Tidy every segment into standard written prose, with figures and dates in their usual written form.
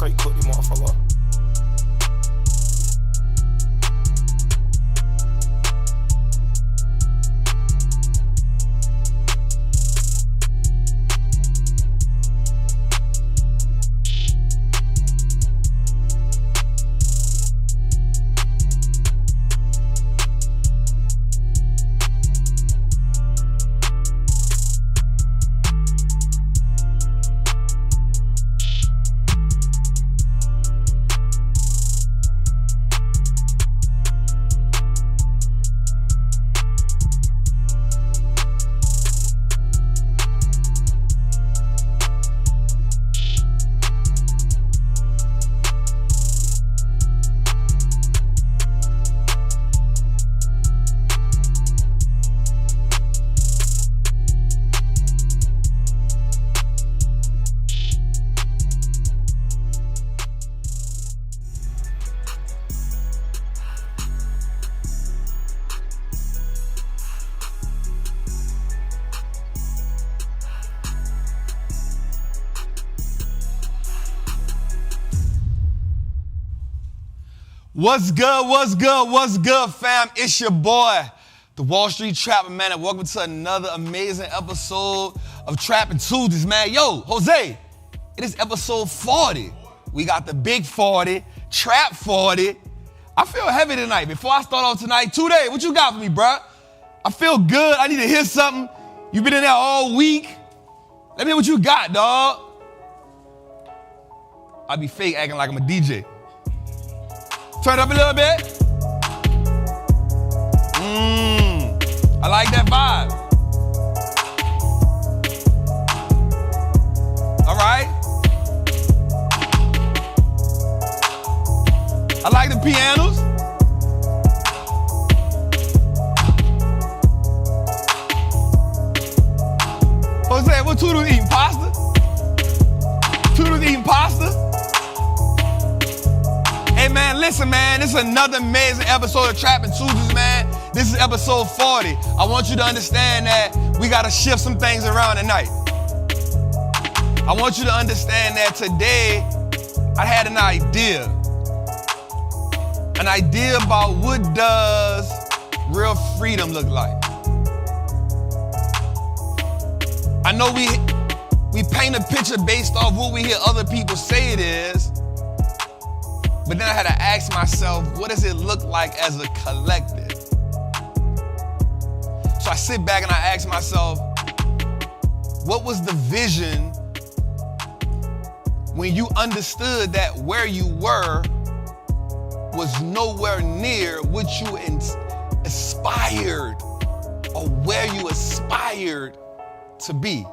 Straight cook you motherfucker. What's good, what's good, what's good, fam? It's your boy, the Wall Street Trappin, man, and welcome to another amazing episode of Trappin Tuesdays, man. Yo, Jose, it is episode 40. We got the big 40, Trap 40. I feel heavy tonight. Before I start off tonight, 2 days, what you got for me, bruh? I feel good. I need to hear something. You been in there all week. Let me hear what you got, dog. I be fake acting like I'm a DJ. Turn it up a little bit. I like that vibe. All right. I like the pianos. Jose, what Toodle's eating? Pasta? Toodle's eating pasta? Hey man, listen man, this is another amazing episode of Trappin Tuesdays, man. This is episode 40. I want you to understand that we gotta shift some things around tonight. I want you to understand that today I had an idea about what does real freedom look like. I know we paint a picture based off what we hear other people say it is. But then I had to ask myself, what does it look like as a collective? So I sit back and I ask myself, what was the vision when you understood that where you were was nowhere near what you aspired or where you aspired to be?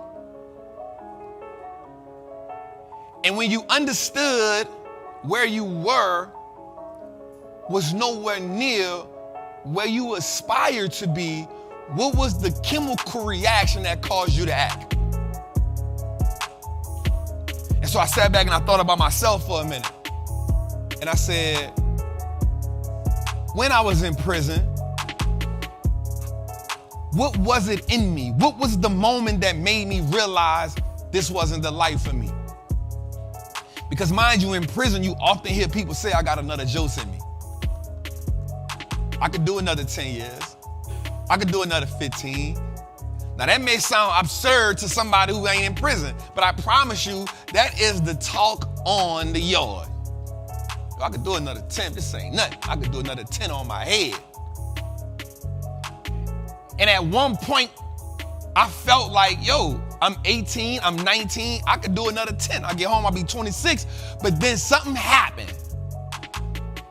And when you understood where you were was nowhere near where you aspired to be, what was the chemical reaction that caused you to act? And so I sat back and I thought about myself for a minute. And I said, when I was in prison, what was it in me? What was the moment that made me realize this wasn't the life for me? Because mind you, in prison, you often hear people say, I got another Jose in me. I could do another 10 years. I could do another 15. Now that may sound absurd to somebody who ain't in prison, but I promise you, that is the talk on the yard. I could do another 10, this ain't nothing. I could do another 10 on my head. And at one point, I felt like, yo, I'm 18, I'm 19, I could do another 10. I get home, I'll be 26. But then something happened.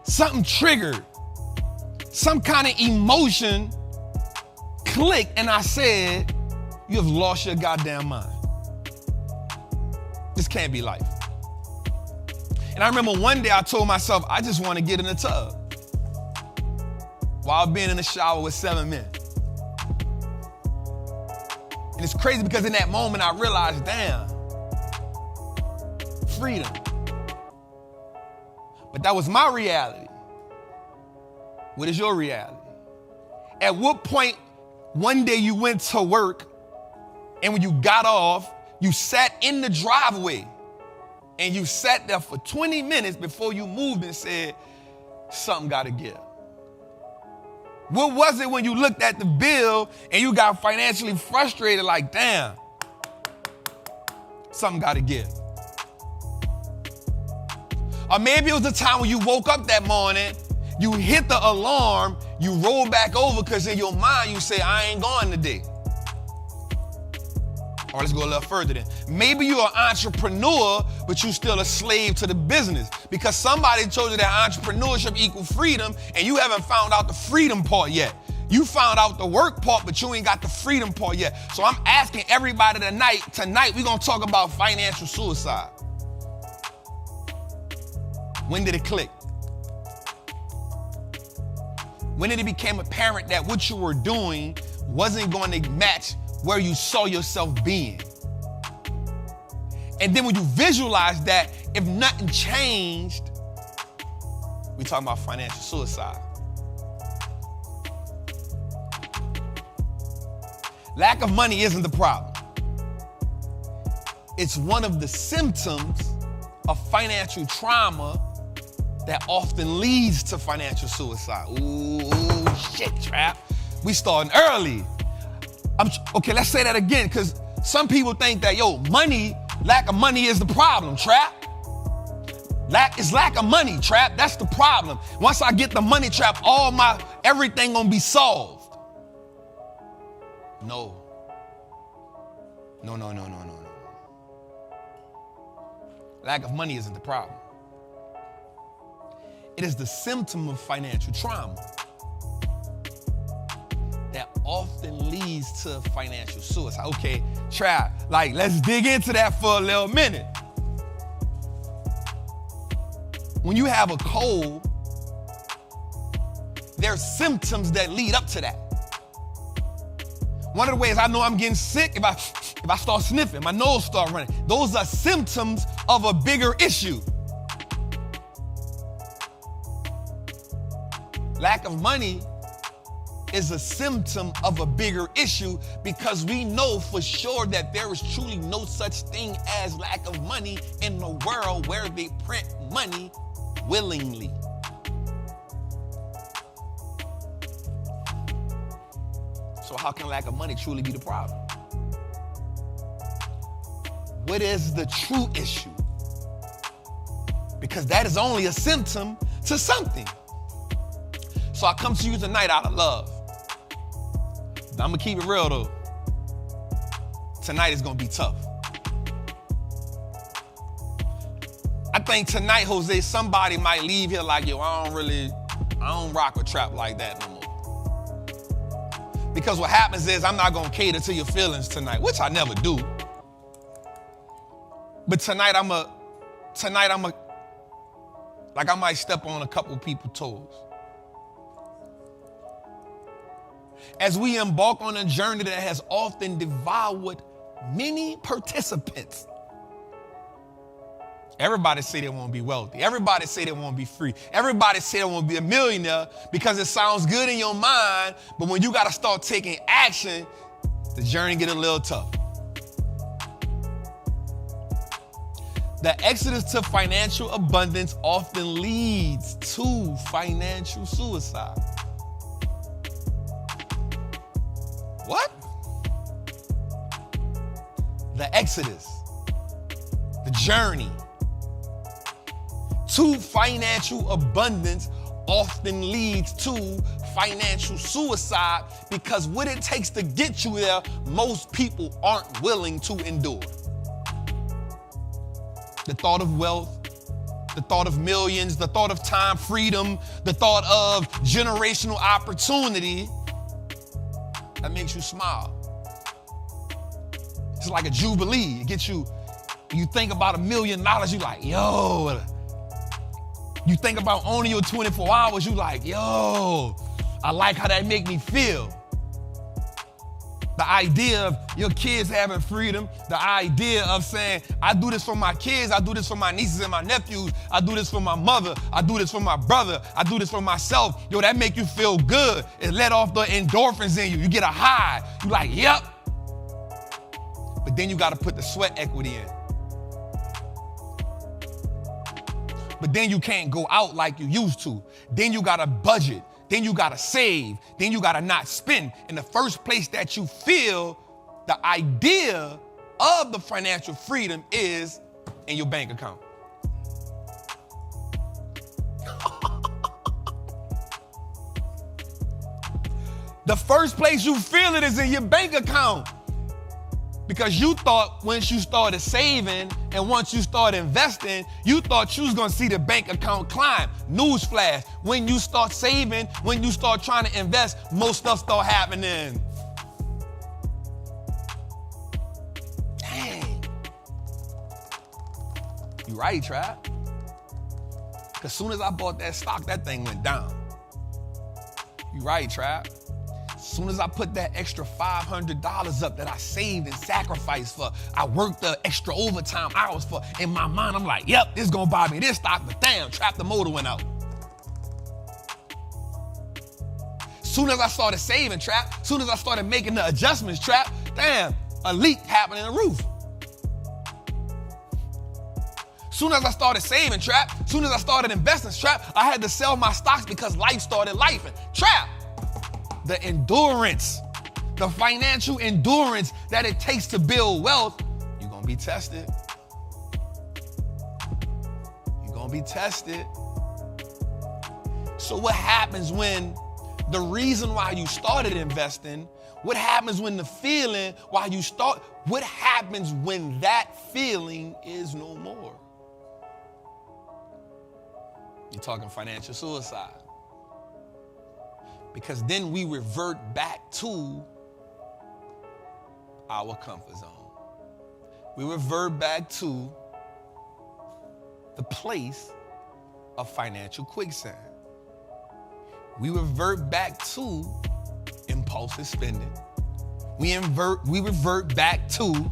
Something triggered. Some kind of emotion clicked, and I said, you have lost your goddamn mind. This can't be life. And I remember one day I told myself, I just want to get in the tub while being in the shower with 7 men. And it's crazy because in that moment I realized, damn, freedom. But that was my reality. What is your reality? At what point one day you went to work and when you got off, you sat in the driveway and you sat there for 20 minutes before you moved and said, something got to give? What was it when you looked at the bill and you got financially frustrated like, damn, something got to give? Or maybe it was the time when you woke up that morning, you hit the alarm, you roll back over because in your mind you say, I ain't going today. Or let's go a little further then. Maybe you're an entrepreneur, but you're still a slave to the business because somebody told you that entrepreneurship equals freedom and you haven't found out the freedom part yet. You found out the work part, but you ain't got the freedom part yet. So I'm asking everybody tonight we're going to talk about financial suicide. When did it click? When did it become apparent that what you were doing wasn't going to match where you saw yourself being? And then when you visualize that, if nothing changed, we talking about financial suicide. Lack of money isn't the problem. It's one of the symptoms of financial trauma that often leads to financial suicide. Ooh, shit, Trap. We starting early. Okay, let's say that again, because some people think that, lack of money is the problem, Trap. Lack of money, Trap. That's the problem. Once I get the money, Trap, everything gonna be solved. No. Lack of money isn't the problem. It is the symptom of financial trauma that often leads to financial suicide. Okay, Trap, let's dig into that for a little minute. When you have a cold, there's symptoms that lead up to that. One of the ways I know I'm getting sick, if I start sniffing, my nose start running, those are symptoms of a bigger issue. Lack of money is a symptom of a bigger issue because we know for sure that there is truly no such thing as lack of money in the world where they print money willingly. So how can lack of money truly be the problem? What is the true issue? Because that is only a symptom to something. So I come to you tonight out of love. I'm gonna keep it real though. Tonight is gonna be tough. I think tonight, Jose, somebody might leave here like, I don't rock with Trap like that no more. Because what happens is I'm not gonna cater to your feelings tonight, which I never do. But tonight I might step on a couple people's toes. As we embark on a journey that has often devoured many participants. Everybody say they want to be wealthy. Everybody say they want to be free. Everybody say they want to be a millionaire because it sounds good in your mind, but when you got to start taking action, the journey get a little tough. The exodus to financial abundance often leads to financial suicide. What? The exodus, the journey to financial abundance often leads to financial suicide because what it takes to get you there, most people aren't willing to endure. The thought of wealth, the thought of millions, the thought of time freedom, the thought of generational opportunity, that makes you smile. It's like a jubilee. It gets you, you think about $1 million, you like, yo. You think about owning your 24 hours, you like, yo, I like how that make me feel. The idea of your kids having freedom, the idea of saying, I do this for my kids, I do this for my nieces and my nephews, I do this for my mother, I do this for my brother, I do this for myself. Yo, that make you feel good. It let off the endorphins in you. You get a high. You like, yep. But then you got to put the sweat equity in. but then you can't go out like you used to. Then you gotta budget. Then you gotta save. Then you gotta not spend. And the first place that you feel the idea of the financial freedom is in your bank account. The first place you feel it is in your bank account. Because you thought once you started saving and once you started investing, you thought you was gonna see the bank account climb. Newsflash, when you start saving, when you start trying to invest, most stuff start happening. Dang. You right, Trap? Because soon as I bought that stock, that thing went down. You right, Trap? As soon as I put that extra $500 up that I saved and sacrificed for, I worked the extra overtime hours for, in my mind, I'm like, yep, this is gonna buy me this stock, but damn, Trap, the motor went out. Soon as I started saving, Trap, soon as I started making the adjustments, Trap, damn, a leak happened in the roof. Soon as I started saving, Trap, soon as I started investing, Trap, I had to sell my stocks because life started lifing. Trap, the endurance, the financial endurance that it takes to build wealth, you're gonna be tested. You're gonna be tested. So what happens when the reason why you started investing, what happens when the feeling why you start, what happens when that feeling is no more? You're talking financial suicide. Because then we revert back to our comfort zone. We revert back to the place of financial quicksand. We revert back to impulsive spending. We revert back to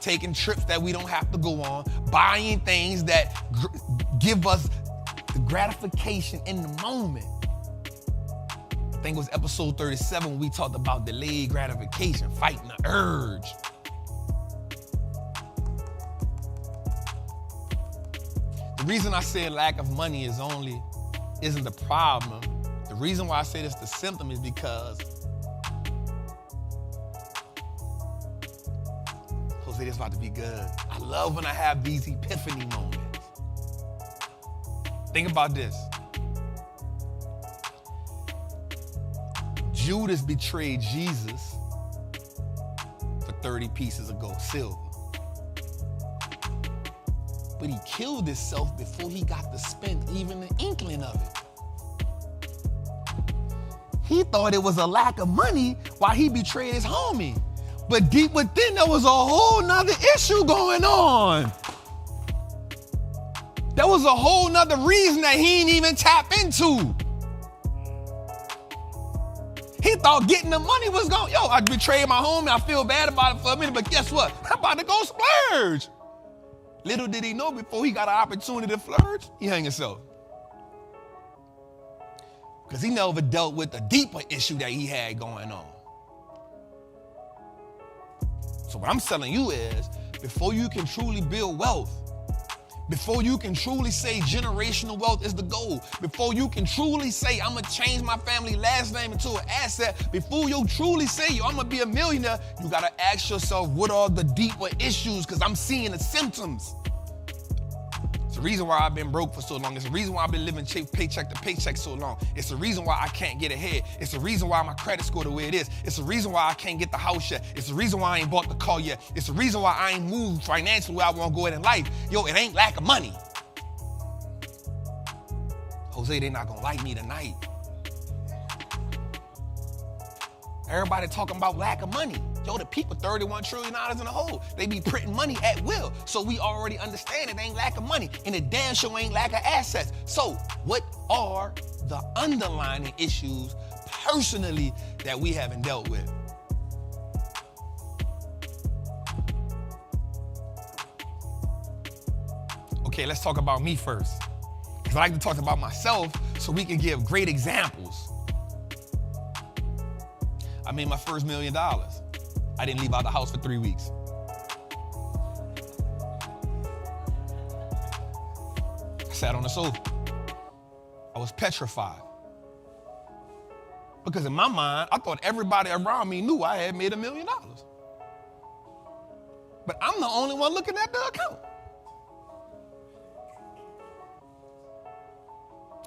taking trips that we don't have to go on, buying things that give us the gratification in the moment. I think it was episode 37 when we talked about delayed gratification, fighting the urge. The reason I said lack of money isn't the problem. The reason why I say it's the symptom is because Jose, this is about to be good. I love when I have these epiphany moments. Think about this. Judas betrayed Jesus for 30 pieces of gold, silver. But he killed himself before he got to spend even the inkling of it. He thought it was a lack of money while he betrayed his homie. But deep within, there was a whole nother issue going on. There was a whole nother reason that he didn't even tap into. He thought getting the money was going, I betrayed my homie, I feel bad about it for a minute, but guess what? I'm about to go splurge. Little did he know before he got an opportunity to splurge, he hung himself. Because he never dealt with the deeper issue that he had going on. So what I'm telling you is, before you can truly build wealth, before you can truly say generational wealth is the goal, before you can truly say, I'm gonna change my family last name into an asset, before you truly say, I'm gonna be a millionaire, you gotta ask yourself, what are the deeper issues? Because I'm seeing the symptoms. It's the reason why I've been broke for so long. It's the reason why I've been living paycheck to paycheck so long. It's the reason why I can't get ahead. It's the reason why my credit score the way it is. It's the reason why I can't get the house yet. It's the reason why I ain't bought the car yet. It's the reason why I ain't moved financially where I want to go in life. It ain't lack of money. Jose, they not gonna like me tonight. Everybody talking about lack of money. The people $31 trillion in the hole. They be printing money at will. So we already understand it ain't lack of money, and it damn sure ain't lack of assets. So what are the underlying issues personally that we haven't dealt with? Okay, let's talk about me first. Because I like to talk about myself so we can give great examples. I made my first $1 million. I didn't leave out the house for 3 weeks. sat on the sofa. I was petrified. Because in my mind, I thought everybody around me knew I had made $1 million. But I'm the only one looking at the account.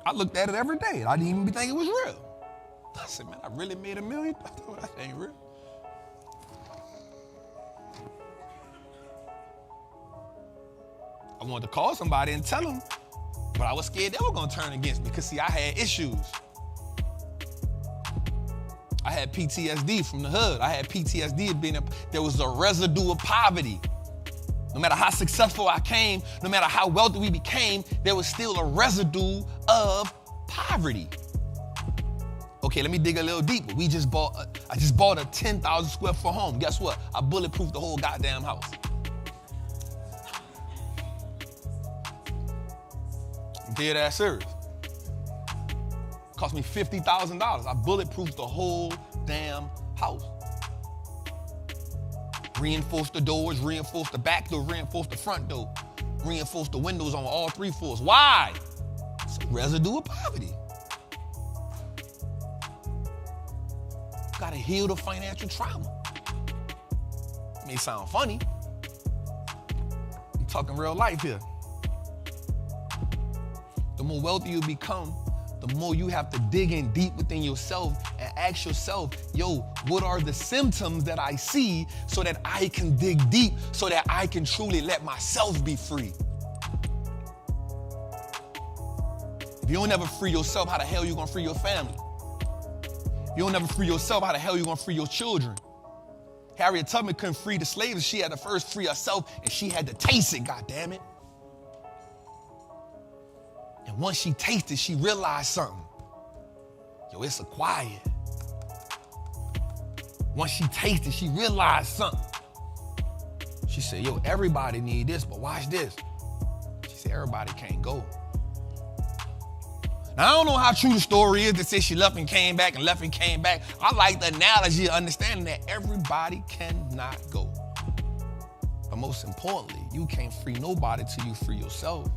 I looked at it every day. I didn't even think it was real. I said, man, I really made $1 million? I thought that ain't real. I wanted to call somebody and tell them, but I was scared they were going to turn against me because, see, I had issues. I had PTSD from the hood. I had PTSD of being there was a residue of poverty. No matter how successful I came, no matter how wealthy we became, there was still a residue of poverty. Okay, let me dig a little deeper. I just bought a 10,000 square foot home. Guess what? I bulletproofed the whole goddamn house. I'm dead ass serious. Cost me $50,000. I bulletproofed the whole damn house. Reinforced the doors, reinforced the back door, reinforced the front door, reinforced the windows on all 3 floors. Why? It's a residue of poverty. Gotta heal the financial trauma. It may sound funny. I'm talking real life here. The more wealthy you become, the more you have to dig in deep within yourself and ask yourself, yo, what are the symptoms that I see so that I can dig deep, so that I can truly let myself be free? If you don't ever free yourself, how the hell you gonna free your family? If you don't ever free yourself, how the hell you gonna free your children? Harriet Tubman couldn't free the slaves. She had to first free herself, and she had to taste it, goddammit. And once she tasted, she realized something. Yo, it's acquired. Once she tasted, she realized something. She said, yo, everybody need this, but watch this. She said, everybody can't go. Now, I don't know how true the story is that says she left and came back and left and came back. I like the analogy of understanding that everybody cannot go. But most importantly, you can't free nobody till you free yourself.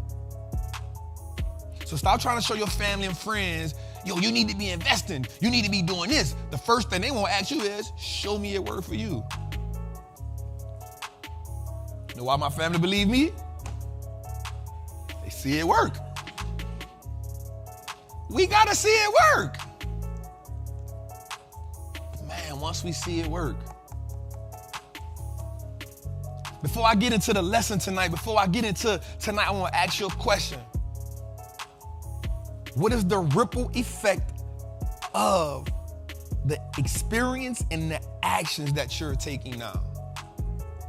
So stop trying to show your family and friends, yo, you need to be investing. You need to be doing this. The first thing they want to ask you is, show me it work for you. You know why my family believe me? They see it work. We got to see it work. Man, once we see it work. Before I get into the lesson tonight, I want to ask you a question. What is the ripple effect of the experience and the actions that you're taking now?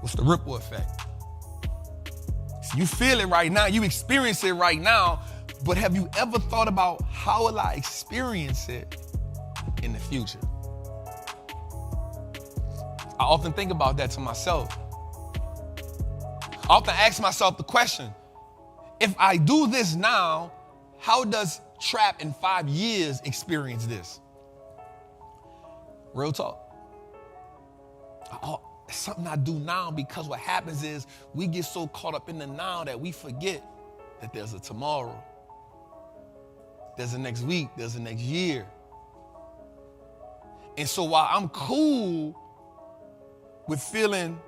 What's the ripple effect? So you feel it right now, you experience it right now, but have you ever thought about how will I experience it in the future? I often think about that to myself. I often ask myself the question, if I do this now, how does Trap in 5 years experience this? Real talk. It's something I do now because what happens is we get so caught up in the now that we forget that there's a tomorrow. There's a next week, there's a next year. And so while I'm cool with feeling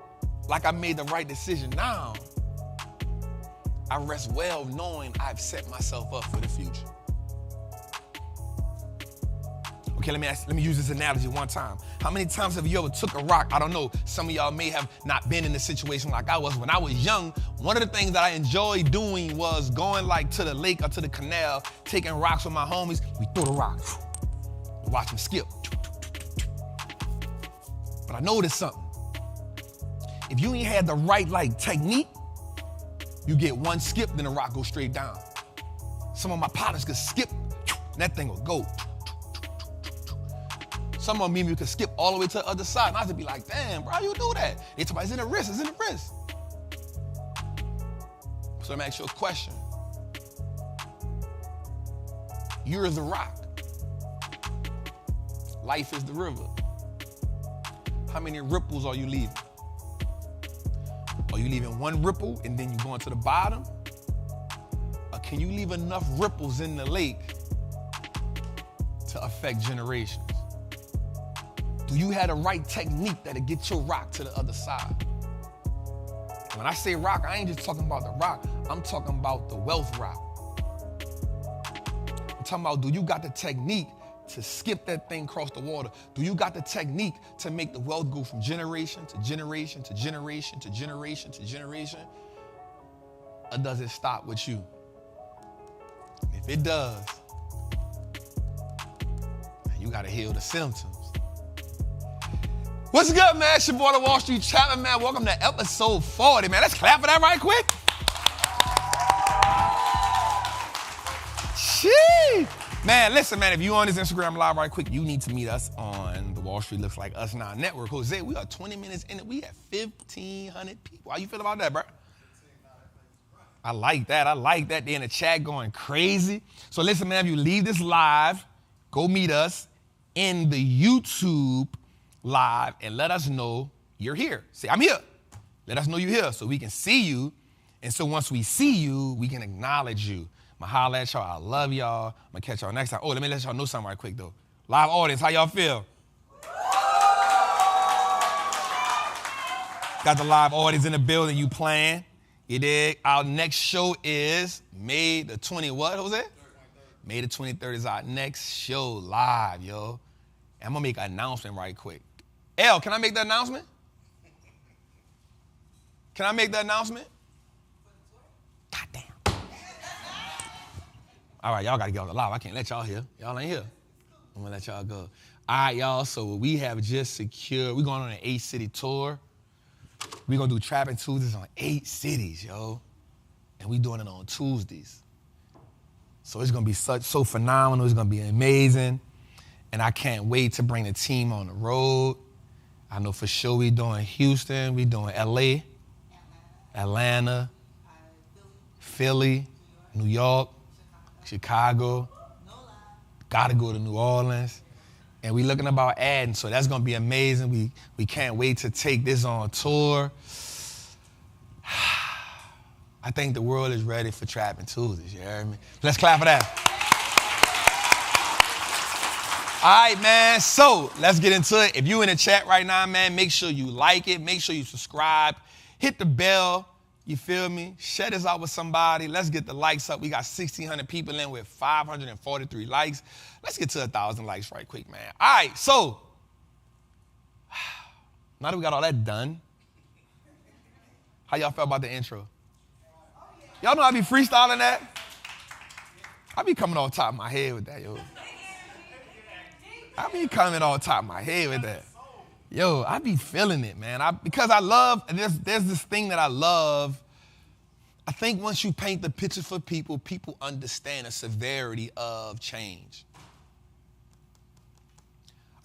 like I made the right decision now, I rest well knowing I've set myself up for the future. Okay, let me use this analogy one time. How many times have you ever took a rock? I don't know. Some of y'all may have not been in a situation like I was. When I was young, one of the things that I enjoyed doing was going like to the lake or to the canal, taking rocks with my homies. We throw the rock, watch them skip. But I noticed something. If you ain't had the right technique, you get one skip, then the rock goes straight down. Some of my partners could skip, and that thing would go. Some of them could skip all the way to the other side. And I would be like, damn, bro, how you do that? They talk about, it's in the wrist, it's in the wrist. So let me ask you a question. You're the rock. Life is the river. How many ripples are you leaving? Are you leaving one ripple and then you going to the bottom? Or can you leave enough ripples in the lake to affect generations? Do you have the right technique that'll get your rock to the other side? When I say rock, I ain't just talking about the rock. I'm talking about the wealth rock. I'm talking about, do you got the technique to skip that thing across the water? Do you got the technique to make the wealth go from generation to generation to generation to generation to generation? Or does it stop with you? If it does, you got to heal the symptoms. What's good, man? It's your boy, the Wall Street Trappin, man. Welcome to episode 40, man. Let's clap for that right quick. Shee. Man, listen, man, if you on this Instagram live right quick, you need to meet us on the Wall Street Looks Like Us Now network. Jose, we are 20 minutes in it. We have 1,500 people. How you feel about that, bro? I like that. I like that. They're in the chat going crazy. So listen, man, if you leave this live, go meet us in the YouTube live and let us know you're here. Say, I'm here. Let us know you're here so we can see you. And so once we see you, we can acknowledge you. I'm going to holler at y'all. I love y'all. I'm going to catch y'all next time. Oh, let me let y'all know something right quick, though. Live audience, how y'all feel? Got the live audience in the building. You playing? You dig? Our next show is May the 20th. What was it? May the 23rd is our next show live, yo. And I'm going to make an announcement right quick. L, can I make the announcement? Can I make the announcement? Goddamn. All right, y'all got to get on the live. I can't let y'all hear. Y'all ain't here. I'm going to let y'all go. All right, y'all, so we have just secured, we're going on an 8-city tour. We're going to do Trappin Tuesdays on 8 cities, yo. And we doing it on Tuesdays. So it's going to be so phenomenal. It's going to be amazing. And I can't wait to bring the team on the road. I know for sure we doing Houston, we doing LA, Atlanta, Philly, New York, Chicago. Got to go to New Orleans. And we looking about adding, so that's going to be amazing. We can't wait to take this on tour. I think the world is ready for Trappin Tuesdays, you heard me? Let's clap for that. All right, man, so let's get into it. If you in the chat right now, man, make sure you like it. Make sure you subscribe. Hit the bell. You feel me? Share this out with somebody. Let's get the likes up. We got 1,600 people in with 543 likes. Let's get to 1,000 likes right quick, man. All right, so now that we got all that done, how y'all felt about the intro? Y'all know I be freestyling that? I be coming off top of my head with that, yo. I be coming off top of my head with that. Yo, I be feeling it, man. Because I love, there's this thing that I love. I think once you paint the picture for people, people understand the severity of change.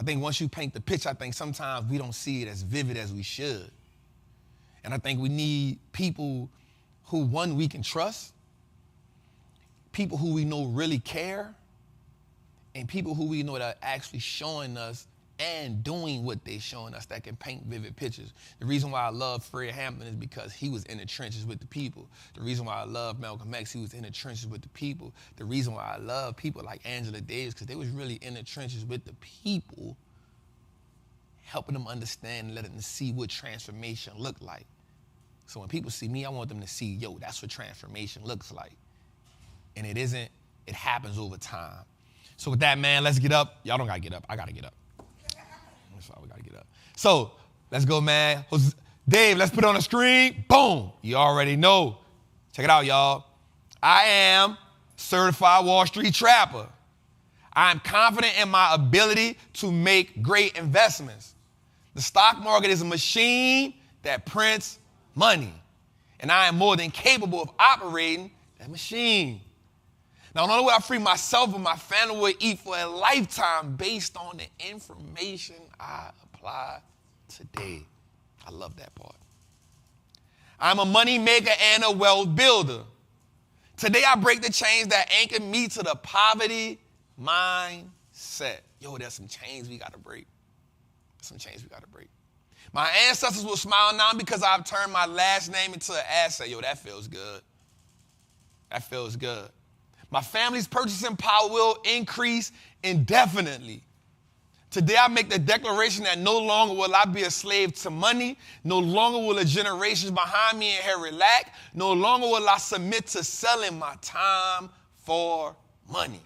I think once you paint the picture, I think sometimes we don't see it as vivid as we should. And I think we need people who, one, we can trust, people who we know really care, and people who we know that are actually showing us and doing what they're showing us that can paint vivid pictures. The reason why I love Fred Hampton is because he was in the trenches with the people. The reason why I love Malcolm X, he was in the trenches with the people. The reason why I love people like Angela Davis, because they was really in the trenches with the people, helping them understand and letting them see what transformation looked like. So when people see me, I want them to see, yo, that's what transformation looks like. And it isn't, it happens over time. So with that, man, let's get up. Y'all don't gotta get up, I gotta get up. That's why we gotta get up. So let's go, man. Dave, let's put it on the screen. Boom. You already know. Check it out, y'all. I am certified Wall Street trapper. I am confident in my ability to make great investments. The stock market is a machine that prints money, and I am more than capable of operating that machine. Now, not only will I free myself, but my family will eat for a lifetime based on the information I apply today. I love that part. I'm a money maker and a wealth builder. Today, I break the chains that anchor me to the poverty mindset. Yo, there's some chains we got to break. Some chains we got to break. My ancestors will smile now because I've turned my last name into an asset. Yo, that feels good. That feels good. My family's purchasing power will increase indefinitely. Today I make the declaration that no longer will I be a slave to money. No longer will the generations behind me inherit lack. No longer will I submit to selling my time for money.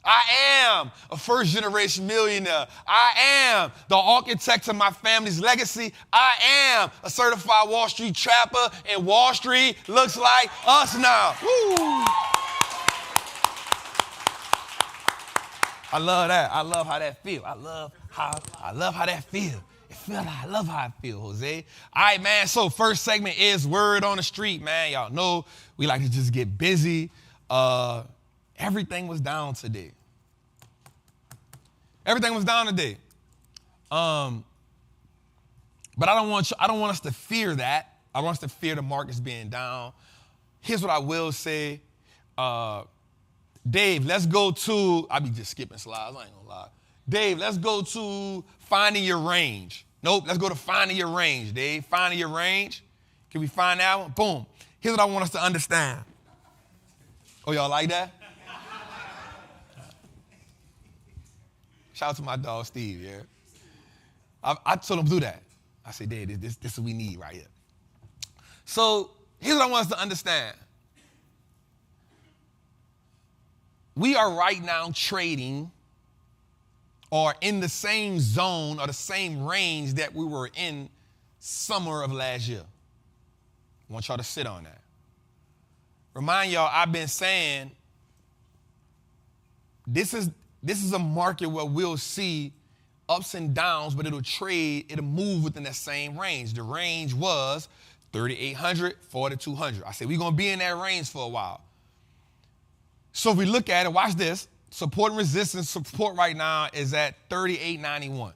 I am a first-generation millionaire. I am the architect of my family's legacy. I am a certified Wall Street trapper, and Wall Street looks like us now. Woo! I love that. I love how that feels. I love how that feels. I love how it feels, Jose. All right, man. So first segment is word on the street, man. Y'all know we like to just get busy. Everything was down today. Everything was down today. But I don't want us to fear that. I want us to fear the markets being down. Here's what I will say. Dave, let's go to, I'll be just skipping slides, I ain't gonna lie. Dave, let's go to finding your range. Nope, let's go to finding your range, Dave. Finding your range. Can we find that one? Boom. Here's what I want us to understand. Oh, y'all like that? Shout out to my dog, Steve, yeah? I told him to do that. I said, Dave, this is what we need right here. So here's what I want us to understand. We are right now trading or in the same zone or the same range that we were in summer of last year. I want y'all to sit on that. Remind y'all, I've been saying this is a market where we'll see ups and downs, but it'll move within that same range. The range was 3,800, 4,200. I said we're going to be in that range for a while. So if we look at it, watch this. Support and resistance, support right now is at 38.91.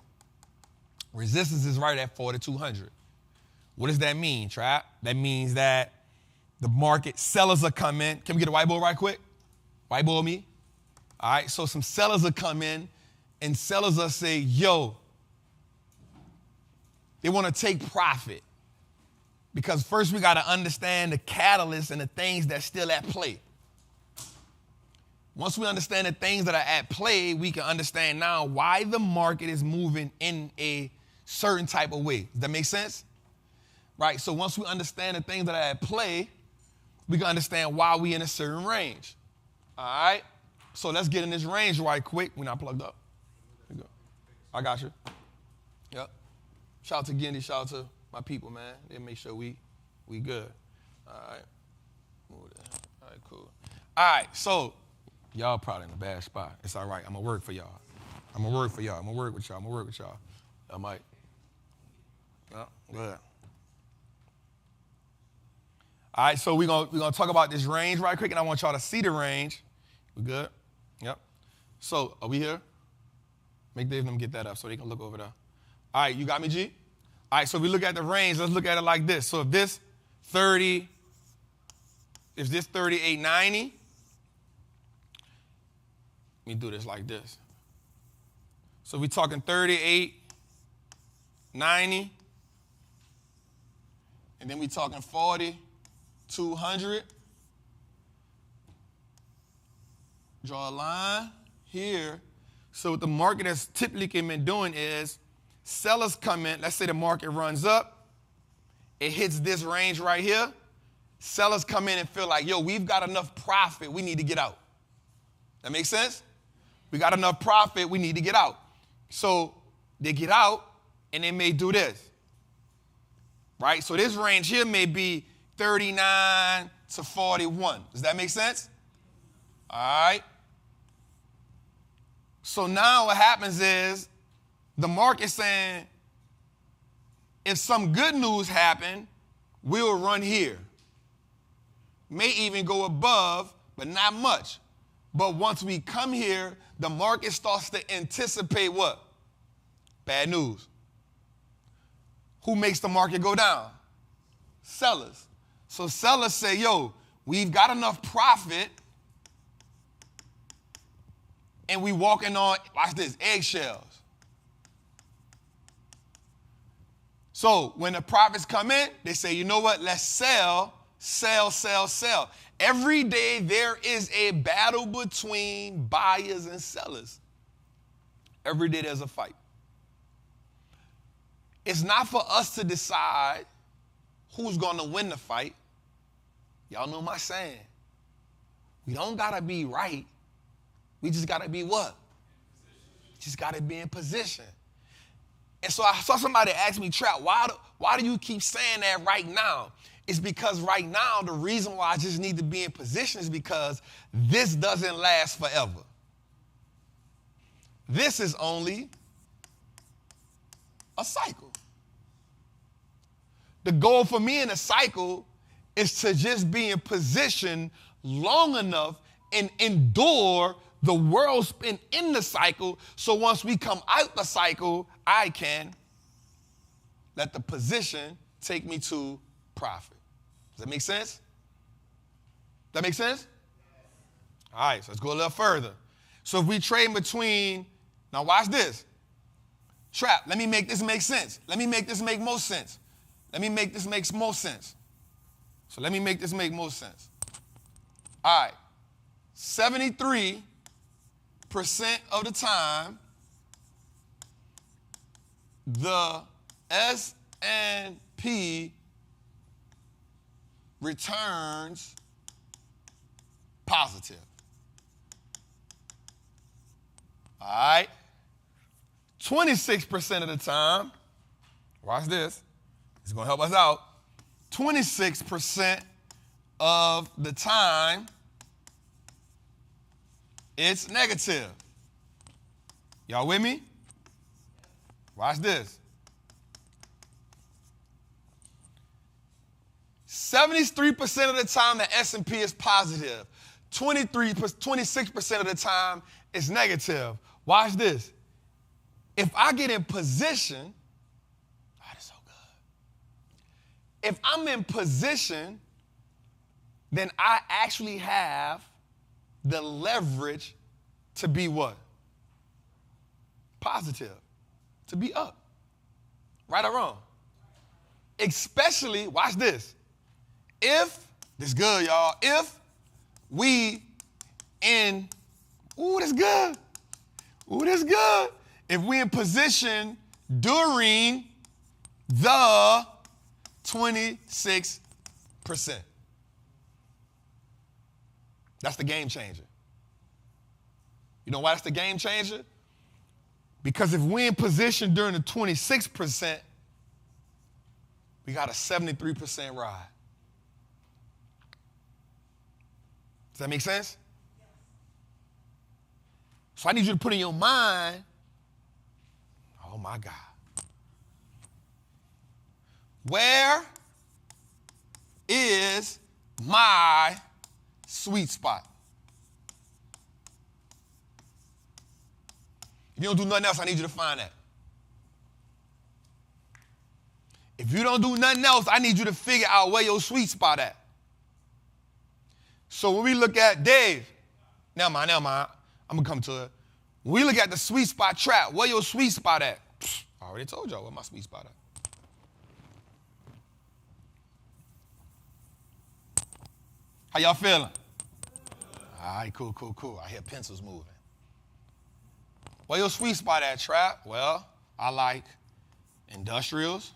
Resistance is right at 4,200. What does that mean, Trap? That means that the market sellers are coming. Can we get a whiteboard right quick? Whiteboard me. All right, so some sellers will come in, and sellers will say, yo, they want to take profit. Because first we got to understand the catalysts and the things that's still at play. Once we understand the things that are at play, we can understand now why the market is moving in a certain type of way. Does that make sense? Right, so once we understand the things that are at play, we can understand why we in a certain range. All right? So let's get in this range right quick. We're not plugged up. Here you go. I got you. Yep. Shout out to Gindy. Shout out to my people, man. They make sure we good. All right. Move that. All right, cool. All right, so y'all probably in a bad spot. It's all right. I'm going to work for y'all. I'm going to work with y'all. I might. Well, good. All right, so we're gonna talk about this range right quick, and I want y'all to see the range. We good? Yep. So, are we here? Make Dave and them get that up so they can look over there. All right, you got me, G? All right, so we look at the range. Let's look at it like this. So if this 38.90, let me do this like this. So we're talking 38.90, and then we're talking 4,200. Draw a line here. So what the market has typically been doing is sellers come in. Let's say the market runs up. It hits this range right here. Sellers come in and feel like, yo, we've got enough profit. We need to get out. That makes sense? We got enough profit. We need to get out. So they get out, and they may do this. Right? So this range here may be 39 to 41. Does that make sense? All right. So now what happens is the market's saying, if some good news happen, we'll run here. May even go above, but not much. But once we come here, the market starts to anticipate what? Bad news. Who makes the market go down? Sellers. So sellers say, yo, we've got enough profit, and we walking on, watch this, eggshells. So when the profits come in, they say, you know what, let's sell sell, sell, sell. Every day there is a battle between buyers and sellers. Every day there's a fight. It's not for us to decide who's going to win the fight. Y'all know my saying. We don't got to be right. We just got to be what? Just got to be in position. And so I saw somebody ask me, Trap, why do you keep saying that right now? It's because right now, the reason why I just need to be in position is because this doesn't last forever. This is only a cycle. The goal for me in a cycle is to just be in position long enough and endure the world spin in the cycle, so once we come out the cycle, I can let the position take me to profit. Does that make sense? That make sense? All right, so let's go a little further. So if we trade between, now watch this. Trap, let me make this make sense. Let me make this make more sense. Let me make this make more sense. So let me make this make more sense. All right, 73% of the time, the S&P returns positive. All right. 26% of the time, watch this, it's going to help us out. 26% of the time, it's negative. Y'all with me? Watch this. 73% of the time, the S&P is positive. 26% of the time, it's negative. Watch this. If I get in position, that is so good. If I'm in position, then I actually have the leverage to be what? Positive. To be up. Right or wrong? Especially, watch this. If, this is good, y'all, if we in, ooh, that's good. Ooh, that's good. If we in position during the 26%. That's the game changer. You know why that's the game changer? Because if we're in position during the 26%, we got a 73% ride. Does that make sense? So I need you to put in your mind, oh my God, where is my sweet spot? If you don't do nothing else, I need you to find that. If you don't do nothing else, I need you to figure out where your sweet spot at. So when we look at Dave, never mind, I'm going to come to it. When we look at the sweet spot trap, where your sweet spot at? I already told y'all where my sweet spot at. How y'all feeling? All right, cool. I hear pencils moving. Where your sweet spot at, Trap? Well, I like industrials.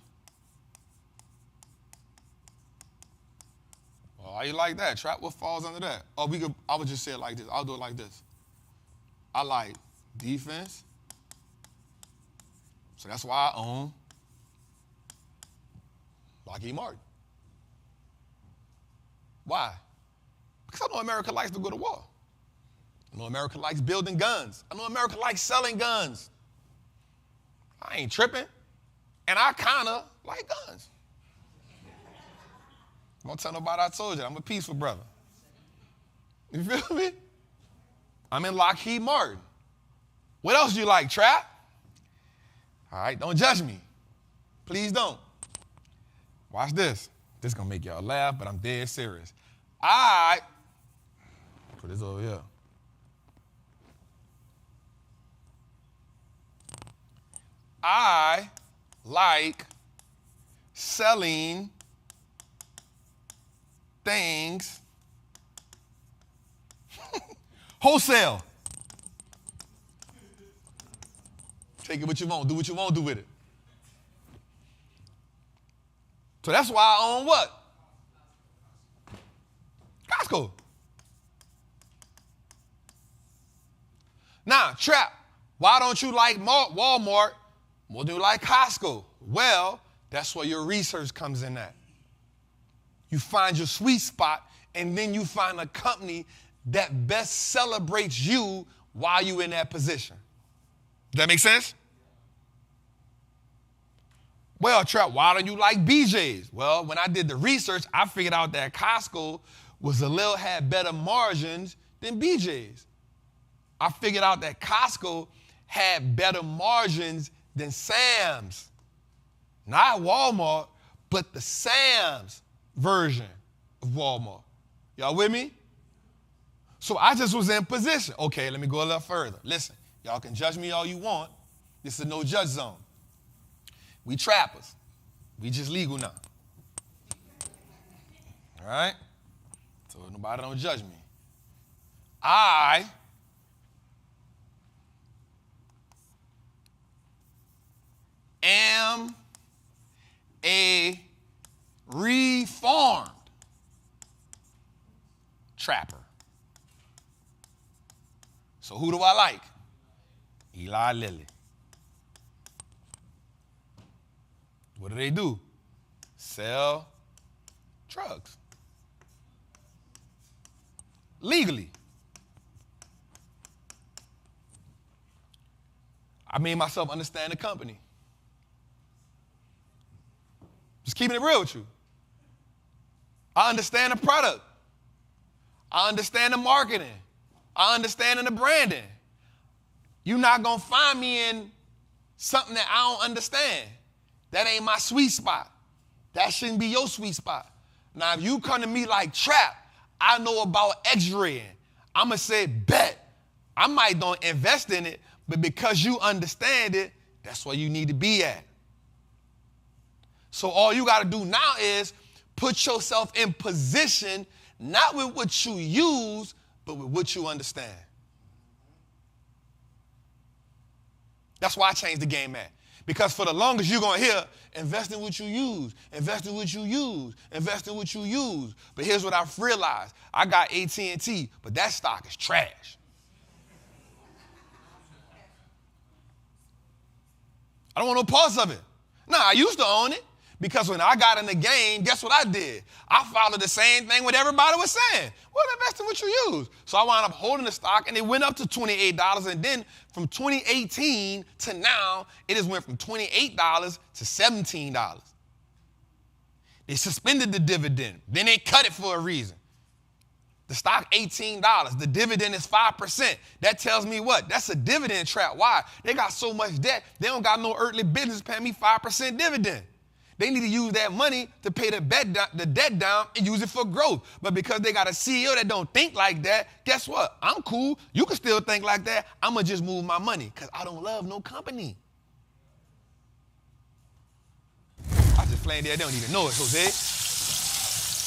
Well, how you like that, Trap? What falls under that? Oh, I would just say it like this. I'll do it like this. I like defense. So that's why I own Lockheed Martin. Why? Because I know America likes to go to war. I know America likes building guns. I know America likes selling guns. I ain't tripping. And I kind of like guns. Don't tell nobody I told you. I'm a peaceful brother. You feel me? I'm in Lockheed Martin. What else do you like, Trap? All right, don't judge me. Please don't. Watch this. This is going to make y'all laugh, but I'm dead serious. Put this over here. I like selling things wholesale. Take it what you want. Do what you want to do with it. So that's why I own what? Costco. Now, Trap, why don't you like Walmart more than you like Costco? Well, that's where your research comes in at. You find your sweet spot, and then you find a company that best celebrates you while you're in that position. Does that make sense? Well, Trap, why don't you like BJ's? Well, when I did the research, I figured out that Costco had better margins than BJ's. I figured out that Costco had better margins than Sam's. Not Walmart, but the Sam's version of Walmart. Y'all with me? So I just was in position. Okay, let me go a little further. Listen, y'all can judge me all you want. This is a no judge zone. We trappers. We just legal now. All right? So nobody don't judge me. I am a reformed trapper. So who do I like? Eli Lilly. What do? Sell drugs. Legally. I made myself understand the company. Just keeping it real with you. I understand the product. I understand the marketing. I understand the branding. You're not going to find me in something that I don't understand. That ain't my sweet spot. That shouldn't be your sweet spot. Now, if you come to me like Trap, I know about X-raying. I'm going to say, bet. I might don't invest in it, but because you understand it, that's where you need to be at. So all you got to do now is put yourself in position, not with what you use, but with what you understand. That's why I changed the game at. Because for the longest you're going to hear, invest in what you use, invest in what you use, invest in what you use. But here's what I've realized. I got AT&T, but that stock is trash. I don't want no parts of it. No, I used to own it. Because when I got in the game, guess what I did? I followed the same thing what everybody was saying. Well, invest in what you use. So I wound up holding the stock, and it went up to $28. And then from 2018 to now, it has went from $28 to $17. They suspended the dividend. Then they cut it for a reason. The stock, $18. The dividend is 5%. That tells me what? That's a dividend trap. Why? They got so much debt, they don't got no earthly business paying me 5% dividend. They need to use that money to pay the debt down and use it for growth. But because they got a CEO that don't think like that, guess what? I'm cool. You can still think like that. I'm going to just move my money because I don't love no company. I just flamed it. They don't even know it, Jose.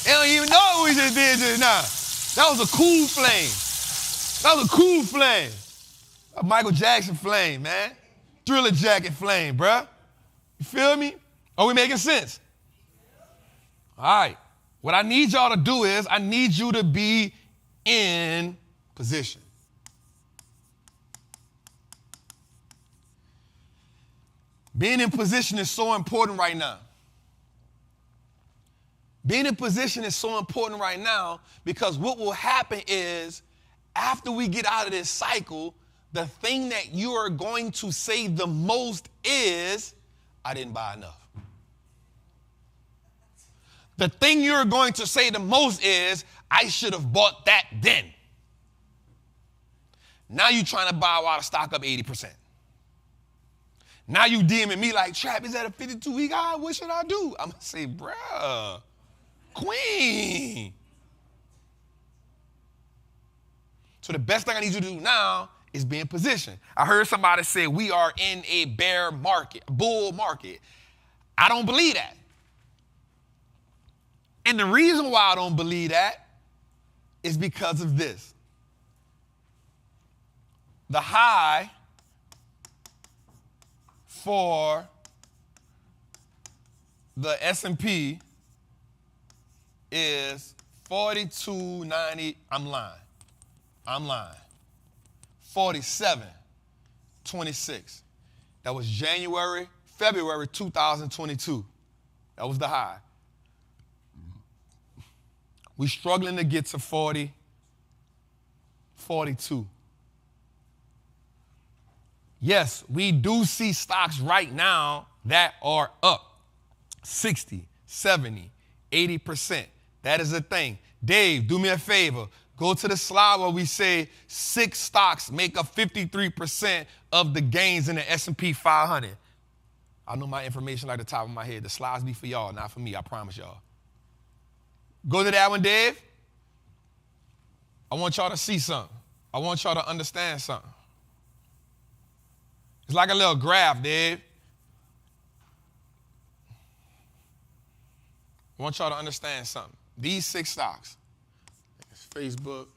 They don't even know what we just did just now. That was a cool flame. That was a cool flame. A Michael Jackson flame, man. Thriller jacket flame, bruh. You feel me? Are we making sense? All right. What I need y'all to do is I need you to be in position. Being in position is so important right now. Being in position is so important right now because what will happen is after we get out of this cycle, the thing that you are going to say the most is, I didn't buy enough. The thing you're going to say the most is, I should have bought that then. Now you're trying to buy while the stock up 80%. Now you DMing me like, Trap, is that a 52-week high? What should I do? I'm going to say, bruh, queen. So the best thing I need you to do now is be in position. I heard somebody say we are in a bear market, bull market. I don't believe that. And the reason why I don't believe that is because of this. The high for the S&P is 42.90. I'm lying. 47.26. That was February 2022. That was the high. We're struggling to get to 40, 42. Yes, we do see stocks right now that are up 60, 70, 80%. That is a thing. Dave, do me a favor. Go to the slide where we say 6 stocks make up 53% of the gains in the S&P 500. I know my information like the top of my head. The slides be for y'all, not for me. I promise y'all. Go to that one, Dave. I want y'all to see something. I want y'all to understand something. It's like a little graph, Dave. I want y'all to understand something. These 6 stocks. It's Facebook,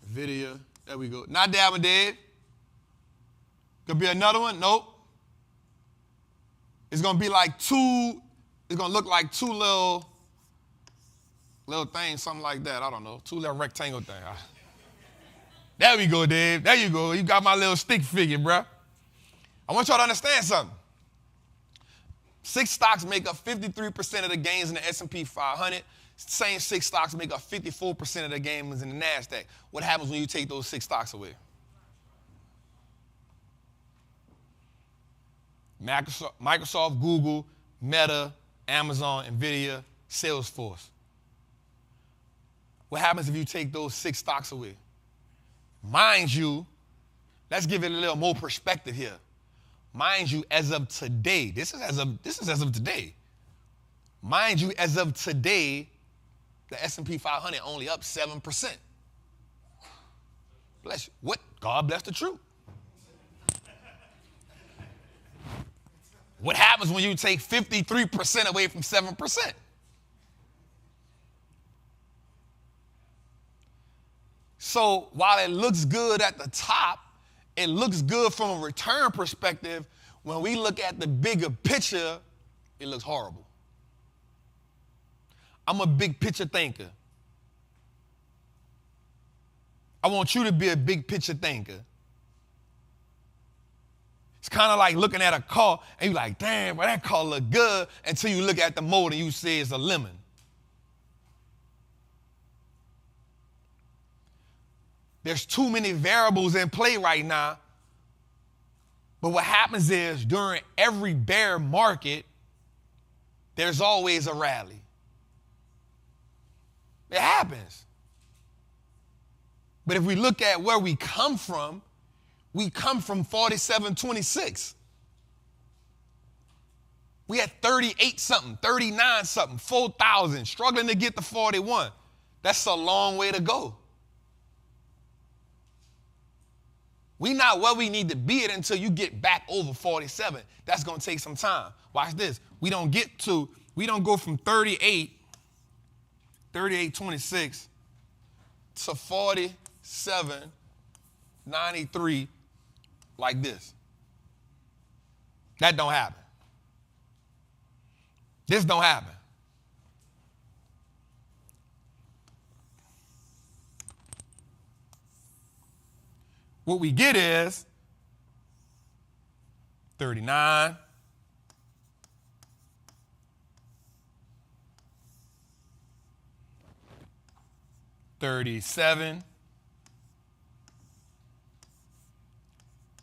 Nvidia. There we go. Not that one, Dave. Could be another one. Nope. It's going to be like two. It's going to look like 2 little things, something like that. I don't know. 2 little rectangle things. There we go, Dave. There you go. You got my little stick figure, bruh. I want y'all to understand something. 6 stocks make up 53% of the gains in the S&P 500. Same 6 stocks make up 54% of the gains in the NASDAQ. What happens when you take those 6 stocks away? Microsoft, Google, Meta, Amazon, Nvidia, Salesforce. What happens if you take those 6 stocks away? Mind you, let's give it a little more perspective here. Mind you, as of today, this is as of today. Mind you, as of today, the S&P 500 only up 7%. Bless you. What? God bless the truth. What happens when you take 53% away from 7%? So while it looks good at the top, it looks good from a return perspective. When we look at the bigger picture, it looks horrible. I'm a big picture thinker. I want you to be a big picture thinker. It's kind of like looking at a car and you're like, damn, well, that car look good, until you look at the motor and you say it's a lemon. There's too many variables in play right now. But what happens is during every bear market, there's always a rally. It happens. But if we look at where we come from 47.26. We had 38 something, 39 something, 4,000, struggling to get to 41. That's a long way to go. We not where we need to be at until you get back over 47. That's going to take some time. Watch this. We don't go from 38.26 to 47.93 like this. That don't happen. This don't happen. What we get is 39, 37,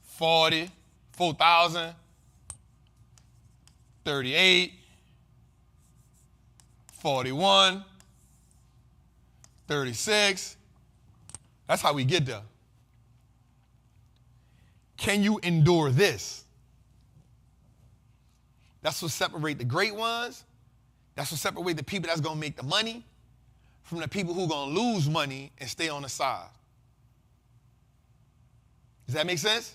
40, 4,000, 38, 41, 36. That's how we get there. Can you endure this? That's what separates the great ones. That's what separates the people that's going to make the money from the people who are going to lose money and stay on the side. Does that make sense?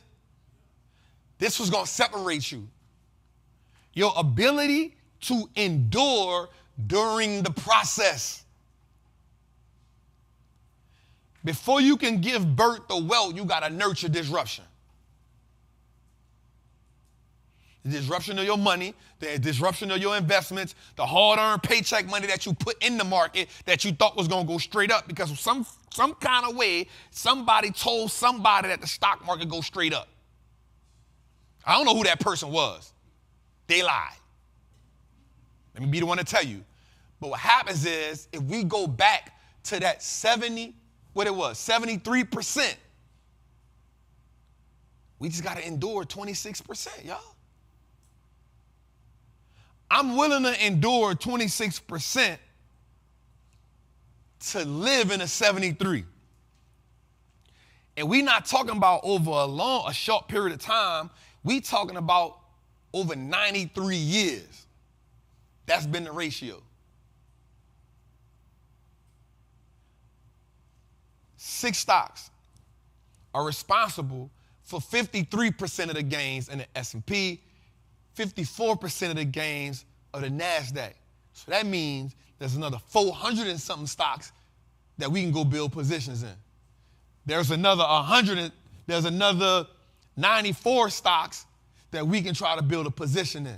This was going to separate you. Your ability to endure during the process. Before you can give birth to wealth, you got to nurture disruption. The disruption of your money, the disruption of your investments, the hard-earned paycheck money that you put in the market that you thought was going to go straight up because of some kind of way somebody told somebody that the stock market goes straight up. I don't know who that person was. They lied. Let me be the one to tell you. But what happens is if we go back to that 73%, we just got to endure 26%, y'all. I'm willing to endure 26% to live in a 73. And we're not talking about over a short period of time. We talking about over 93 years. That's been the ratio. 6 stocks are responsible for 53% of the gains in the S&P, 54% of the gains of the NASDAQ. So that means there's another 400 and something stocks that we can go build positions in. There's another 94 stocks that we can try to build a position in.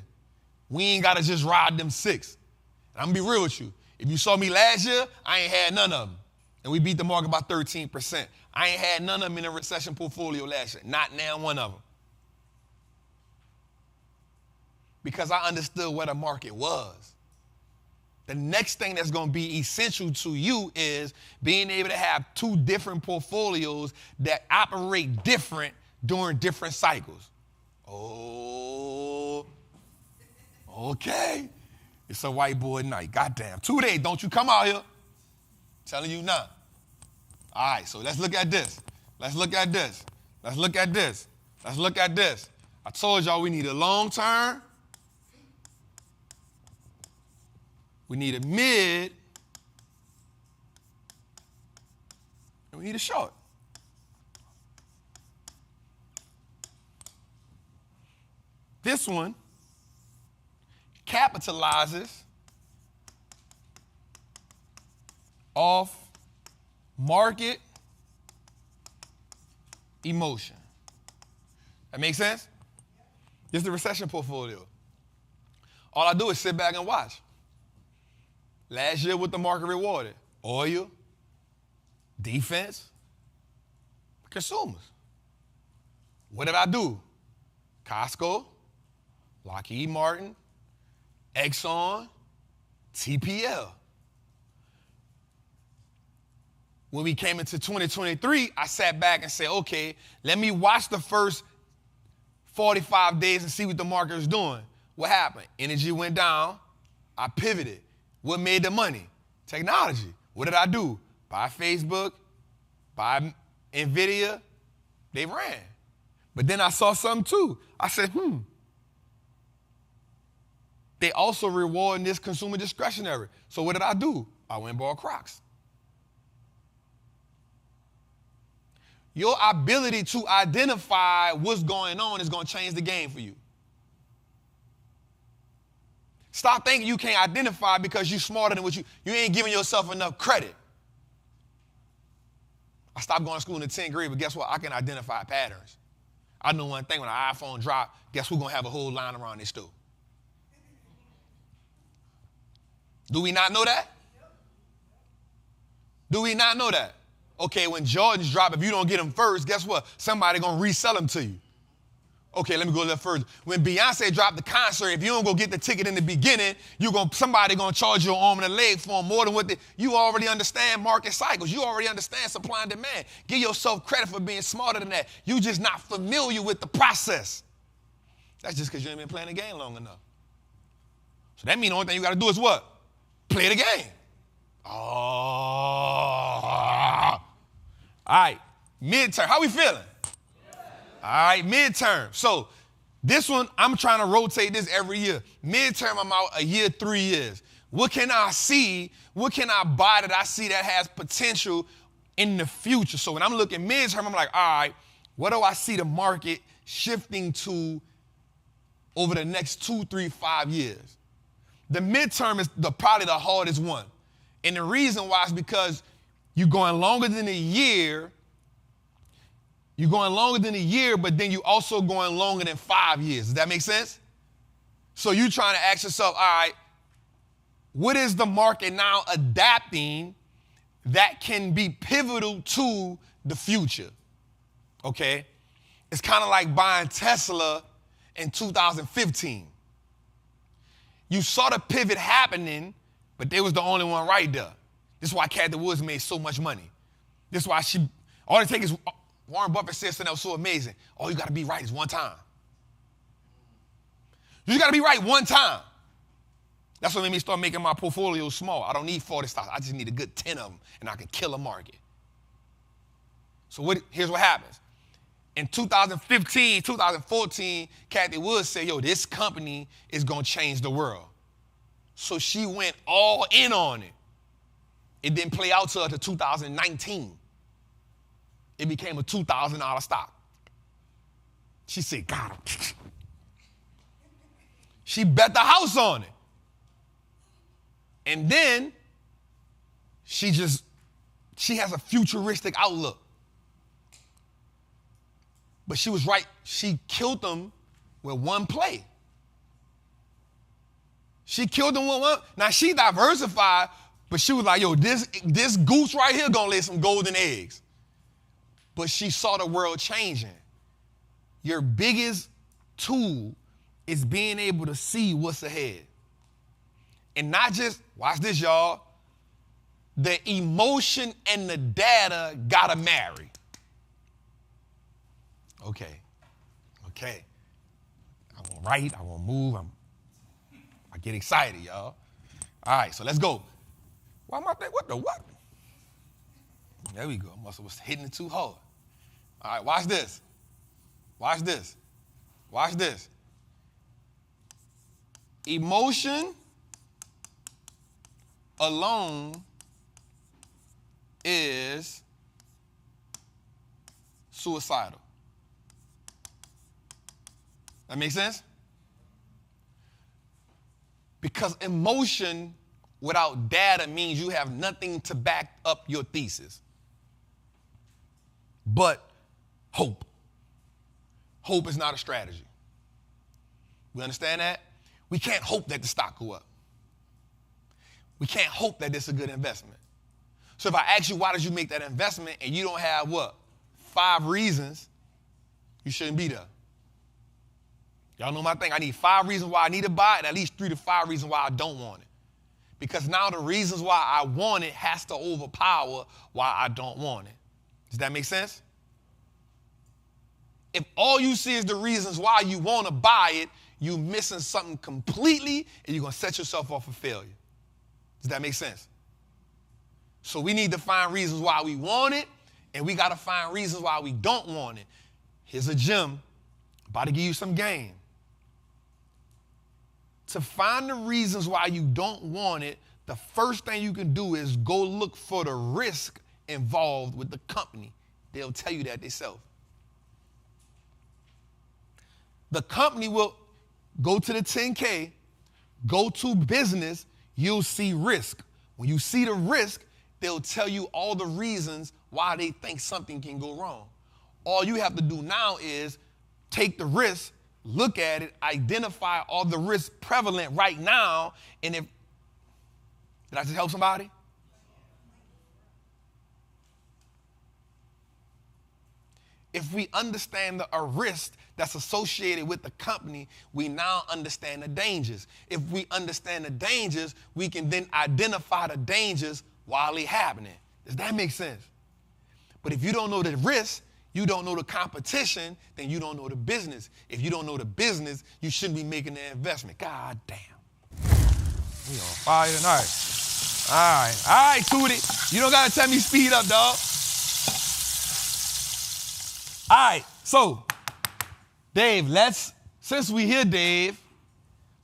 We ain't got to just ride them 6. And I'm going to be real with you. If you saw me last year, I ain't had none of them. And we beat the market by 13%. I ain't had none of them in a recession portfolio last year. Not now one of them. Because I understood what the market was. The next thing that's going to be essential to you is being able to have 2 different portfolios that operate different during different cycles. Oh, okay. It's a white boy night. Goddamn. 2 days, don't you come out here. Telling you now. All right, so let's look at this. Let's look at this. Let's look at this. Let's look at this. I told y'all we need a long term. We need a mid. And we need a short. This one capitalizes off market emotion. That make sense? This is the recession portfolio. All I do is sit back and watch. Last year, what the market rewarded? Oil, defense, consumers. What did I do? Costco, Lockheed Martin, Exxon, TPL. When we came into 2023, I sat back and said, okay, let me watch the first 45 days and see what the market is doing. What happened? Energy went down. I pivoted. What made the money? Technology. What did I do? Buy Facebook, buy Nvidia. They ran. But then I saw something too. I said, They also reward this consumer discretionary. So what did I do? I went and bought Crocs. Your ability to identify what's going on is going to change the game for you. Stop thinking you can't identify because you're smarter than what you ain't giving yourself enough credit. I stopped going to school in the 10th grade, but guess what? I can identify patterns. I know one thing, when an iPhone drops, guess who's going to have a whole line around this store? Do we not know that? Do we not know that? Okay, when Jordans drop, if you don't get them first, guess what? Somebody going to resell them to you. Okay, let me go a little further. When Beyonce dropped the concert, if you don't go get the ticket in the beginning, somebody going to charge you an arm and a leg for more than what you already understand market cycles. You already understand supply and demand. Give yourself credit for being smarter than that. You just not familiar with the process. That's just because you ain't been playing the game long enough. So that means the only thing you got to do is what? Play the game. Oh. All right, midterm. How we feeling? All right, midterm. So this one, I'm trying to rotate this every year. Midterm, I'm out a year, 3 years. What can I see? What can I buy that I see that has potential in the future? So when I'm looking midterm, I'm like, all right, what do I see the market shifting to over the next 2, 3, 5 years? The midterm is probably the hardest one. And the reason why is because you're going longer than a year. You're going longer than a year, but then you also going longer than 5 years. Does that make sense? So you're trying to ask yourself, all right, what is the market now adapting that can be pivotal to the future? Okay? It's kind of like buying Tesla in 2015. You saw the pivot happening, but they was the only one right there. This is why Kathy Woods made so much money. This is why all it takes is, Warren Buffett said something that was so amazing. All you got to be right is one time. You just got to be right one time. That's what made me start making my portfolio small. I don't need 40 stocks. I just need a good 10 of them, and I can kill a market. So here's what happens. In 2015, 2014, Kathy Woods said, yo, this company is going to change the world. So she went all in on it. It didn't play out till 2019. It became a $2,000 stock. She said, God. She bet the house on it. And then she has a futuristic outlook. But she was right. She killed them with one play. She killed them with one. Now, she diversified, but she was like, yo, this goose right here going to lay some golden eggs. But she saw the world changing. Your biggest tool is being able to see what's ahead. And not just, watch this, y'all, the emotion and the data got to marry. Okay. I won't write, I won't move, I get excited, y'all. All right, so let's go. Why am I thinking, what the what? There we go, I must have was hitting it too hard. All right, watch this. Watch this. Watch this. Emotion alone is suicidal. That make sense? Because emotion without data means you have nothing to back up your thesis. But hope. Hope is not a strategy. We understand that? We can't hope that the stock go up. We can't hope that this is a good investment. So if I ask you, why did you make that investment, and you don't have what? 5 reasons, you shouldn't be there. Y'all know my thing. I need 5 reasons why I need to buy it, and at least 3 to 5 reasons why I don't want it. Because now the reasons why I want it has to overpower why I don't want it. Does that make sense? If all you see is the reasons why you want to buy it, you're missing something completely, and you're going to set yourself up for failure. Does that make sense? So we need to find reasons why we want it, and we got to find reasons why we don't want it. Here's a gem. About to give you some game. To find the reasons why you don't want it, the first thing you can do is go look for the risk involved with the company. They'll tell you that themselves. The company will go to the 10K, go to business, you'll see risk. When you see the risk, they'll tell you all the reasons why they think something can go wrong. All you have to do now is take the risk, look at it, identify all the risks prevalent right now, and did I just help somebody? If we understand a risk that's associated with the company, we now understand the dangers. If we understand the dangers, we can then identify the dangers while they're happening. Does that make sense? But if you don't know the risk, you don't know the competition, then you don't know the business. If you don't know the business, you shouldn't be making the investment. God damn. We on fire tonight. All right, Tootie. You don't got to tell me speed up, dog. All right, so, Dave, since we here, Dave,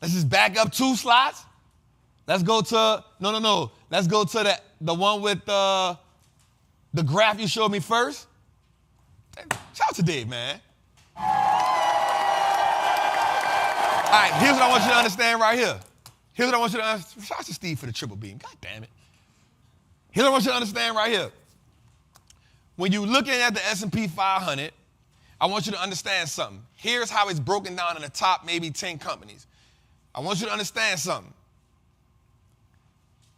let's just back up 2 slots. Let's go to, no. Let's go to the one with the graph you showed me first. Shout out to Dave, man. All right, here's what I want you to understand right here. Here's what I want you to understand. Shout out to Steve for the triple beam. God damn it. Here's what I want you to understand right here. When you're looking at the S&P 500, I want you to understand something. Here's how it's broken down in the top maybe 10 companies. I want you to understand something.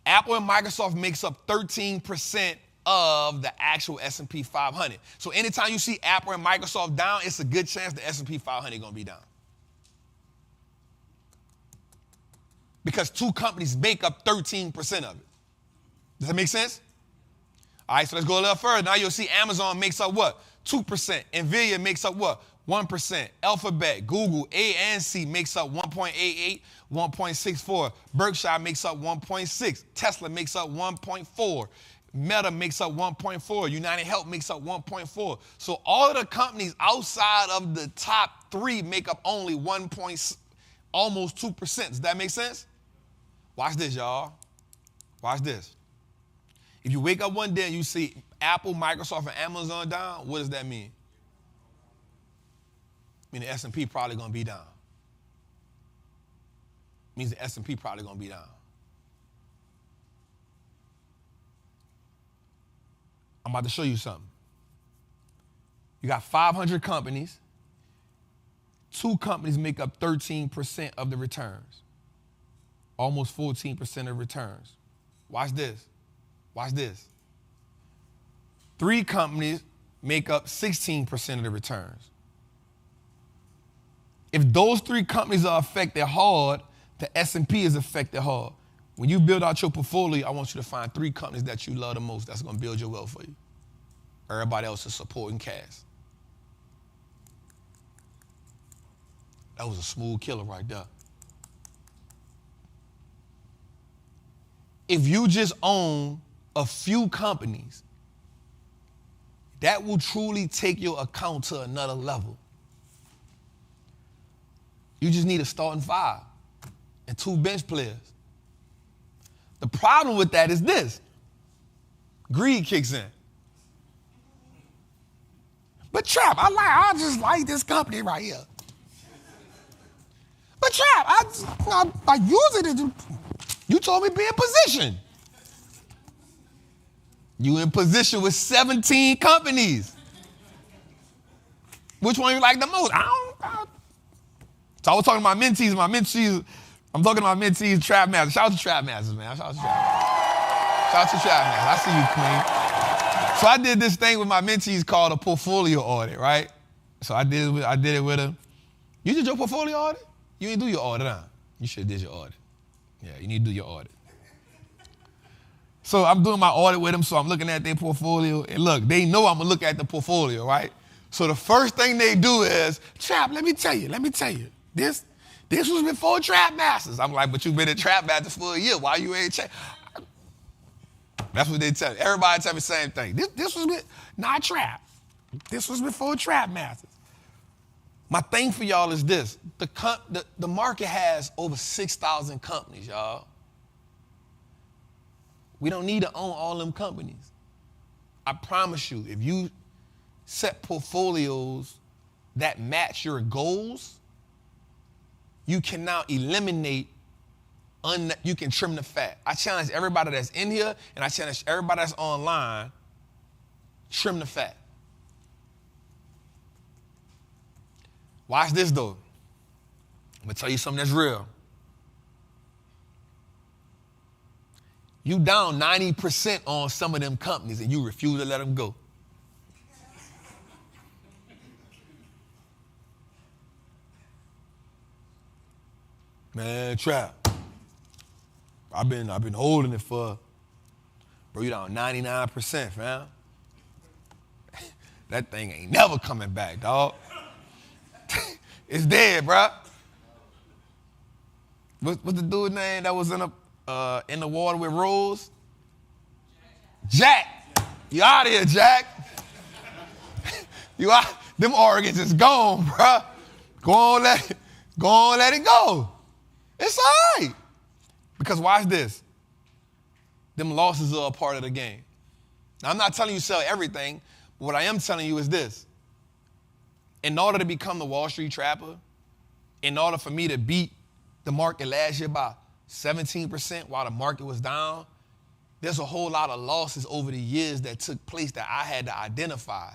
Apple and Microsoft makes up 13% of the actual S&P 500. So anytime you see Apple and Microsoft down, it's a good chance the S&P 500 is going to be down. Because two companies make up 13% of it. Does that make sense? All right, so let's go a little further. Now you'll see Amazon makes up what? 2%. Nvidia makes up what? 1%. Alphabet, Google, A and C makes up 1.88, 1.64. Berkshire makes up 1.6. Tesla makes up 1.4. Meta makes up 1.4. United Health makes up 1.4. So all of the companies outside of the top 3 make up only almost 2%. Does that make sense? Watch this, y'all. Watch this. If you wake up one day and you see Apple, Microsoft, and Amazon down, what does that mean? I mean, the S&P probably going to be down. Means the S&P probably going to be down. I'm about to show you something. You got 500 companies. 2 companies make up 13% of the returns. Almost 14% of returns. Watch this. Watch this. 3 companies make up 16% of the returns. If those 3 companies are affected hard, the S&P is affected hard. When you build out your portfolio, I want you to find 3 companies that you love the most that's going to build your wealth for you. Everybody else is supporting cash. That was a smooth killer right there. If you just own a few companies, that will truly take your account to another level. You just need a starting 5 and 2 bench players. The problem with that is this. Greed kicks in. But Trap, I just like this company right here. But Trap, I use it. You told me be in position. You in position with 17 companies. Which one you like the most? So I was talking to my mentees. I'm talking to my mentees, Trap Masters. Shout out to Trap Masters, man. Shout out to Trap Masters. I see you, Queen. So I did this thing with my mentees called a portfolio audit, right? So I did it with them. You did your portfolio audit? You didn't do your audit, huh? You should have did your audit. Yeah, you need to do your audit. So I'm doing my audit with them, so I'm looking at their portfolio. And look, they know I'm going to look at the portfolio, right? So the first thing they do is, Trap, let me tell you. This was before Trap Masters. I'm like, but you've been at Trap Masters for a year. Why you ain't check? That's what they tell me. Everybody tell me the same thing. This was not Trap. This was before Trap Masters. My thing for y'all is this. The market has over 6,000 companies, y'all. We don't need to own all them companies. I promise you, if you set portfolios that match your goals, you can now eliminate, you can trim the fat. I challenge everybody that's in here, and I challenge everybody that's online, trim the fat. Watch this, though. I'm going to tell you something that's real. You down 90% on some of them companies, and you refuse to let them go. Man, Trap, I've been holding it for, bro, you down 99%, fam. That thing ain't never coming back, dog. It's dead, bro. What's the dude's name that was in the water with Rose? Jack. You out of here, Jack. You out. Them organs is gone, bro. Go on, let it go. It's all right. Because watch this. Them losses are a part of the game. Now, I'm not telling you sell everything, but what I am telling you is this. In order to become the Wall Street Trapper, in order for me to beat the market last year by 17% while the market was down, there's a whole lot of losses over the years that took place that I had to identify.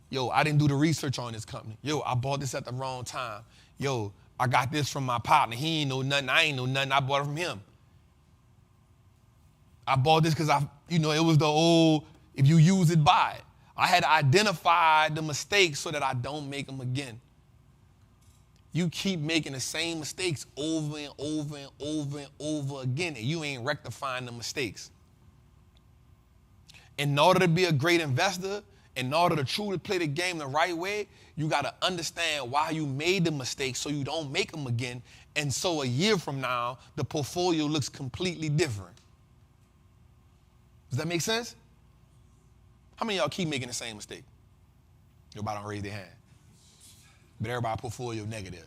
Yo, I didn't do the research on this company. Yo, I bought this at the wrong time. Yo, I got this from my partner. He ain't know nothing. I ain't know nothing. I bought it from him. I bought this because it was the old, if you use it, buy it. I had to identify the mistakes so that I don't make them again. You keep making the same mistakes over and over and over and over again, and you ain't rectifying the mistakes. In order to be a great investor, in order to truly play the game the right way, you got to understand why you made the mistakes so you don't make them again. And so a year from now, the portfolio looks completely different. Does that make sense? How many of y'all keep making the same mistake? Nobody don't raise their hand. But everybody portfolio negative.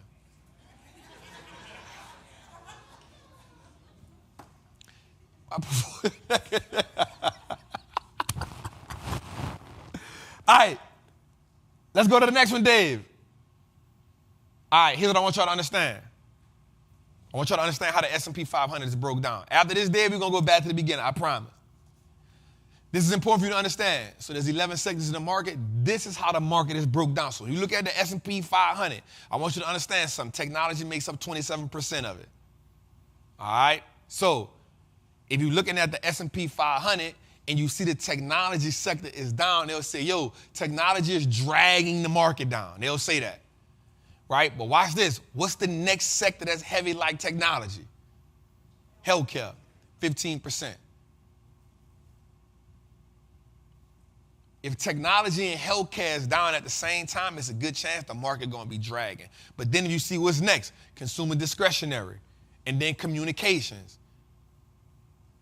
My portfolio negative. All right, let's go to the next one, Dave. All right, here's what I want y'all to understand. I want y'all to understand how the S&P 500 is broke down. After this, Dave, we're going to go back to the beginning, I promise. This is important for you to understand. So there's 11 sectors in the market. This is how the market is broke down. So you look at the S&P 500. I want you to understand something. Technology makes up 27% of it. All right? So if you're looking at the S&P 500 and you see the technology sector is down, they'll say, yo, technology is dragging the market down. They'll say that. Right? But watch this. What's the next sector that's heavy like technology? Healthcare, 15%. If technology and healthcare is down at the same time, it's a good chance the market going to be dragging. But then you see what's next, consumer discretionary, and then communications.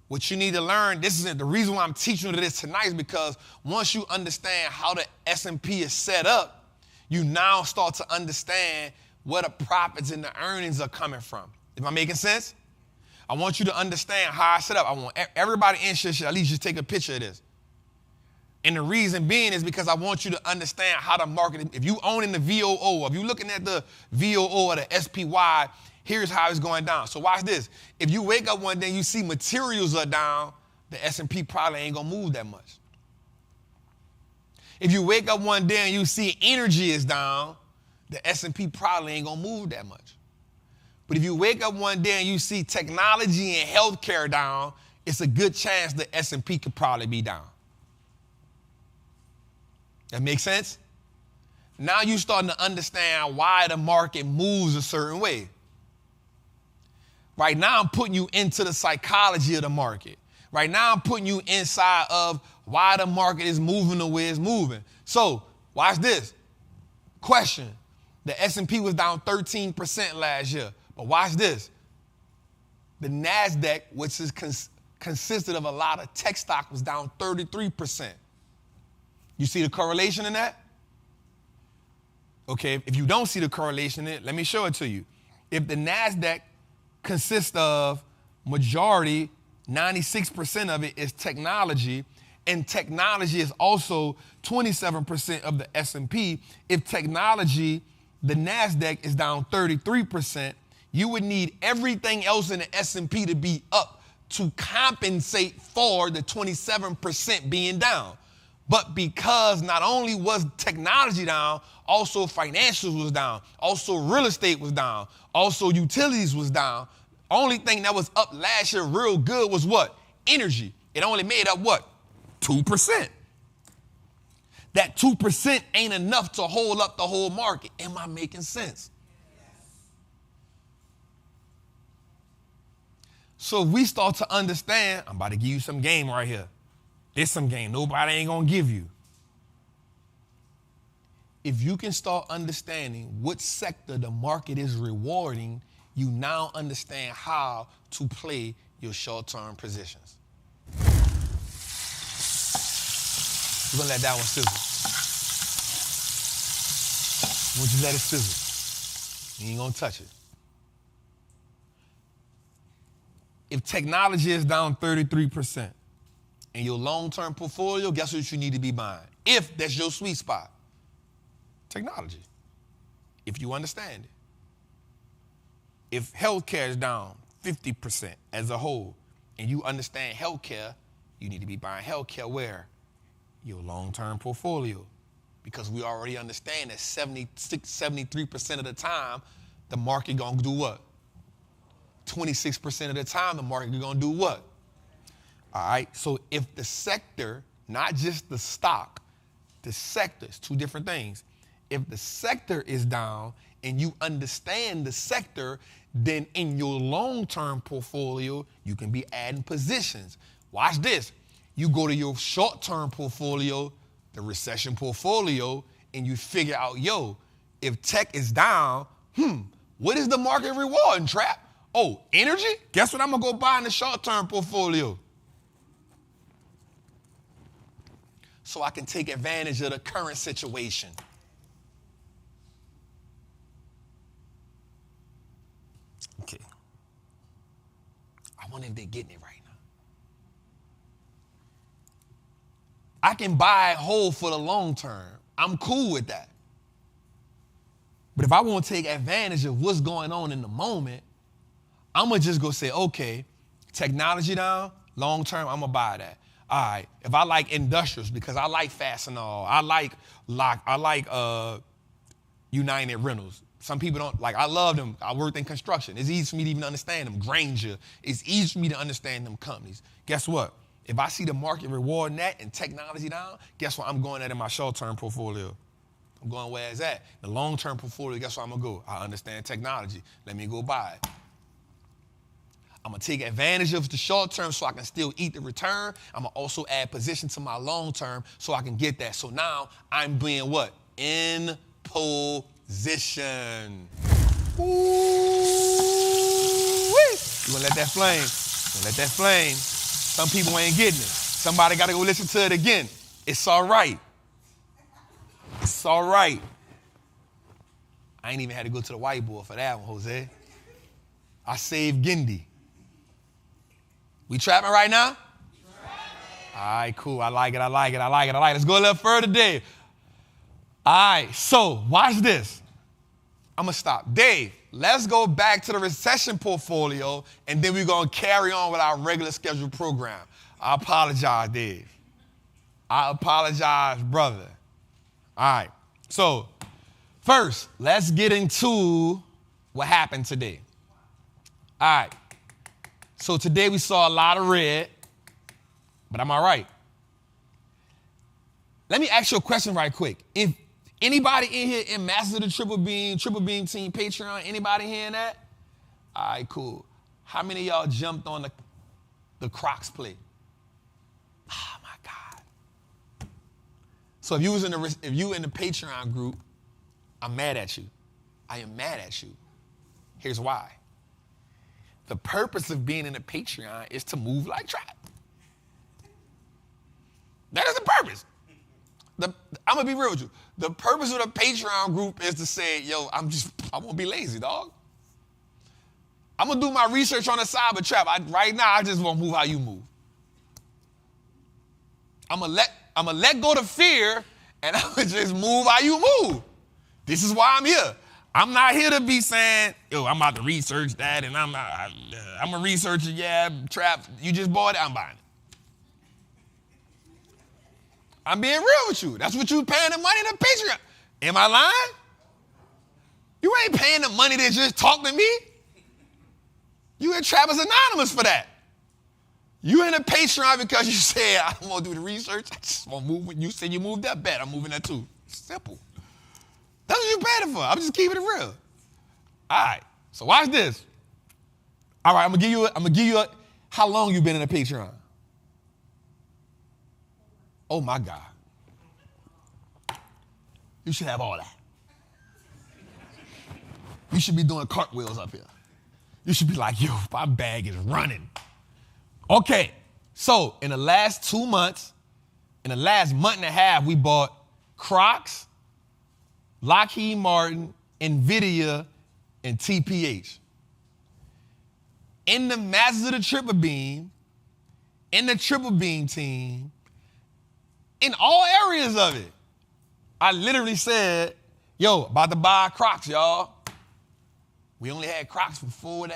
What you need to learn, this is the reason why I'm teaching you this tonight is because once you understand how the S&P is set up, you now start to understand where the profits and the earnings are coming from. Am I making sense? I want you to understand how I set up. I want everybody in here should at least just take a picture of this. And the reason being is because I want you to understand how the market, if you owning the VOO, if you're looking at the VOO or the SPY, here's how it's going down. So watch this. If you wake up one day and you see materials are down, the S&P probably ain't going to move that much. If you wake up one day and you see energy is down, the S&P probably ain't going to move that much. But if you wake up one day and you see technology and healthcare down, it's a good chance the S&P could probably be down. That makes sense? Now you're starting to understand why the market moves a certain way. Right now I'm putting you into the psychology of the market. Right now I'm putting you inside of why the market is moving the way it's moving. So watch this. Question. The S&P was down 13% last year. But watch this. The NASDAQ, which is consisted of a lot of tech stock, was down 33%. You see the correlation in that? Okay, if you don't see the correlation in it, let me show it to you. If the NASDAQ consists of majority, 96% of it is technology, and technology is also 27% of the S&P. If technology, the NASDAQ is down 33%, you would need everything else in the S&P to be up to compensate for the 27% being down. But because not only was technology down, also financials was down, also real estate was down, also utilities was down. Only thing that was up last year real good was what? Energy. It only made up what? 2%. That 2% ain't enough to hold up the whole market. Am I making sense? So if we start to understand, I'm about to give you some game right here. There's some game nobody ain't going to give you. If you can start understanding what sector the market is rewarding, you now understand how to play your short-term positions. We're going to let that one sizzle. Won't you let it sizzle? You ain't going to touch it. If technology is down 33%, in your long-term portfolio, guess what you need to be buying? If that's your sweet spot. Technology. If you understand it. if healthcare is down 50% as a whole, and you understand healthcare, you need to be buying healthcare where? Your long-term portfolio. Because we already understand that 73% of the time, the market gonna do what? 26% of the time, the market gonna do what? All right, so if the sector, not just the stock, the sector, it's two different things. If the sector is down and you understand the sector, then in your long-term portfolio, you can be adding positions. Watch this. You go to your short-term portfolio, the recession portfolio, and you figure out, yo, if tech is down, what is the market rewarding, Trap? Oh, energy? Guess what I'm gonna go buy in the short-term portfolio? So I can take advantage of the current situation. Okay. I wonder if they're getting it right now. I can buy whole for the long term. I'm cool with that. But if I want to take advantage of what's going on in the moment, I'm going to just go say, okay, technology down, long term, I'm going to buy that. All right, if I like industrials, because I like Fastenal, I like United Rentals. Some people don't, like, I love them. I worked in construction. It's easy for me to even understand them. Granger, it's easy for me to understand them companies. Guess what? If I see the market rewarding that and technology down, guess what? I'm going at in my short-term portfolio. I'm going where it's at. The long-term portfolio, guess where I'm going to go? I understand technology. Let me go buy it. I'm going to take advantage of the short term so I can still eat the return. I'm going to also add position to my long term so I can get that. So now I'm being what? In position. Ooh-wee. You want to let that flame? You want to let that flame? Some people ain't getting it. Somebody got to go listen to it again. It's all right. It's all right. I ain't even had to go to the whiteboard for that one, Jose. I saved Gindi. We trapping right now? Trapping. All right, cool. I like it. Let's go a little further, Dave. All right, so watch this. I'm going to stop. Dave, let's go back to the recession portfolio, and then we're going to carry on with our regular scheduled program. I apologize, Dave. I apologize, brother. All right, so first, let's get into what happened today. All right. So today we saw a lot of red, but I'm all right. Let me ask you a question right quick. If anybody in here in Masters of the Triple Beam Team Patreon, anybody hearing that? All right, cool. How many of y'all jumped on the Crocs play? Oh my God. So if you in the Patreon group, I'm mad at you. I am mad at you. Here's why. The purpose of being in a Patreon is to move like Trap. That is the purpose. I'm going to be real with you. The purpose of the Patreon group is to say, yo, I won't be lazy, dog. I'm going to do my research on the side, but Trap, right now, I just won't move how you move. I'm going to let go to fear, and I'm going to just move how you move. This is why I'm here. I'm not here to be saying, yo, I'm about to research that, and I'm a researcher, yeah, Trap, you just bought it, I'm buying it. I'm being real with you. That's what you paying the money to Patreon. Am I lying? You ain't paying the money to just talk to me. You in Trappers Anonymous for that. You in a Patreon because you said, I don't want to do the research, I just want to move. You said you moved that bet, I'm moving that too. Simple. That's what you paying it for. I'm just keeping it real. All right. So watch this. All right, I'm gonna give you how long you been in a Patreon? Oh my God. You should have all that. You should be doing cartwheels up here. You should be like, yo, my bag is running. Okay. So in the last 2 months, in the last month and a half, we bought Crocs, Lockheed Martin, Nvidia, and TPH. In the Masters of the Triple Beam, in the Triple Beam team, in all areas of it, I literally said, yo, about to buy Crocs, y'all. We only had Crocs for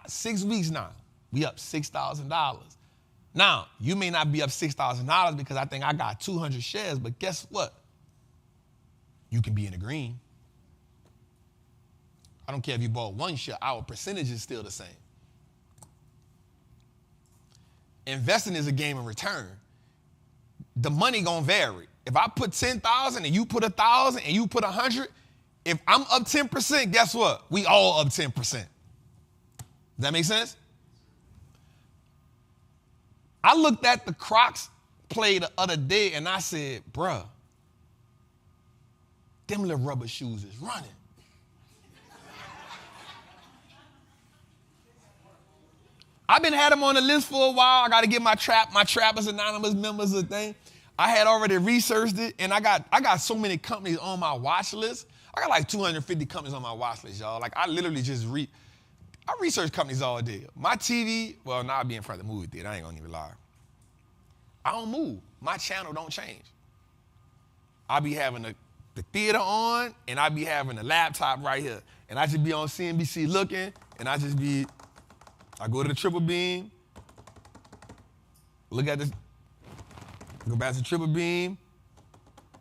6 weeks now. We up $6,000. Now, you may not be up $6,000 because I think I got 200 shares, but guess what? You can be in the green. I don't care if you bought one share, our percentage is still the same. Investing is a game of return. The money gonna vary. If I put 10,000 and you put 1,000 and you put 100, if I'm up 10%, guess what? We all up 10%. Does that make sense? I looked at the Crocs play the other day and I said, bruh, them little rubber shoes is running. I've been had them on the list for a while. I got to get my Trappers Anonymous members a thing. I had already researched it, and I got so many companies on my watch list. I got like 250 companies on my watch list, y'all. Like I literally just I research companies all day. My TV, well, now I be in front of the movie theater. I ain't gonna even lie. I don't move. My channel don't change. I be having the theater on, and I be having the laptop right here, and I just be on CNBC looking, and I go to the triple beam, look at this, go back to triple beam,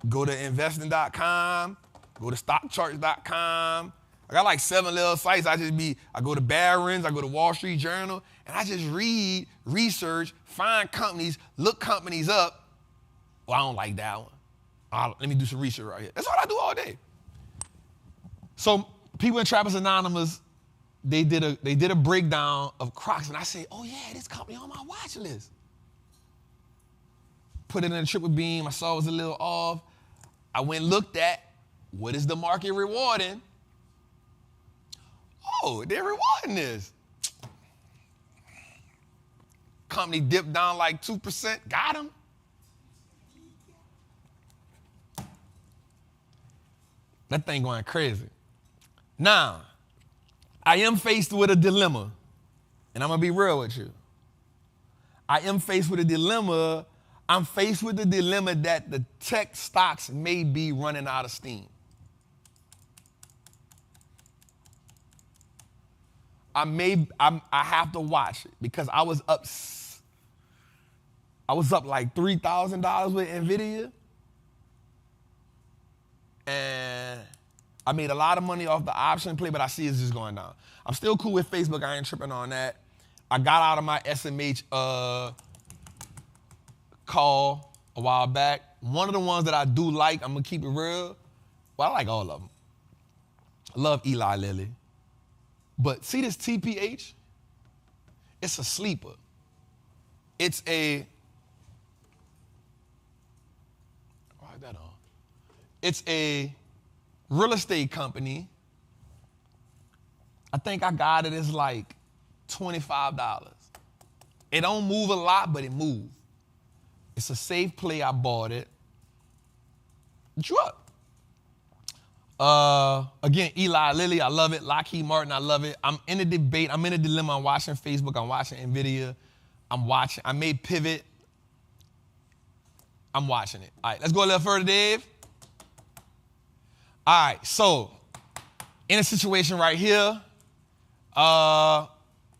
go to investing.com, go to stockcharts.com. I got like 7 little sites. I go to Barron's, I go to Wall Street Journal, and I just read, research, find companies, look companies up. Well, I don't like that one. Let me do some research right here. That's all I do all day. So people in Trappers Anonymous, they did a breakdown of Crocs, and I say, oh yeah, this company on my watch list. Put it in a triple beam. I saw it was a little off. I went and looked at what is the market rewarding. Oh, they're rewarding this. Company dipped down like 2%. Got them. That thing going crazy. Now, I am faced with a dilemma, and I'm going to be real with you. I am faced with a dilemma. I'm faced with the dilemma that the tech stocks may be running out of steam. I have to watch it because I was up like $3,000 with Nvidia, and I made a lot of money off the option play, but I see it's just going down. I'm still cool with Facebook. I ain't tripping on that. I got out of my SMH call a while back. One of the ones that I do like, I'm going to keep it real. Well, I like all of them. I love Eli Lilly. But see this TPH? It's a sleeper. It's a, why is that on? It's a real estate company. I think I got it as like $25. It don't move a lot, but it moves. It's a safe play. I bought it. What you up? Again, Eli Lilly, I love it. Lockheed Martin, I love it. I'm in a debate. I'm in a dilemma. I'm watching Facebook. I'm watching Nvidia. I may pivot. I'm watching it. All right, let's go a little further, Dave. All right, so in a situation right here,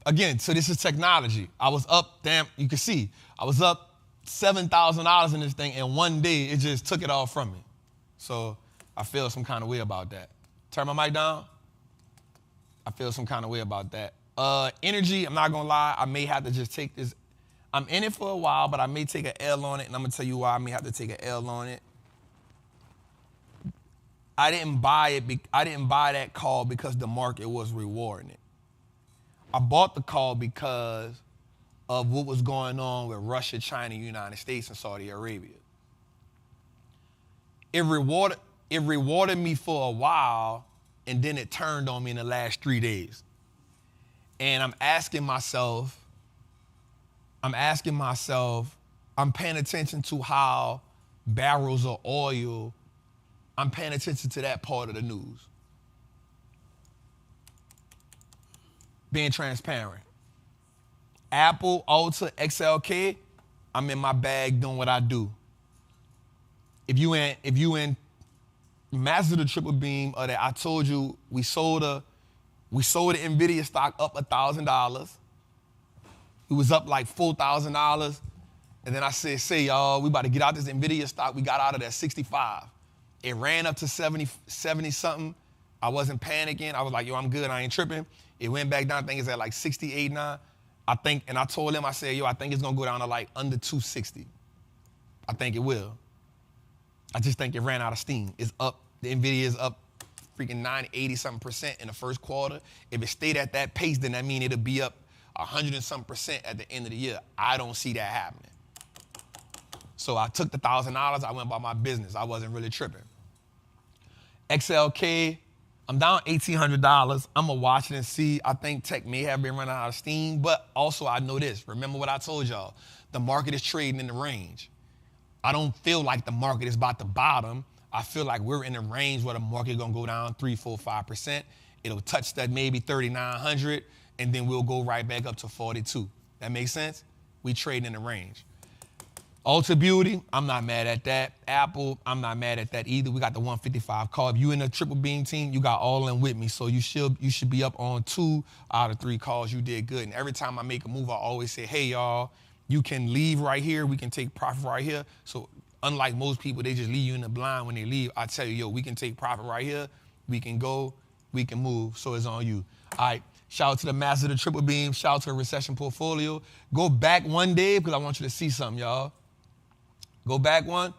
again, so this is technology. I was up, you can see, I was up $7,000 in this thing, and one day it just took it all from me. So I feel some kind of way about that. Turn my mic down. I feel some kind of way about that. Energy, I'm not gonna lie, I may have to just take this. I'm in it for a while, but I may take an L on it, and I'm gonna tell you why I may have to take an L on it. I didn't buy that call because the market was rewarding it. I bought the call because of what was going on with Russia, China, United States, and Saudi Arabia. It rewarded me for a while, and then it turned on me in the last 3 days. And I'm asking myself, I'm paying attention to how barrels of oil, I'm paying attention to that part of the news. Being transparent. Apple, Ulta, XLK, I'm in my bag doing what I do. If you in Master the Triple Beam, or that I told you we sold We sold the Nvidia stock up $1,000. It was up like $4,000. And then I said, y'all, we about to get out this Nvidia stock. We got out of that 65. It ran up to 70 something. I wasn't panicking. I was like, yo, I'm good. I ain't tripping. It went back down. I think it's at like 68 now. I told him, I said, yo, I think it's going to go down to like under 260. I think it will. I just think it ran out of steam. It's up. The Nvidia is up freaking 80-something% in the first quarter. If it stayed at that pace, then that means it'll be up 100 and some percent at the end of the year. I don't see that happening. So I took the $1,000. I went about my business. I wasn't really tripping. XLK, I'm down $1,800. I'm going to watch it and see. I think tech may have been running out of steam, but also I know this. Remember what I told y'all. The market is trading in the range. I don't feel like the market is about to bottom. I feel like we're in a range where the market is going to go down 3, 4, 5%. It'll touch that maybe 3,900, and then we'll go right back up to 42. That makes sense? We trade in the range. Ulta Beauty, I'm not mad at that. Apple, I'm not mad at that either. We got the 155 call. If you in the triple beam team, you got all in with me. So you should be up on 2 out of 3 calls. You did good. And every time I make a move, I always say, hey, y'all, you can leave right here. We can take profit right here. So unlike most people, they just leave you in the blind when they leave. I tell you, yo, we can take profit right here. We can go. We can move. So it's on you. All right. Shout out to the master of the triple beam. Shout out to the Recession portfolio. Go back one day because I want you to see something, y'all. Go back one.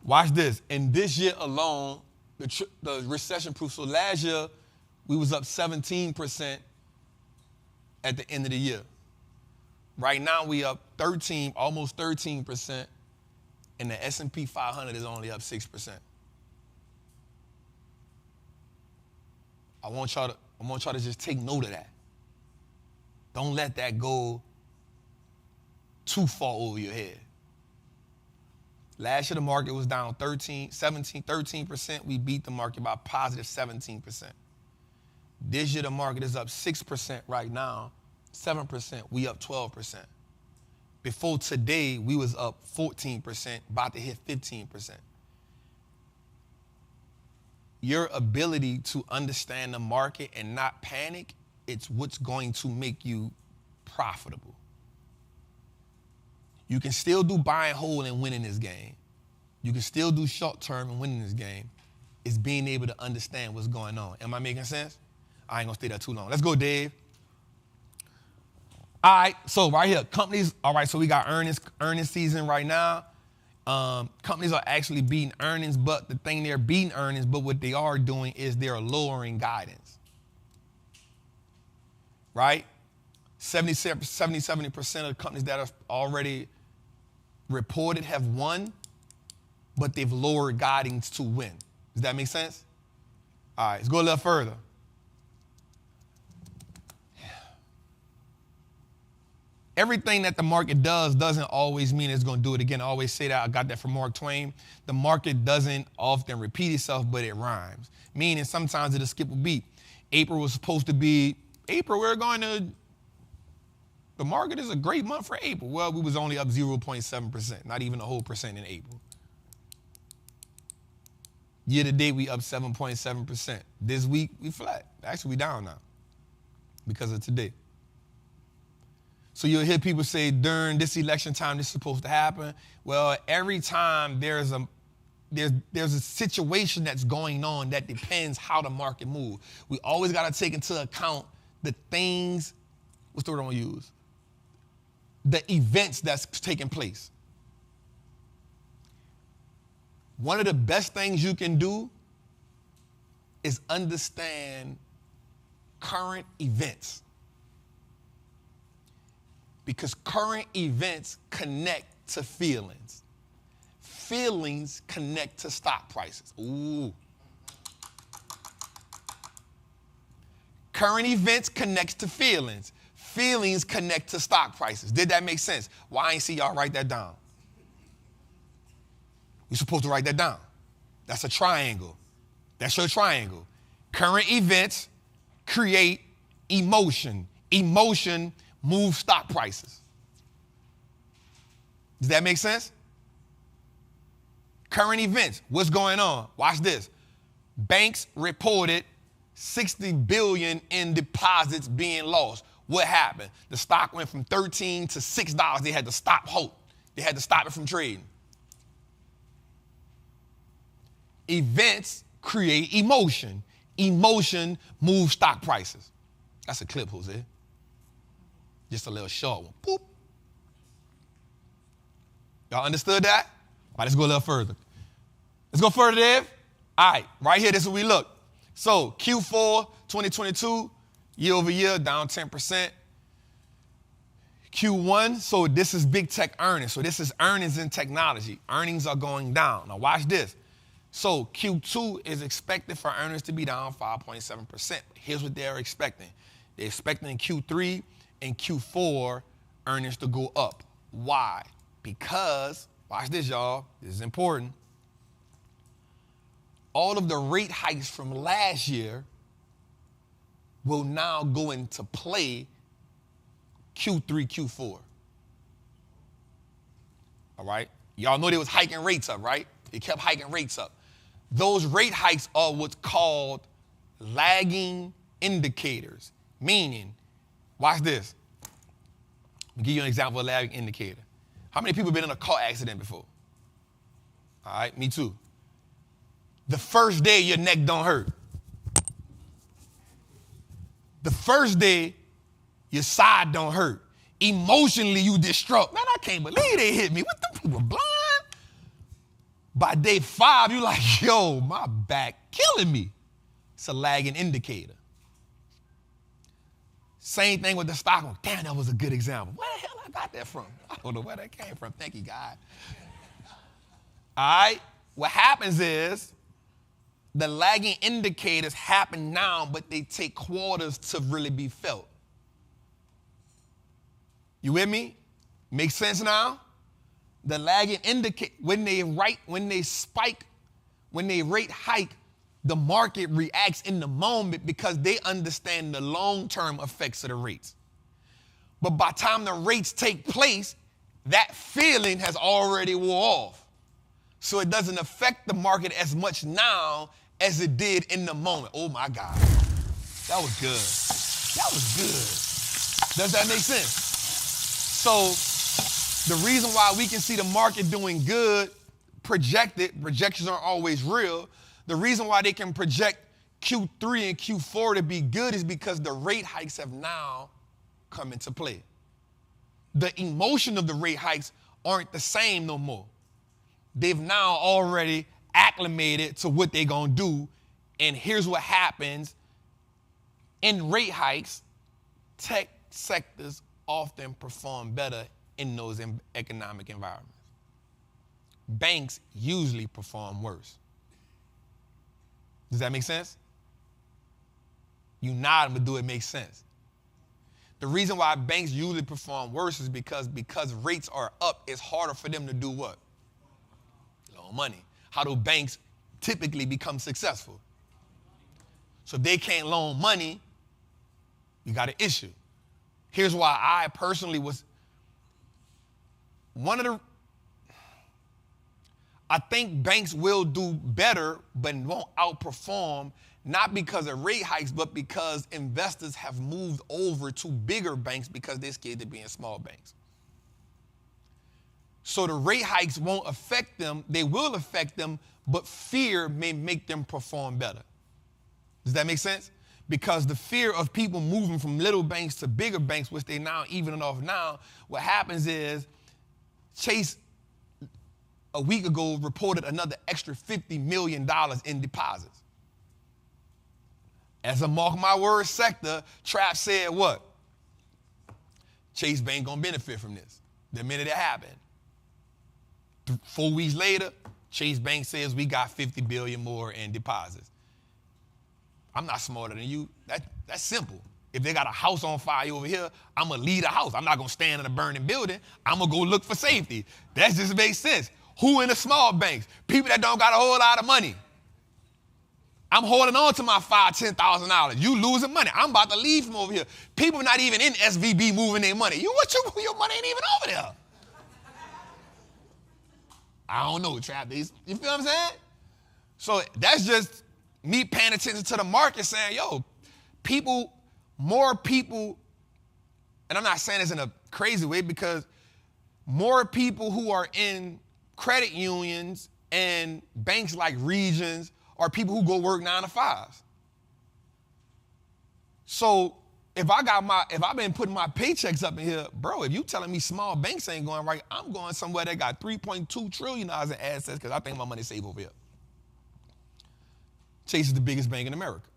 Watch this. In this year alone, the recession proof. So last year, we was up 17% at the end of the year. Right now, we up almost 13%, and the S&P 500 is only up 6%. I want y'all to just take note of that. Don't let that go too far over your head. Last year, the market was down 13%. We beat the market by positive 17%. This year, the market is up 6% right now, 7%. We up 12%. Before today, we was up 14%, about to hit 15%. Your ability to understand the market and not panic, it's what's going to make you profitable. You can still do buy and hold and win in this game. You can still do short term and win in this game. It's being able to understand what's going on. Am I making sense? I ain't gonna stay there too long. Let's go, Dave. All right, so right here, companies, all right, so we got earnings season right now. Companies are actually beating earnings, but the thing they're beating earnings, but what they are doing is they're lowering guidance. Right? 70% of companies that are already reported have won, but they've lowered guidance to win. Does that make sense? All right, let's go a little further. Everything that the market does doesn't always mean it's going to do it again. I always say that. I got that from Mark Twain. The market doesn't often repeat itself, but it rhymes. Meaning sometimes it'll skip a beat. April was supposed to be, April, the market is a great month for April. Well, we was only up 0.7%, not even a whole percent in April. Year to date, we up 7.7%. This week, we flat. Actually, we down now because of today. So you'll hear people say during this election time, this is supposed to happen. Well, every time there's a situation that's going on that depends how the market moves. We always got to take into account the things, what's the word I'm going to use? The events that's taking place. One of the best things you can do is understand current events. Because current events connect to feelings. Feelings connect to stock prices. Ooh. Current events connects to feelings. Feelings connect to stock prices. Did that make sense? Why I ain't see y'all write that down? You're supposed to write that down. That's a triangle. That's your triangle. Current events create emotion. Emotion moves stock prices. Does that make sense? Current events. What's going on? Watch this. Banks reported 60 billion in deposits being lost. What happened? The stock went from $13 to $6. They had to stop hope. They had to stop it from trading. Events create emotion. Emotion moves stock prices. That's a clip, Jose. Just a little short one. Boop. Y'all understood that? All right, let's go a little further. Let's go further, Dave. All right, right here, this is where we look. So Q4 2022, year over year, down 10%. Q1, so this is big tech earnings. So this is earnings in technology. Earnings are going down. Now watch this. So Q2 is expected for earnings to be down 5.7%. Here's what they're expecting. They're expecting Q3 and Q4 earnings to go up. Why? Because, watch this, y'all. This is important. All of the rate hikes from last year will now go into play Q3, Q4. All right? Y'all know they was hiking rates up, right? They kept hiking rates up. Those rate hikes are what's called lagging indicators, meaning, watch this. I'll give you an example of a lagging indicator. How many people have been in a car accident before? All right, me too. The first day your neck don't hurt. The first day your side don't hurt. Emotionally you distraught. Man, I can't believe they hit me. What, them people blind? By day 5, you like, yo, my back killing me. It's a lagging indicator. Same thing with the stock market. Damn, that was a good example. Where the hell I got that from? I don't know where that came from. Thank you, God. All right, what happens is the lagging indicators happen now, but they take quarters to really be felt. You with me? Makes sense now? The lagging indicate when they spike, when they rate hike, the market reacts in the moment because they understand the long-term effects of the rates. But by the time the rates take place, that feeling has already wore off. So it doesn't affect the market as much now as it did in the moment. Oh my God. That was good. That was good. Does that make sense? So the reason why we can see the market doing good, projections aren't always real. The reason why they can project Q3 and Q4 to be good is because the rate hikes have now come into play. The emotion of the rate hikes aren't the same no more. They've now already acclimated to what they're going to do. And here's what happens. In rate hikes, tech sectors often perform better in those economic environments. Banks usually perform worse. Does that make sense? You nod, but do it make sense? The reason why banks usually perform worse is because rates are up, it's harder for them to do what? Loan money. How do banks typically become successful? So if they can't loan money, you got an issue. Here's why I personally I think banks will do better but won't outperform, not because of rate hikes, but because investors have moved over to bigger banks because they're scared to be in small banks. So the rate hikes won't affect them. They will affect them, but fear may make them perform better. Does that make sense? Because the fear of people moving from little banks to bigger banks, which they now evening off now, what happens is Chase a week ago reported another extra $50 million in deposits. As a mark my words sector, Trap said what? Chase Bank gonna benefit from this the minute it happened. 4 weeks later, Chase Bank says we got 50 billion more in deposits. I'm not smarter than you. That's simple. If they got a house on fire over here, I'm gonna leave the house. I'm not gonna stand in a burning building. I'm gonna go look for safety. That just makes sense. Who in the small banks? People that don't got a whole lot of money. I'm holding on to my $5,000, $10,000. You losing money. I'm about to leave from over here. People not even in SVB moving their money. Your money ain't even over there. I don't know, Trap. You feel what I'm saying? So that's just me paying attention to the market saying, yo, more people, and I'm not saying this in a crazy way because more people who are in credit unions and banks like Regions are people who go work 9 to 5s. So if I've been putting my paychecks up in here, bro, if you telling me small banks ain't going right, I'm going somewhere that got $3.2 trillion in assets because I think my money's safe over here. Chase is the biggest bank in America.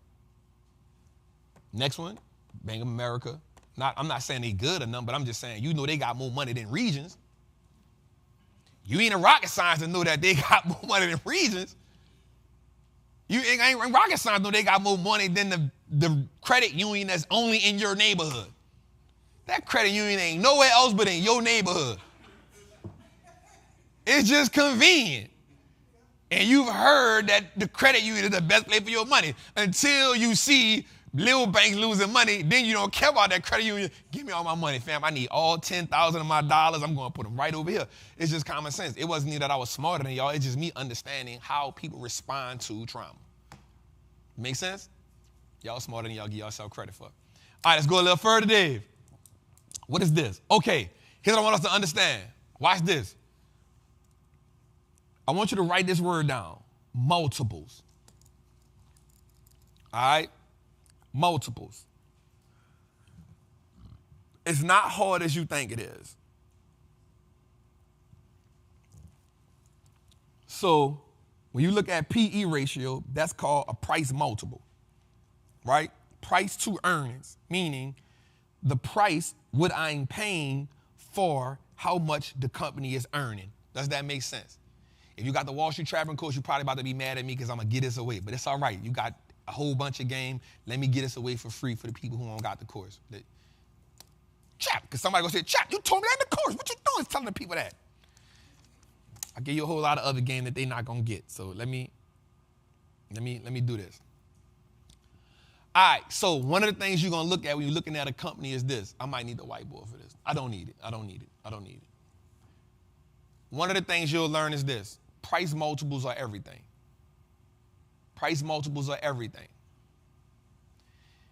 Next one, Bank of America. I'm not saying they good or nothing, but I'm just saying, you know they got more money than Regions. You ain't a rocket science to know that they got more money than Regions. You ain't rocket science to know they got more money than the credit union that's only in your neighborhood. That credit union ain't nowhere else but in your neighborhood. It's just convenient. And you've heard that the credit union is the best place for your money until you see little banks losing money. Then you don't care about that credit union. Give me all my money, fam. I need all 10,000 of my dollars. I'm going to put them right over here. It's just common sense. It wasn't even that I was smarter than y'all. It's just me understanding how people respond to trauma. Make sense? Y'all smarter than y'all give yourself credit for. All right, let's go a little further, Dave. What is this? Okay, here's what I want us to understand. Watch this. I want you to write this word down. Multiples. All right? Multiples. It's not hard as you think it is. So when you look at PE ratio, that's called a price multiple, right? Price to earnings, meaning the price what I'm paying for how much the company is earning. Does that make sense? If you got the Wall Street Trappin course, you're probably about to be mad at me because I'm going to get this away. But it's all right. You got a whole bunch of game. Let me get this away for free for the people who don't got the course. Chap, because somebody going to say, Chap, you told me that in the course. What you doing telling the people that? I give you a whole lot of other game that they're not going to get. So let me do this. All right, so one of the things you're going to look at when you're looking at a company is this. I might need the whiteboard for this. I don't need it. One of the things you'll learn is this. Price multiples are everything. Price multiples are everything.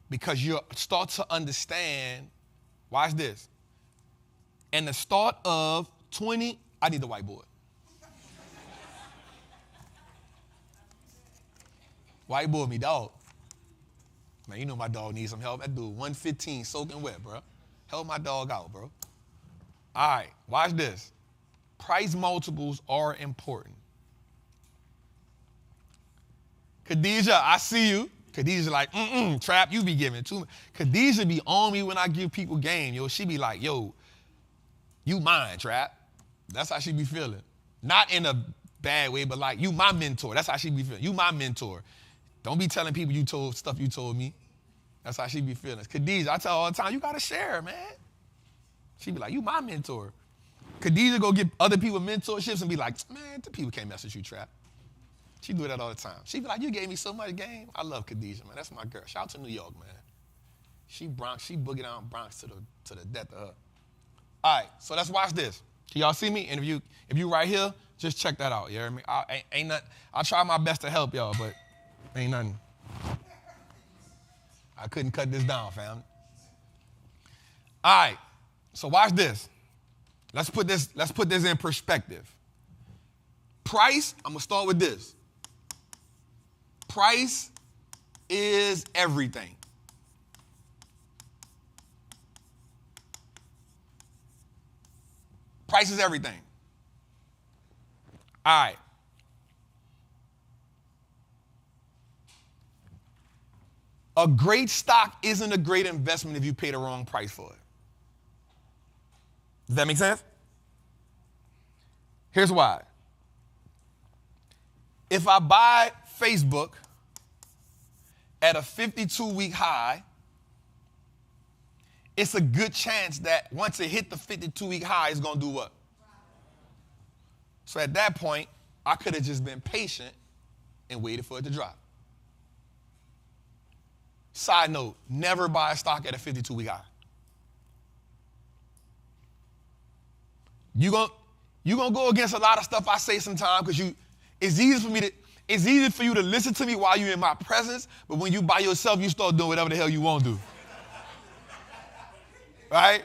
Because you start to understand, watch this. In the start of I need the whiteboard. Whiteboard me, dog. Man, you know my dog needs some help. That dude 115 soaking wet, bro. Help my dog out, bro. All right, watch this. Price multiples are important. Khadijah, I see you. Khadijah like, Trap, you be giving too much. Khadijah be on me when I give people game, yo. She be like, yo, you mine, Trap. That's how she be feeling. Not in a bad way, but like, you my mentor. That's how she be feeling. You my mentor. Don't be telling people stuff you told me. That's how she be feeling. Khadijah, I tell her all the time, you got to share, man. She be like, you my mentor. Khadijah go give other people mentorships and be like, man, the people can't mess with you, Trap. She do that all the time. She be like, you gave me so much game. I love Khadijah, man. That's my girl. Shout out to New York, man. She boogie down Bronx to the death of her. All right, so let's watch this. Can y'all see me? And if you right here, just check that out. You hear me? Ain't nothing. I'll try my best to help y'all, but ain't nothing. I couldn't cut this down, fam. All right, so watch this. Let's put this in perspective. Price, I'm gonna start with this. Price is everything. Price is everything. All right. A great stock isn't a great investment if you pay the wrong price for it. Does that make sense? Here's why. If I buy Facebook at a 52-week high, it's a good chance that once it hit the 52-week high, it's going to do what? So at that point, I could have just been patient and waited for it to drop. Side note, never buy a stock at a 52-week high. You're gonna go against a lot of stuff I say sometimes because it's easy It's easy for you to listen to me while you're in my presence, but when you by yourself, you start doing whatever the hell you want to do. Right?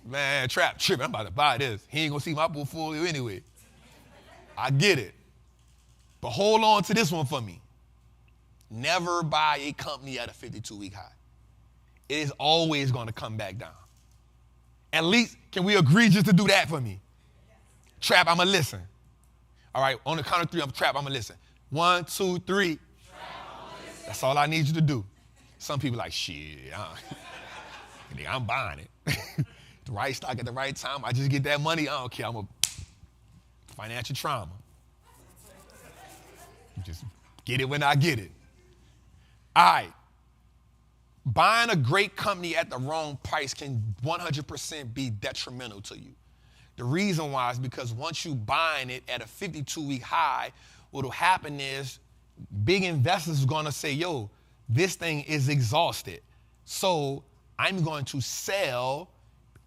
Man, Trap tripping. I'm about to buy this. He ain't going to see my portfolio anyway. I get it. But hold on to this one for me. Never buy a company at a 52-week high. It is always going to come back down. At least, can we agree just to do that for me? Trap, I'm going to listen. All right, on the count of three, Trap, I'm going to listen. 1, 2, 3. That's all I need you to do. Some people like, shit, I'm buying it. The right stock at the right time. I just get that money. I don't care. I'm a financial trauma. Just get it when I get it. All right. Buying a great company at the wrong price can 100% be detrimental to you. The reason why is because once you buying it at a 52-week high, what will happen is big investors are going to say, yo, this thing is exhausted. So I'm going to sell,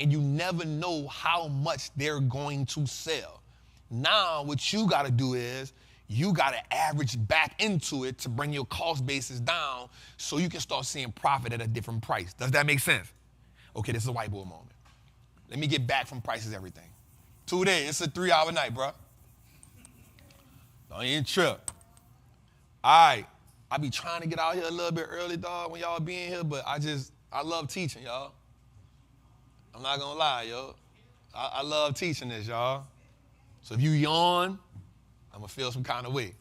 and you never know how much they're going to sell. Now what you got to do is you got to average back into it to bring your cost basis down so you can start seeing profit at a different price. Does that make sense? Okay, this is a whiteboard moment. Let me get back from prices everything. 2 days, it's a 3-hour night, bro. Don't even trip. All right, I be trying to get out here a little bit early, dog, when y'all be in here, but I love teaching, y'all. I'm not gonna lie, yo. I love teaching this, y'all. So if you yawn, I'm gonna feel some kind of way.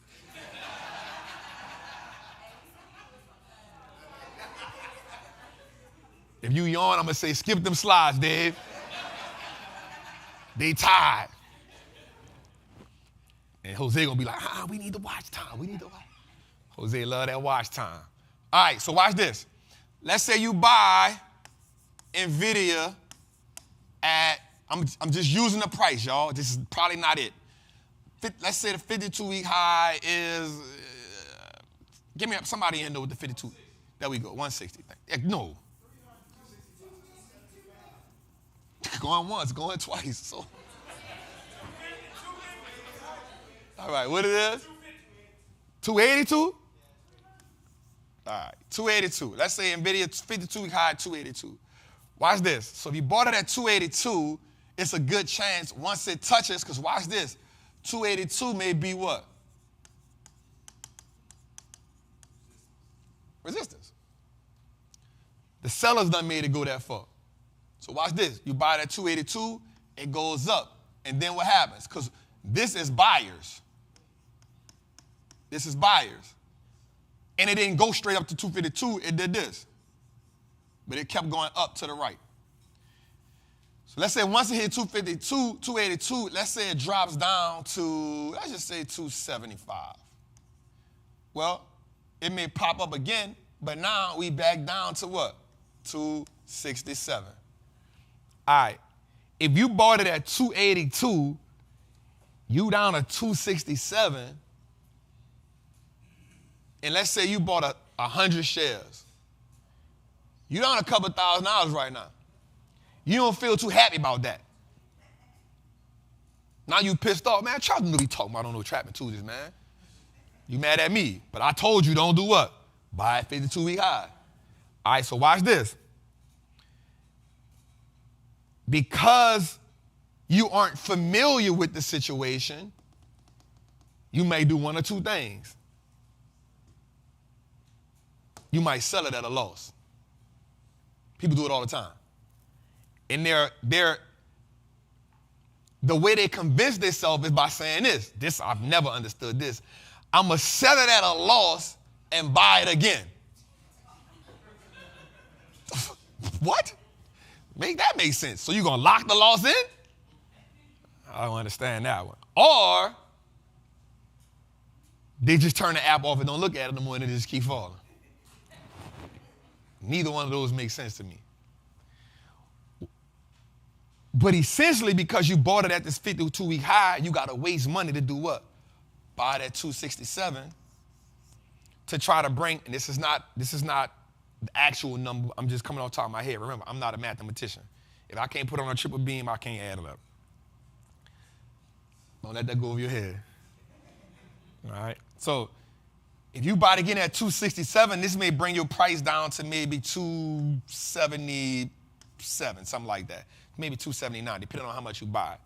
If you yawn, I'm gonna say, skip them slides, Dave. They tired. And Jose gonna be like, we need the watch time. We need the watch. Jose love that watch time. All right, so watch this. Let's say you buy Nvidia at, I'm just using the price, y'all. This is probably not it. Let's say the 52-week high is, give me somebody in there with the 52. There we go, 160. No. Going once, going twice. So. All right, what it is? 282? All right, 282. Let's say Nvidia 52-week high at 282. Watch this. So if you bought it at 282, it's a good chance once it touches, because watch this, 282 may be what? Resistance. The sellers done made it go that far. So watch this. You buy it at 282, it goes up. And then what happens? Because this is buyers. This is buyers. And it didn't go straight up to 252, it did this. But it kept going up to the right. So let's say once it hit 252, 282, let's say it drops down to, let's just say 275. Well, it may pop up again, but now we back down to what? 267. All right, if you bought it at 282, you down to 267, and let's say you bought 100 shares. You down a couple $1,000 right now. You don't feel too happy about that. Now you pissed off. Man, Charles knew he talking about on no Trappin Tuesdays, man. You mad at me, but I told you don't do what? Buy a 52-week high. All right, so watch this. Because you aren't familiar with the situation, you may do one or two things. You might sell it at a loss. People do it all the time. And the way they convince themselves is by saying this. I've never understood this. I'm going to sell it at a loss and buy it again. What? Make that make sense. So you're going to lock the loss in? I don't understand that one. Or they just turn the app off and don't look at it no more and it just keep falling. Neither one of those makes sense to me. But essentially, because you bought it at this 52-week high, you got to waste money to do what? Buy it at 267 to try to bring, and this is not the actual number. I'm just coming off the top of my head. Remember, I'm not a mathematician. If I can't put it on a triple beam, I can't add it up. Don't let that go over your head. All right? So if you buy it again at 267, this may bring your price down to maybe 277, something like that. Maybe 279, depending on how much you buy.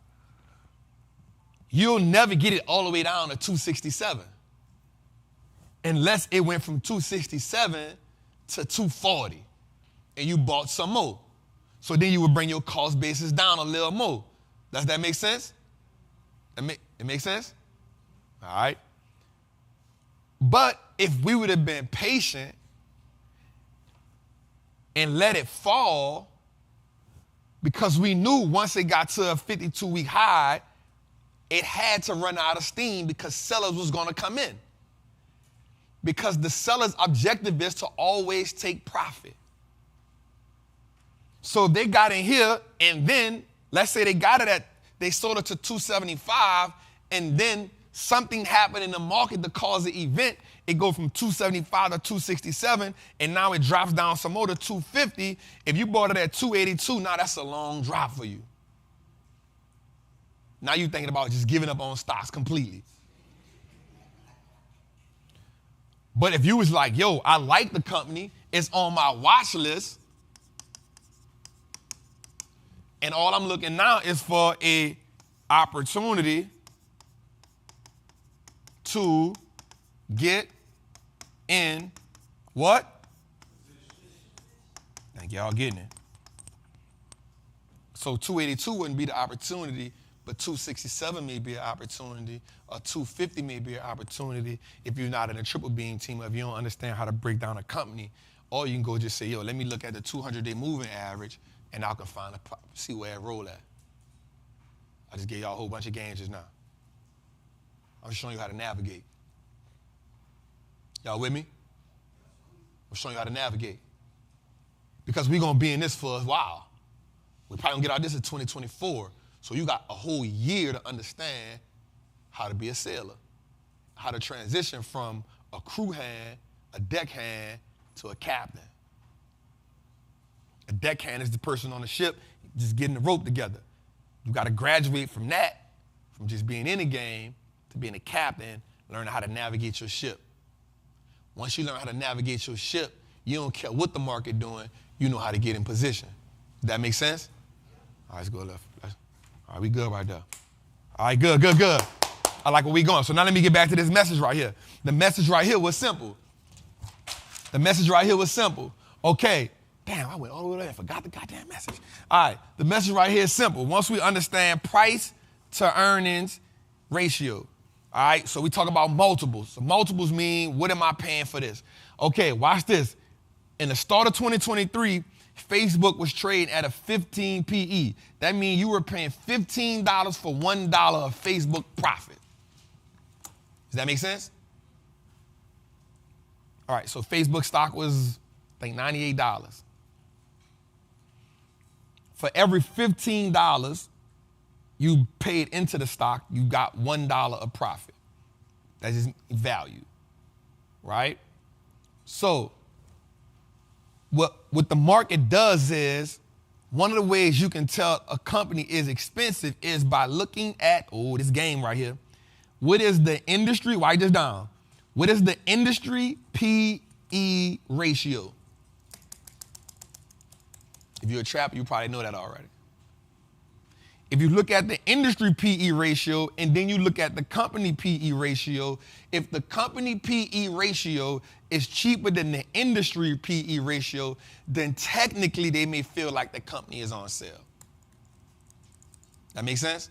You'll never get it all the way down to 267 unless it went from 267 to 240 and you bought some more. So then you would bring your cost basis down a little more. Does that make sense? It makes sense? All right. But if we would have been patient and let it fall, because we knew once it got to a 52-week high, it had to run out of steam because sellers was going to come in. Because the seller's objective is to always take profit. So they got in here, and then let's say they sold it to 275, and then something happened in the market to cause the event. It go from 275 to 267, and now it drops down some more to 250. If you bought it at 282, now that's a long drop for you. Now you're thinking about just giving up on stocks completely. But if you was like, yo, I like the company, it's on my watch list, and all I'm looking now is for a opportunity to get in what? Think y'all getting it. So 282 wouldn't be the opportunity, but 267 may be an opportunity, or 250 may be an opportunity if you're not in a triple beam team, or if you don't understand how to break down a company. Or you can go just say, yo, let me look at the 200-day moving average, and I can see where it roll at. I just gave y'all a whole bunch of games just now. I'm showing you how to navigate. Y'all with me? I'm showing you how to navigate. Because we're going to be in this for a while. We're probably going to get out of this in 2024. So you got a whole year to understand how to be a sailor, how to transition from a crew hand, a deckhand, to a captain. A deckhand is the person on the ship just getting the rope together. You got to graduate from that, from just being in the game to being a captain, learning how to navigate your ship. Once you learn how to navigate your ship, you don't care what the market doing, you know how to get in position. Does that make sense? All right, let's go left. All right, we good right there. All right, good. I like where we going. So now let me get back to this message right here. The message right here was simple. Okay, damn, I went all the way there and forgot the goddamn message. All right, the message right here is simple. Once we understand price to earnings ratio, all right, so we talk about multiples. So multiples mean, what am I paying for this? Okay, watch this. In the start of 2023, Facebook was trading at a 15 PE. That means you were paying $15 for $1 of Facebook profit. Does that make sense? All right, so Facebook stock was, I think, $98. For every $15 you paid into the stock, you got $1 of profit. That's just value, right? So what the market does is, one of the ways you can tell a company is expensive is by looking at, this game right here. What is the industry, write this down. What is the industry PE ratio? If you're a trapper, you probably know that already. If you look at the industry PE ratio and then you look at the company PE ratio, if the company PE ratio is cheaper than the industry PE ratio, then technically they may feel like the company is on sale. That make sense?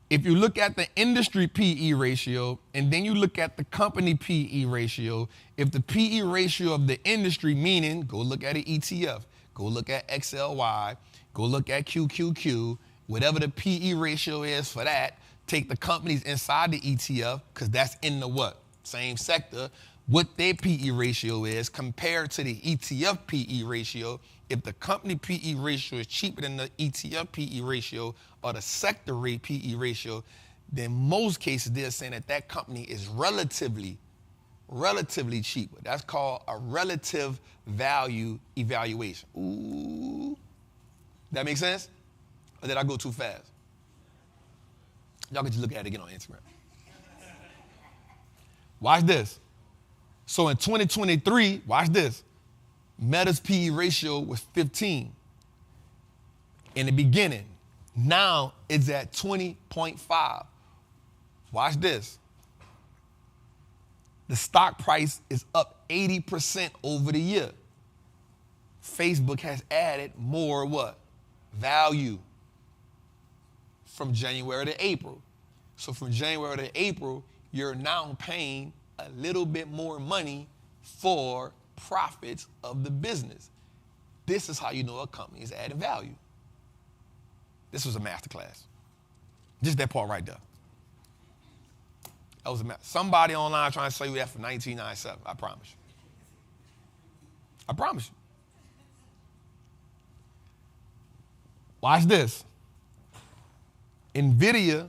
If you look at the industry PE ratio and then you look at the company PE ratio, if the PE ratio of the industry, meaning go look at an ETF, go look at XLY, go look at QQQ, whatever the PE ratio is for that, take the companies inside the ETF, because that's in the what? Same sector, what their PE ratio is compared to the ETF PE ratio. If the company PE ratio is cheaper than the ETF PE ratio or the sector rate PE ratio, then most cases they're saying that company is relatively cheaper. That's called a relative value evaluation. Ooh. That make sense? Or did I go too fast? Y'all can just look at it again on Instagram. Watch this. So in 2023, watch this. Meta's PE ratio was 15 in the beginning. Now it's at 20.5. Watch this. The stock price is up 80% over the year. Facebook has added more what? Value from January to April. So from January to April, you're now paying a little bit more money for profits of the business. This is how you know a company is adding value. This was a masterclass. Just that part right there. That was somebody online trying to sell you that for $19.97. I promise you. I promise you. Watch this. Nvidia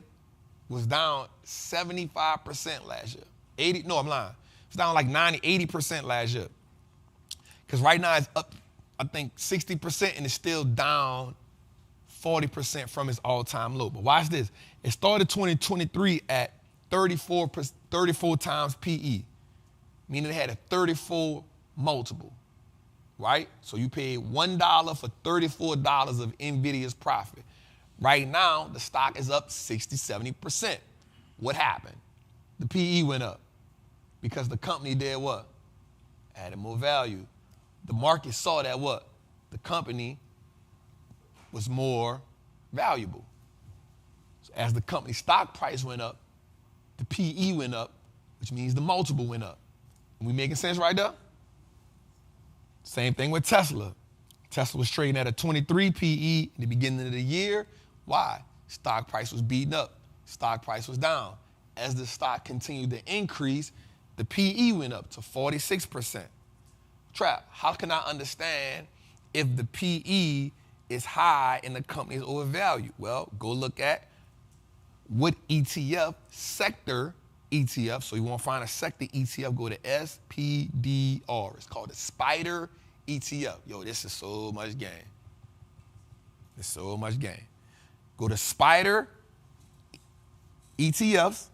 was down 75% last year. I'm lying. It's down like 80% last year. Because right now it's up, I think, 60% and it's still down 40% from its all-time low. But watch this. It started 2023 at 34 times PE, meaning it had a 34 multiple, right? So you paid $1 for $34 of Nvidia's profit. Right now, the stock is up 60, 70%. What happened? The PE went up because the company did what? Added more value. The market saw that what? The company was more valuable. So as the company stock price went up, the PE went up, which means the multiple went up. We making sense right there? Same thing with Tesla. Tesla was trading at a 23 PE in the beginning of the year. Why? Stock price was beaten up. Stock price was down. As the stock continued to increase, the PE went up to 46%. Trap, how can I understand if the PE is high and the company is overvalued? Well, go look at what ETF, sector ETF. So you want to find a sector ETF, go to SPDR. It's called the Spider ETF. Yo, this is so much game. It's so much game. Go to Spider ETFs.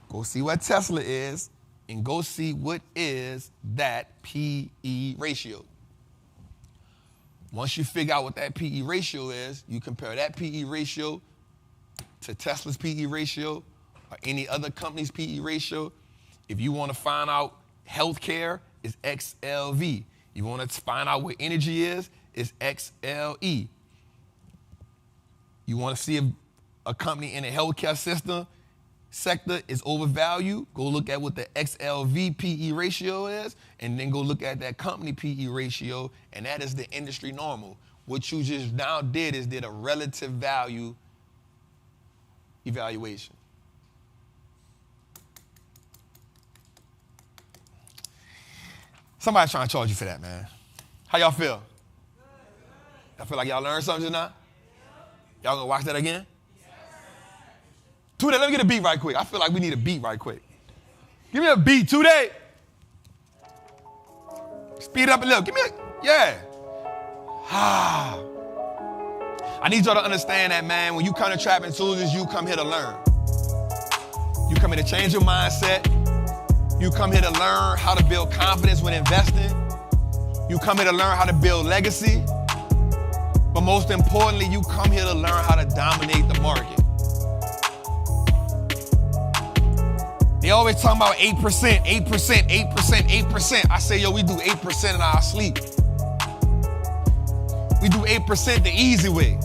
Go see what Tesla is and go see what is that PE ratio. Once you figure out what that PE ratio is, you compare that PE ratio to Tesla's PE ratio or any other company's PE ratio. If you want to find out healthcare, it's XLV. You want to find out what energy is, it's XLE. You want to see if a company in the healthcare sector is overvalued, go look at what the XLV PE ratio is, and then go look at that company PE ratio, and that is the industry normal. What you just now did is did a relative value evaluation. Somebody's trying to charge you for that, man. How y'all feel? Y'all feel like y'all learned something just now? Y'all gonna watch that again? Today, let me get a beat right quick. I feel like we need a beat right quick. Give me a beat, today. Speed up a little. Give me a, yeah. I need y'all to understand that, man, when you come to Trappin Tuesdays, you come here to learn. You come here to change your mindset. You come here to learn how to build confidence when investing. You come here to learn how to build legacy. But most importantly, you come here to learn how to dominate the market. They always talking about 8%, 8%, 8%, 8%. I say, yo, we do 8% in our sleep. We do 8% the easy way.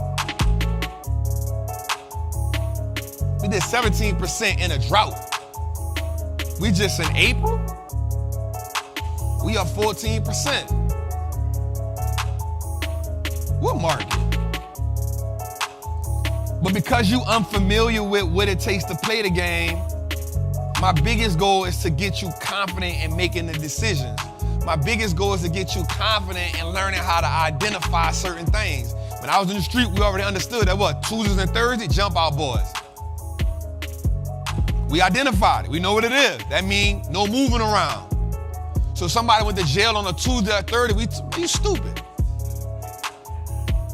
We did 17% in a drought. We just in April, we up 14%. What market? But because you unfamiliar with what it takes to play the game, my biggest goal is to get you confident in making the decisions. My biggest goal is to get you confident in learning how to identify certain things. When I was in the street, we already understood that what? Tuesdays and Thursdays, jump out boys. We identified it. We know what it is. That means no moving around. So if somebody went to jail on a Tuesday or Thursday, you stupid.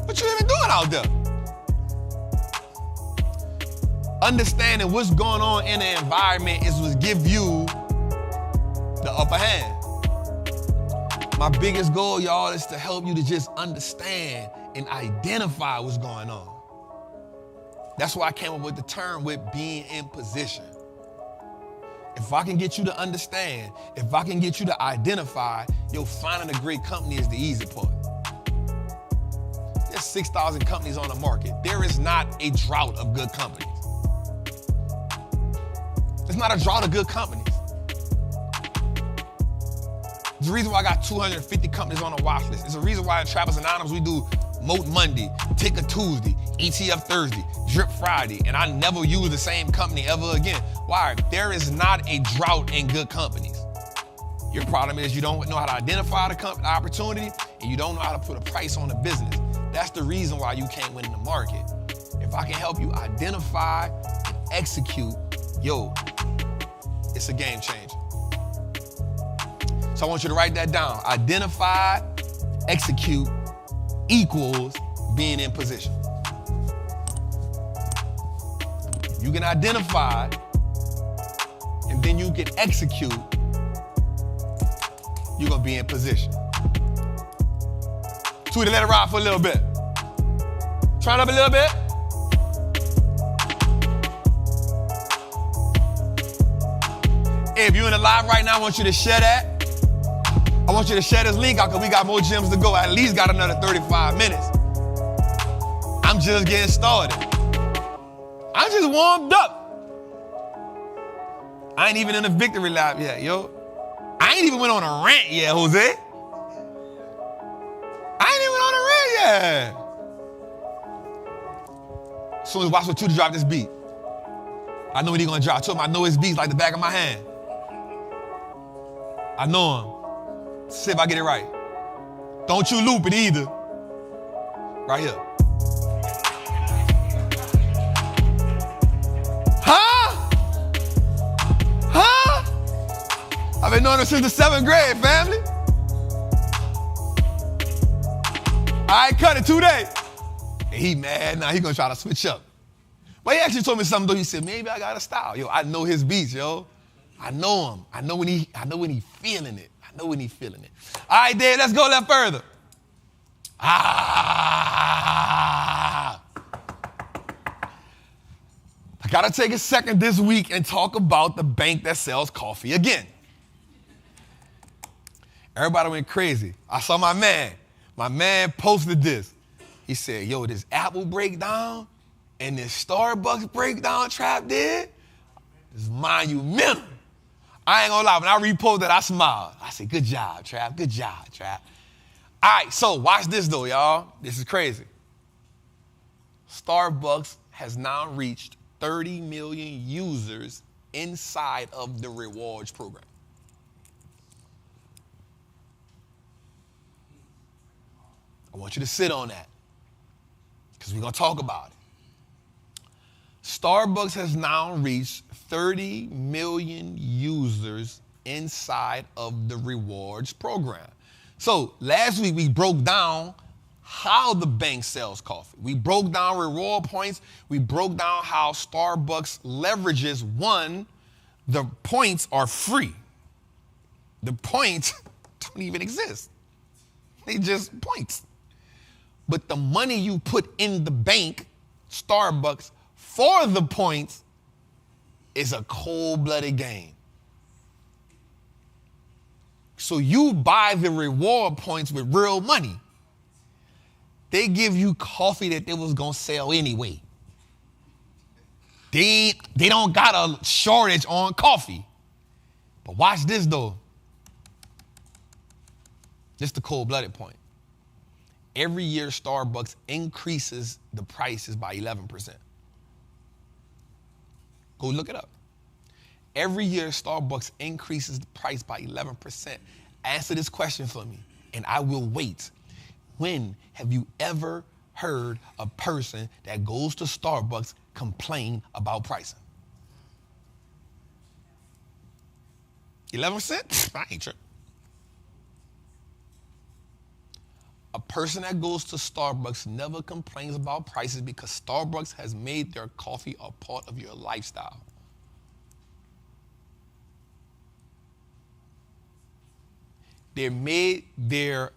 What you even doing out there? Understanding what's going on in the environment is what give you the upper hand. My biggest goal, y'all, is to help you to just understand and identify what's going on. That's why I came up with the term with being in position. If I can get you to understand, if I can get you to identify, finding a great company is the easy part. There's 6,000 companies on the market. There is not a drought of good companies. There's not a drought of good companies. There's a reason why I got 250 companies on the watch list. There's a reason why in Trappers Anonymous we do Moat Monday, Ticker Tuesday, ETF Thursday, Drip Friday, and I never use the same company ever again. Why? There is not a drought in good companies. Your problem is you don't know how to identify the opportunity, and you don't know how to put a price on the business. That's the reason why you can't win in the market. If I can help you identify and execute, it's a game changer. So I want you to write that down. Identify, execute equals being in position. You can identify and then you can execute, you're gonna be in position. Tweety, let it ride for a little bit. Turn up a little bit. Hey, if you're in the live right now, I want you to share that. I want you to share this link out because we got more gems to go. At least got another 35 minutes. I'm just getting started. I just warmed up. I ain't even in a victory lap yet, I ain't even went on a rant yet, Jose. I ain't even on a rant yet. As soon as Wallstreet 2 to drop this beat, I know when he's gonna drop. I told him I know his beats like the back of my hand. I know him. See if I get it right. Don't you loop it either. Right here. I've been knowing him since the 7th grade, family. I cut it 2 days. And he mad now, he gonna try to switch up. But he actually told me something though. He said, maybe I got a style. I know his beats, I know him. I know when he feeling it. I know when he feeling it. All right, Dave, let's go a little further. I gotta take a second this week and talk about the bank that sells coffee again. Everybody went crazy. I saw my man posted this. He said, this Apple breakdown and this Starbucks breakdown Trap did is monumental. I ain't gonna lie, when I reposted that, I smiled. I said, good job, Trap, good job, Trap. All right, so watch this though, y'all. This is crazy. Starbucks has now reached 30 million users inside of the rewards program. I want you to sit on that because we're going to talk about it. Starbucks has now reached 30 million users inside of the rewards program. So last week we broke down how the bank sells coffee. We broke down reward points. We broke down how Starbucks leverages, one, the points are free. The points don't even exist. They just points. But the money you put in the bank, Starbucks, for the points is a cold-blooded game. So you buy the reward points with real money. They give you coffee that they was gonna sell anyway. They don't got a shortage on coffee. But watch this though. This is the cold-blooded point. Every year Starbucks increases the prices by 11%. Go look it up. Every year Starbucks increases the price by 11%. Answer this question for me, and I will wait. When have you ever heard a person that goes to Starbucks complain about pricing? 11%? I ain't tripping. A person that goes to Starbucks never complains about prices because Starbucks has made their coffee a part of your lifestyle. They made their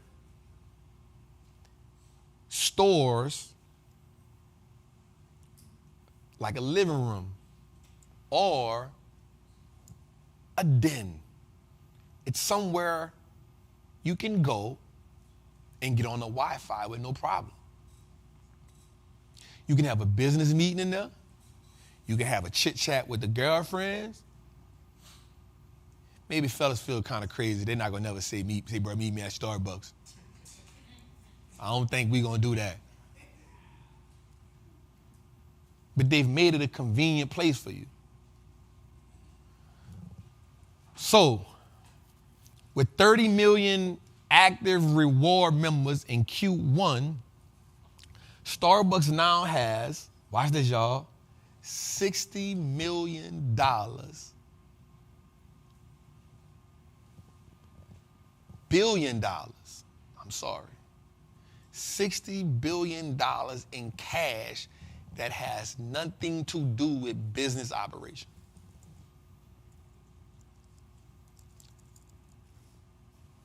stores like a living room or a den. It's somewhere you can go and get on the Wi-Fi with no problem. You can have a business meeting in there. You can have a chit chat with the girlfriends. Maybe fellas feel kind of crazy. They're not gonna never say, bro, meet me at Starbucks. I don't think we're gonna do that. But they've made it a convenient place for you. So, with 30 million active reward members in Q1, Starbucks now has, watch this y'all, $60 million $60 billion in cash that has nothing to do with business operation.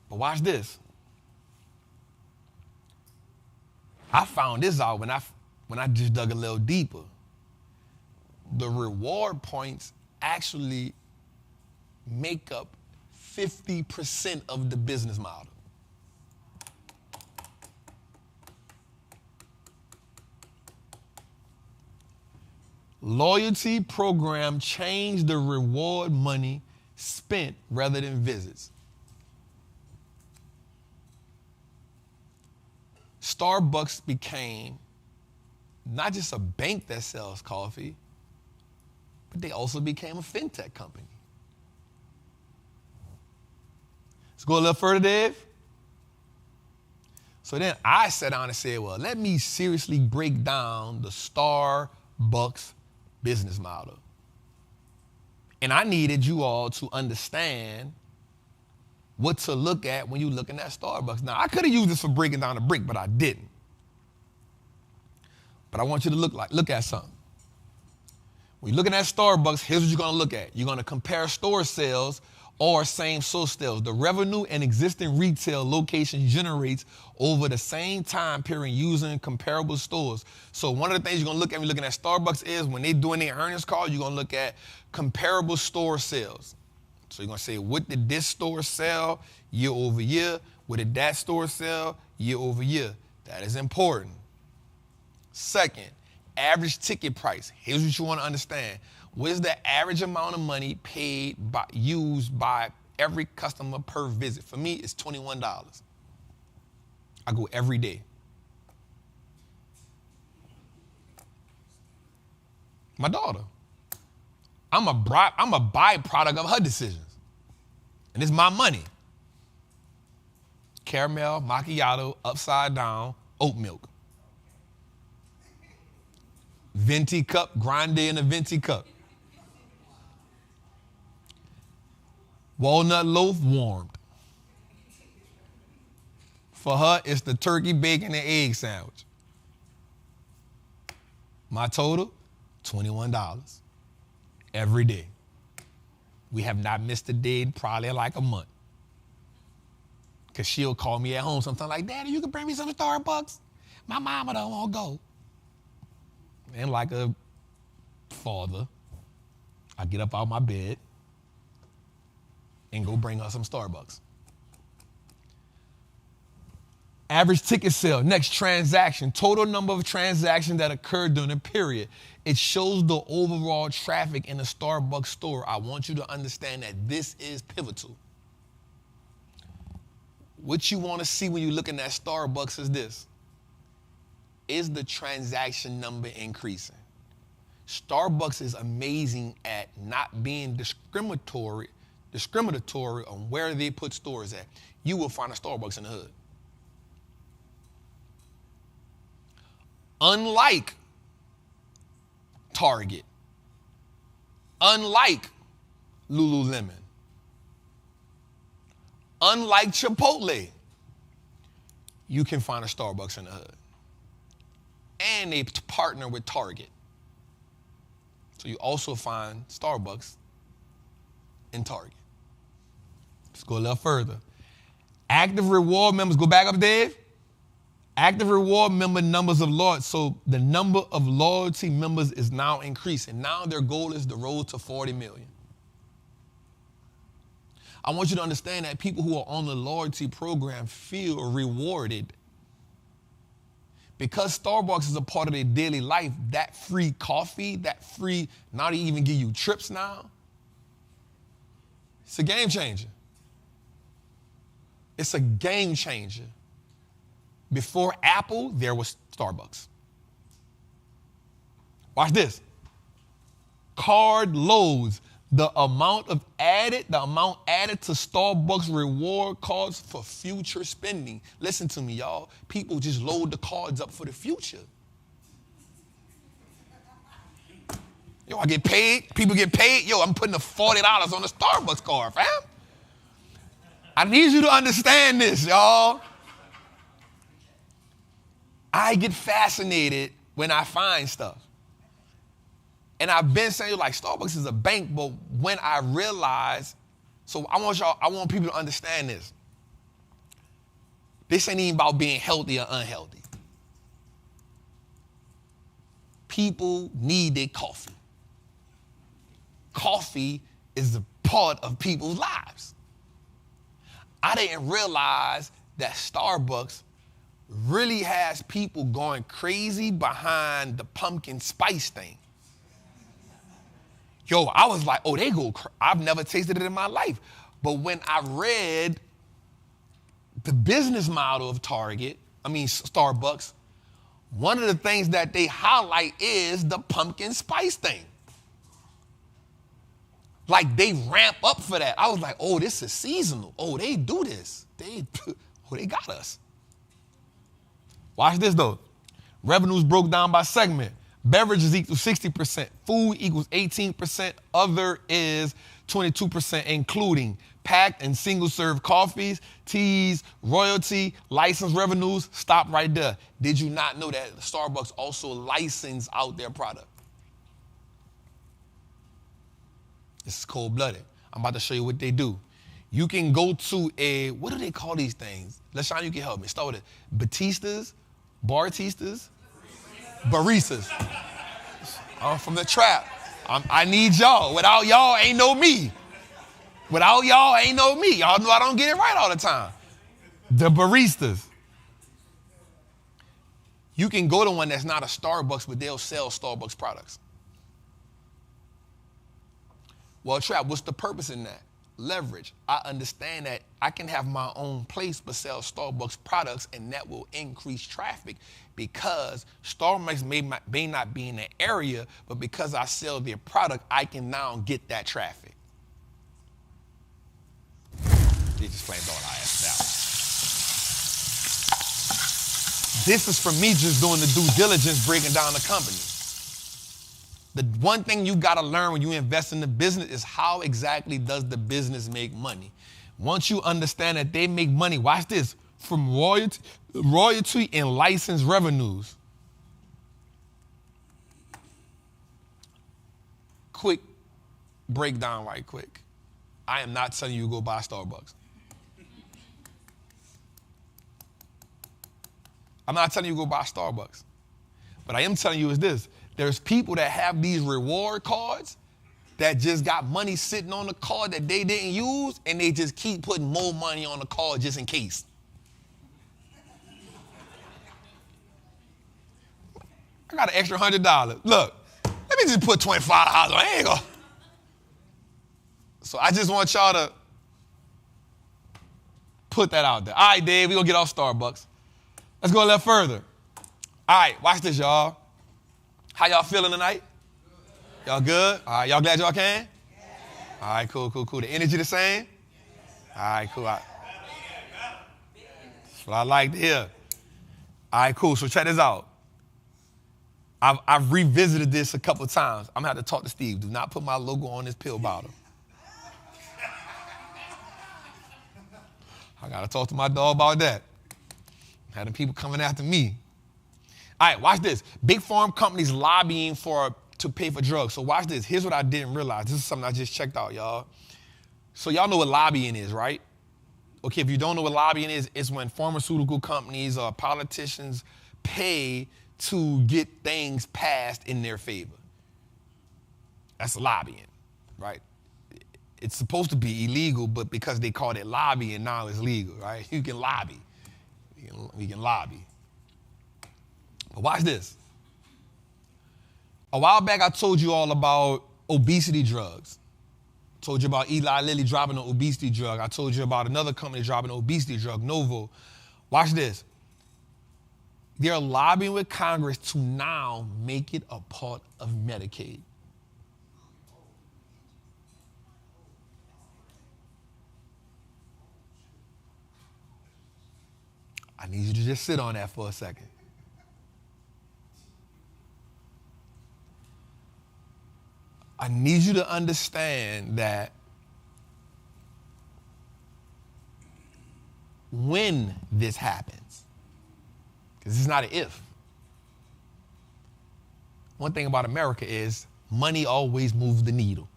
But watch this. I found this out when I just dug a little deeper. The reward points actually make up 50% of the business model. Loyalty program changed the reward money spent rather than visits. Starbucks became not just a bank that sells coffee, but they also became a fintech company. Let's go a little further, Dave. So then I sat down and said, well, let me seriously break down the Starbucks business model. And I needed you all to understand what to look at when you're looking at Starbucks. Now, I could have used this for breaking down a brick, but I didn't. But I want you to look at something. When you're looking at Starbucks, here's what you're going to look at. You're going to compare store sales or same store sales. The revenue an existing retail location generates over the same time period using comparable stores. So one of the things you're going to look at when you're looking at Starbucks is when they're doing their earnings call, you're going to look at comparable store sales. So you're going to say, what did this store sell year over year? What did that store sell year over year? That is important. Second, average ticket price. Here's what you want to understand. What is the average amount of money used by every customer per visit? For me, it's $21. I go every day. My daughter. I'm a byproduct of her decisions. And it's my money. Caramel, macchiato, upside down, oat milk. Venti cup, grande in a venti cup. Walnut loaf warmed. For her, it's the turkey, bacon, and egg sandwich. My total, $21. Every day. We have not missed a day in probably like a month. Because she'll call me at home sometime like, Daddy, you can bring me some Starbucks? My mama don't want to go. And like a father, I get up out of my bed and go bring her some Starbucks. Average ticket sale, next transaction, total number of transactions that occurred during a period. It shows the overall traffic in a Starbucks store. I want you to understand that this is pivotal. What you want to see when you're looking at Starbucks is this. Is the transaction number increasing? Starbucks is amazing at not being discriminatory on where they put stores at. You will find a Starbucks in the hood. Unlike Target, unlike Lululemon, unlike Chipotle, you can find a Starbucks in the hood. And they partner with Target. So you also find Starbucks in Target. Let's go a little further. Active reward members, go back up, Dave. Active reward member numbers of loyalty. So the number of loyalty members is now increasing. Now their goal is the road to 40 million. I want you to understand that people who are on the loyalty program feel rewarded. Because Starbucks is a part of their daily life, that free coffee, that free, now they even give you trips now. It's a game changer. It's a game changer. Before Apple, there was Starbucks. Watch this. Card loads. The amount added to Starbucks reward cards for future spending. Listen to me, y'all. People just load the cards up for the future. Yo, I get paid. People get paid. Yo, I'm putting the $40 on a Starbucks card, fam. I need you to understand this, y'all. I get fascinated when I find stuff. And I've been saying, like, Starbucks is a bank, but when I realized, so I want people to understand this. This ain't even about being healthy or unhealthy. People need their coffee. Coffee is a part of people's lives. I didn't realize that Starbucks really has people going crazy behind the pumpkin spice thing. Yo, I was like, oh, I've never tasted it in my life. But when I read the business model of Starbucks, one of the things that they highlight is the pumpkin spice thing. Like, they ramp up for that. I was like, oh, this is seasonal. Oh, they do this. They got us. Watch this, though. Revenues broke down by segment. Beverages equals 60%. Food equals 18%. Other is 22%, including packed and single-serve coffees, teas, royalty, license revenues. Stop right there. Did you not know that Starbucks also license out their product? This is cold-blooded. I'm about to show you what they do. You can go to what do they call these things? LaShawn, you can help me. Start with it. Baristas? I'm from the trap. I need y'all. Without y'all, ain't no me. Y'all know I don't get it right all the time. The baristas. You can go to one that's not a Starbucks, but they'll sell Starbucks products. Well, Trap, what's the purpose in that? Leverage. I understand that I can have my own place but sell Starbucks products, and that will increase traffic because Starbucks may not be in the area, but because I sell their product, I can now get that traffic. They just claimed all I asked out. This is for me just doing the due diligence, breaking down the company. The one thing you got to learn when you invest in the business is how exactly does the business make money. Once you understand that they make money, watch this, from royalty and license revenues. Quick breakdown right quick. I am not telling you to go buy Starbucks. I'm not telling you to go buy Starbucks. But I am telling you is this. There's people that have these reward cards that just got money sitting on the card that they didn't use, and they just keep putting more money on the card just in case. I got an extra $100. Look, let me just put $25 on. I ain't gonna. So I just want y'all to put that out there. All right, Dave, we're gonna get off Starbucks. Let's go a little further. All right, watch this, y'all. How y'all feeling tonight? Y'all good? All right, y'all glad y'all came? All right, cool. The energy the same? All right, cool. That's what I like to hear. All right, cool. So check this out. I've revisited this a couple of times. I'm going to have to talk to Steve. Do not put my logo on this pill bottle. I got to talk to my dog about that. Had them people coming after me. All right, watch this. Big farm companies lobbying to pay for drugs. So watch this. Here's what I didn't realize. This is something I just checked out, y'all. So y'all know what lobbying is, right? Okay, if you don't know what lobbying is, it's when pharmaceutical companies or politicians pay to get things passed in their favor. That's lobbying, right? It's supposed to be illegal, but because they called it lobbying, now it's legal, right? You can lobby. We can lobby. But watch this. A while back, I told you all about obesity drugs. Told you about Eli Lilly dropping an obesity drug. I told you about another company dropping an obesity drug, Novo. Watch this. They're lobbying with Congress to now make it a part of Medicaid. I need you to just sit on that for a second. I need you to understand that when this happens, because it's not an if. One thing about America is money always moves the needle.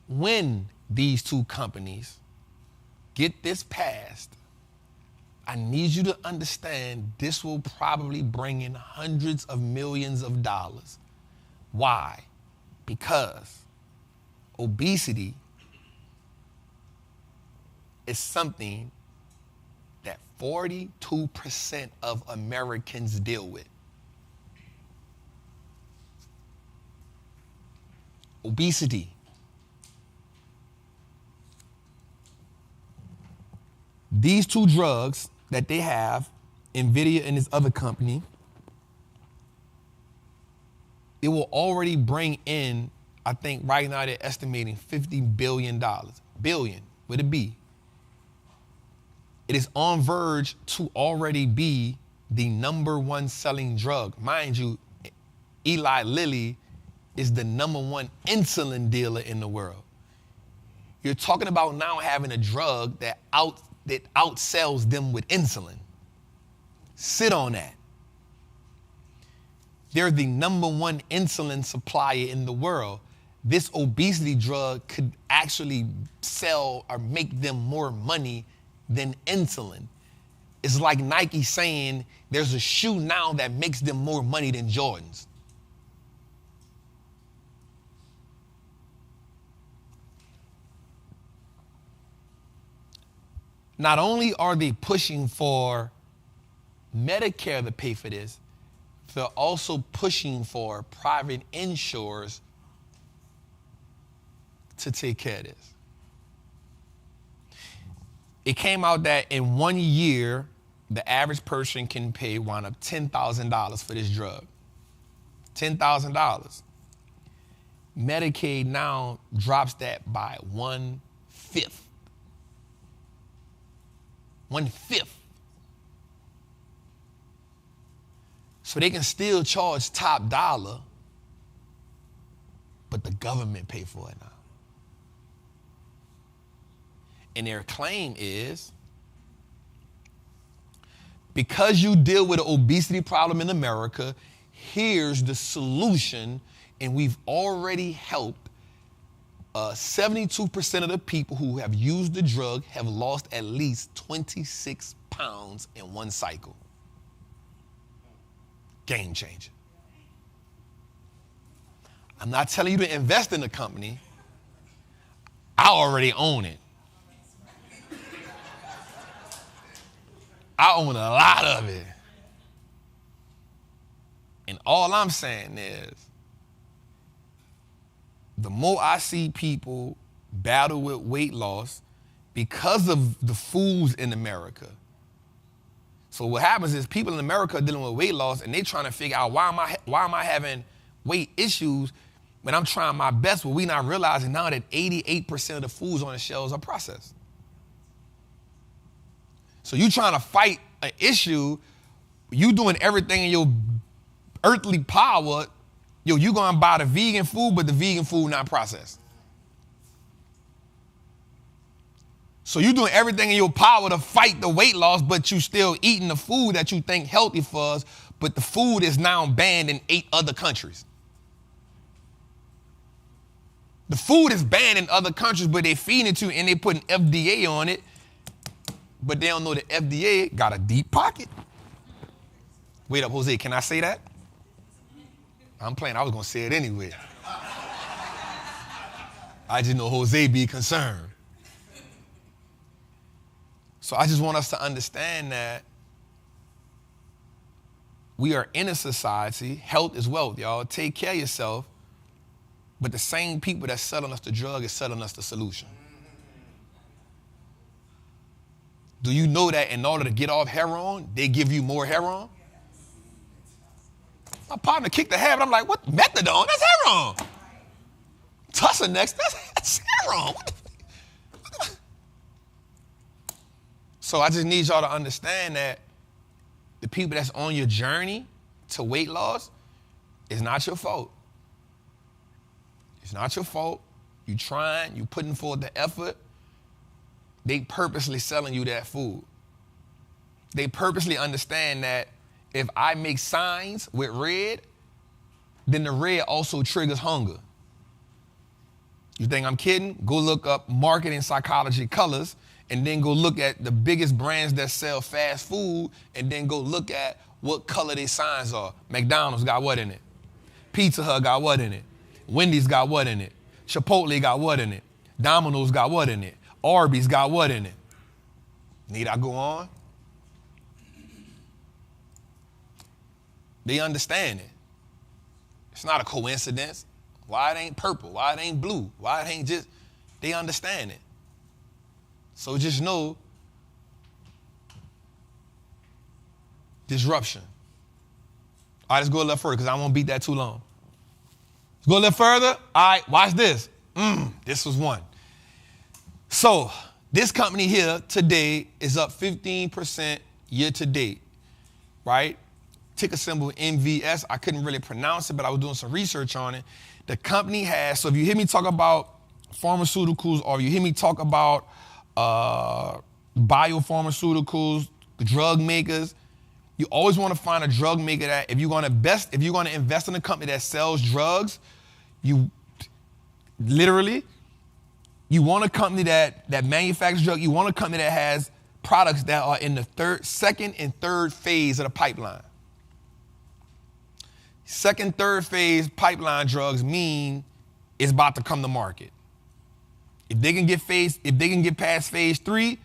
When these two companies get this passed, I need you to understand this will probably bring in hundreds of millions of dollars. Why? Because obesity is something that 42% of Americans deal with. Obesity. These two drugs that they have, Nvidia and this other company, it will already bring in, I think right now they're estimating $50 billion. Billion, with a B. It is on verge to already be the #1 selling drug. Mind you, Eli Lilly is the #1 insulin dealer in the world. You're talking about now having a drug that outsells them with insulin. Sit on that. They're the #1 insulin supplier in the world. This obesity drug could actually sell or make them more money than insulin. It's like Nike saying there's a shoe now that makes them more money than Jordans. Not only are they pushing for Medicare to pay for this, they're also pushing for private insurers to take care of this. It came out that in 1 year, the average person can pay wind up $10,000 for this drug. $10,000. Medicaid now drops that by 1/5. 1/5. So they can still charge top dollar, but the government pay for it now. And their claim is, because you deal with an obesity problem in America, here's the solution, and we've already helped 72% of the people who have used the drug have lost at least 26 pounds in one cycle. Game changer. I'm not telling you to invest in the company. I already own it. I own a lot of it. And all I'm saying is, the more I see people battle with weight loss because of the foods in America. So what happens is people in America are dealing with weight loss and they trying to figure out why am I having weight issues when I'm trying my best, but we not realizing now that 88% of the foods on the shelves are processed. So you trying to fight an issue, you doing everything in your earthly power, you gonna buy the vegan food, but the vegan food not processed. So you're doing everything in your power to fight the weight loss, but you still eating the food that you think healthy for us, but the food is now banned in 8 other countries. The food is banned in other countries, but they feed it to you and they put an FDA on it, but they don't know the FDA got a deep pocket. Wait up, Jose, can I say that? I'm playing, I was gonna say it anyway. I just know Jose be concerned. So I just want us to understand that we are in a society, health is wealth, y'all. Take care of yourself. But the same people that's selling us the drug is selling us the solution. Do you know that in order to get off heroin, they give you more heroin? My partner kicked the habit. I'm like, what? Methadone? That's heroin. Tussinex? That's heroin. So I just need y'all to understand that the people that's on your journey to weight loss is not your fault. It's not your fault. You trying, you putting forth the effort. They purposely selling you that food. They purposely understand that if I make signs with red, then the red also triggers hunger. You think I'm kidding? Go look up marketing psychology colors and then go look at the biggest brands that sell fast food and then go look at what color their signs are. McDonald's got what in it? Pizza Hut got what in it? Wendy's got what in it? Chipotle got what in it? Domino's got what in it? Arby's got what in it? Need I go on? They understand it. It's not a coincidence. Why it ain't purple? Why it ain't blue? Why it ain't just, they understand it. So just know, disruption. All right, let's go a little further because I won't beat that too long. Let's go a little further. All right, watch this. This was one. So this company here today is up 15% year to date, right? Ticker symbol NVS. I couldn't really pronounce it, but I was doing some research on it. The company has, so if you hear me talk about pharmaceuticals or you hear me talk about biopharmaceuticals, drug makers, you always want to find a drug maker that if you're going to invest in a company that sells drugs, you want a company that manufactures drugs. You want a company that has products that are in the second and third phase of the pipeline. Second, third phase pipeline drugs mean it's about to come to market. If they can get past phase 3,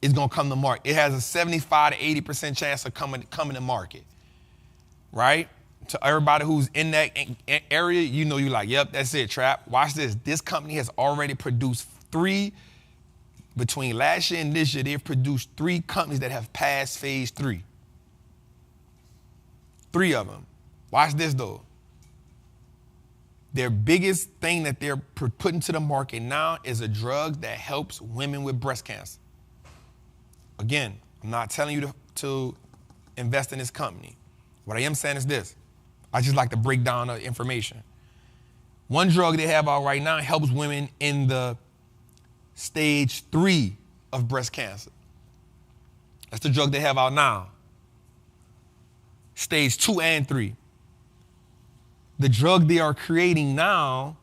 it's gonna come to market. It has a 75 to 80% chance of coming to market, right? To everybody who's in that area, you know you're like, yep, that's it, Trap. Watch this. This company has already produced 3, between last year and this year, they've produced 3 companies that have passed phase 3. 3 of them. Watch this though. Their biggest thing that they're putting to the market now is a drug that helps women with breast cancer. Again, I'm not telling you to invest in this company. What I am saying is this. I just like to break down the information. One drug they have out right now helps women in the stage 3 of breast cancer. That's the drug they have out now. Stage 2 and 3. The drug they are creating now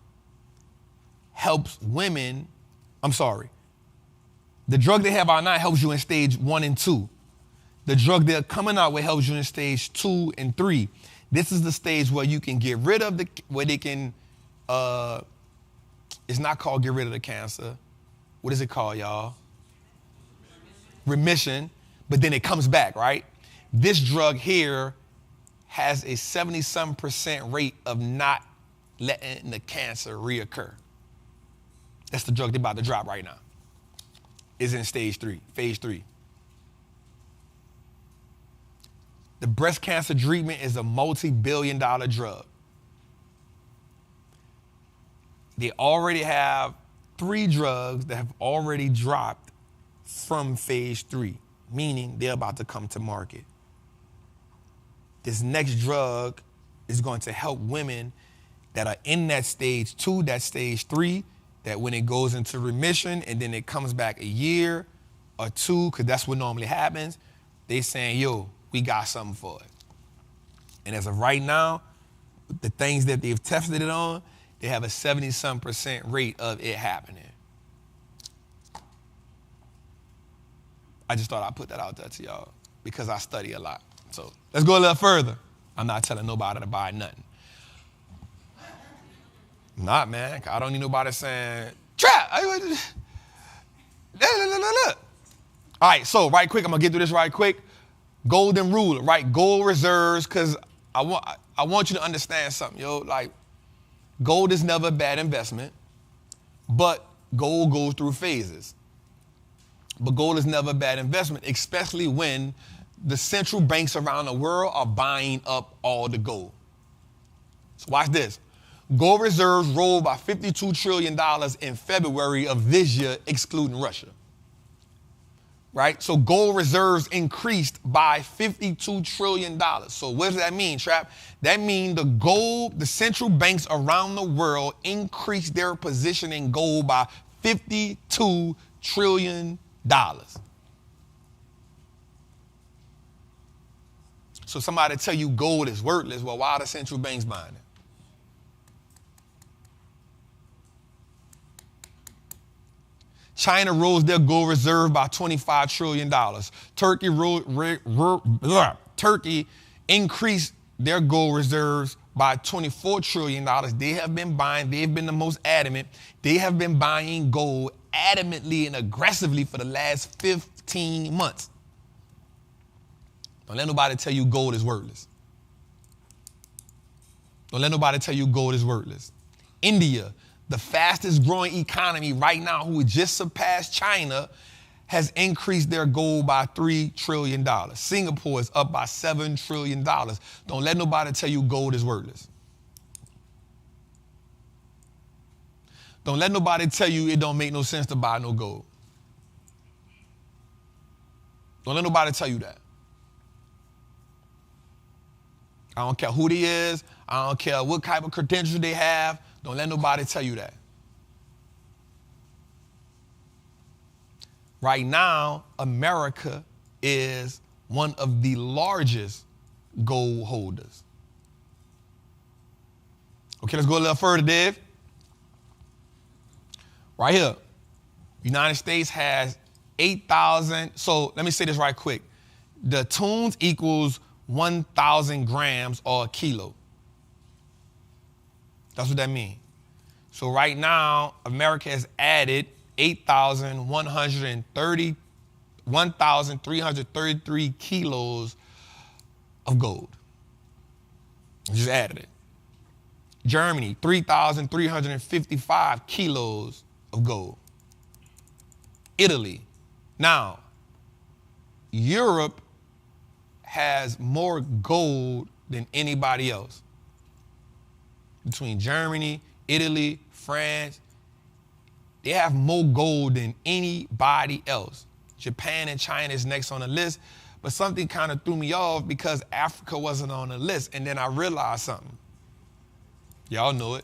helps women, the drug they have out now helps you in stage 1 and 2. The drug they're coming out with helps you in stage 2 and 3. This is the stage where you can get rid of where they can, it's not called get rid of the cancer. What is it called, y'all? Remission, but then it comes back, right? This drug here has a 70-some% rate of not letting the cancer reoccur. That's the drug they're about to drop right now. It's in stage 3, phase 3. The breast cancer treatment is a multi-billion-dollar drug. They already have 3 drugs that have already dropped from phase 3, meaning they're about to come to market. This next drug is going to help women that are in that stage 2, that stage 3, that when it goes into remission and then it comes back a year or two, because that's what normally happens, they saying, yo, we got something for it. And as of right now, the things that they've tested it on, they have a 70-some% rate of it happening. I just thought I'd put that out there to y'all because I study a lot. So let's go a little further. I'm not telling nobody to buy nothing. Not, man. I don't need nobody saying, trap. All right, so right quick, I'm going to get through this right quick. Golden rule, right? Gold reserves, because I want you to understand something, yo. Like, gold is never a bad investment, but gold goes through phases. But gold is never a bad investment, especially when the central banks around the world are buying up all the gold. So watch this. Gold reserves rose by $52 trillion in February of this year, excluding Russia. Right? So gold reserves increased by $52 trillion. So what does that mean, Trap? That means the central banks around the world increased their position in gold by $52 trillion. So somebody tell you gold is worthless. Well, why are the central banks buying it? China rose their gold reserve by $25 trillion. Turkey increased their gold reserves by $24 trillion. They have been buying, they've been the most adamant. They have been buying gold adamantly and aggressively for the last 15 months. Don't let nobody tell you gold is worthless. Don't let nobody tell you gold is worthless. India, the fastest growing economy right now, who just surpassed China, has increased their gold by $3 trillion. Singapore is up by $7 trillion. Don't let nobody tell you gold is worthless. Don't let nobody tell you it don't make no sense to buy no gold. Don't let nobody tell you that. I don't care who they is. I don't care what type of credentials they have. Don't let nobody tell you that. Right now, America is one of the largest gold holders. Okay, let's go a little further, Dave. Right here, United States has 8,000. So let me say this right quick. The tunes equals 1,000 grams or a kilo. That's what that means. So right now, America has added 1,333 kilos of gold. I just added it. Germany, 3,355 kilos of gold. Italy. Now, Europe has more gold than anybody else. Between Germany, Italy, France, they have more gold than anybody else. Japan and China is next on the list, but something kind of threw me off because Africa wasn't on the list, and then I realized something. Y'all know it.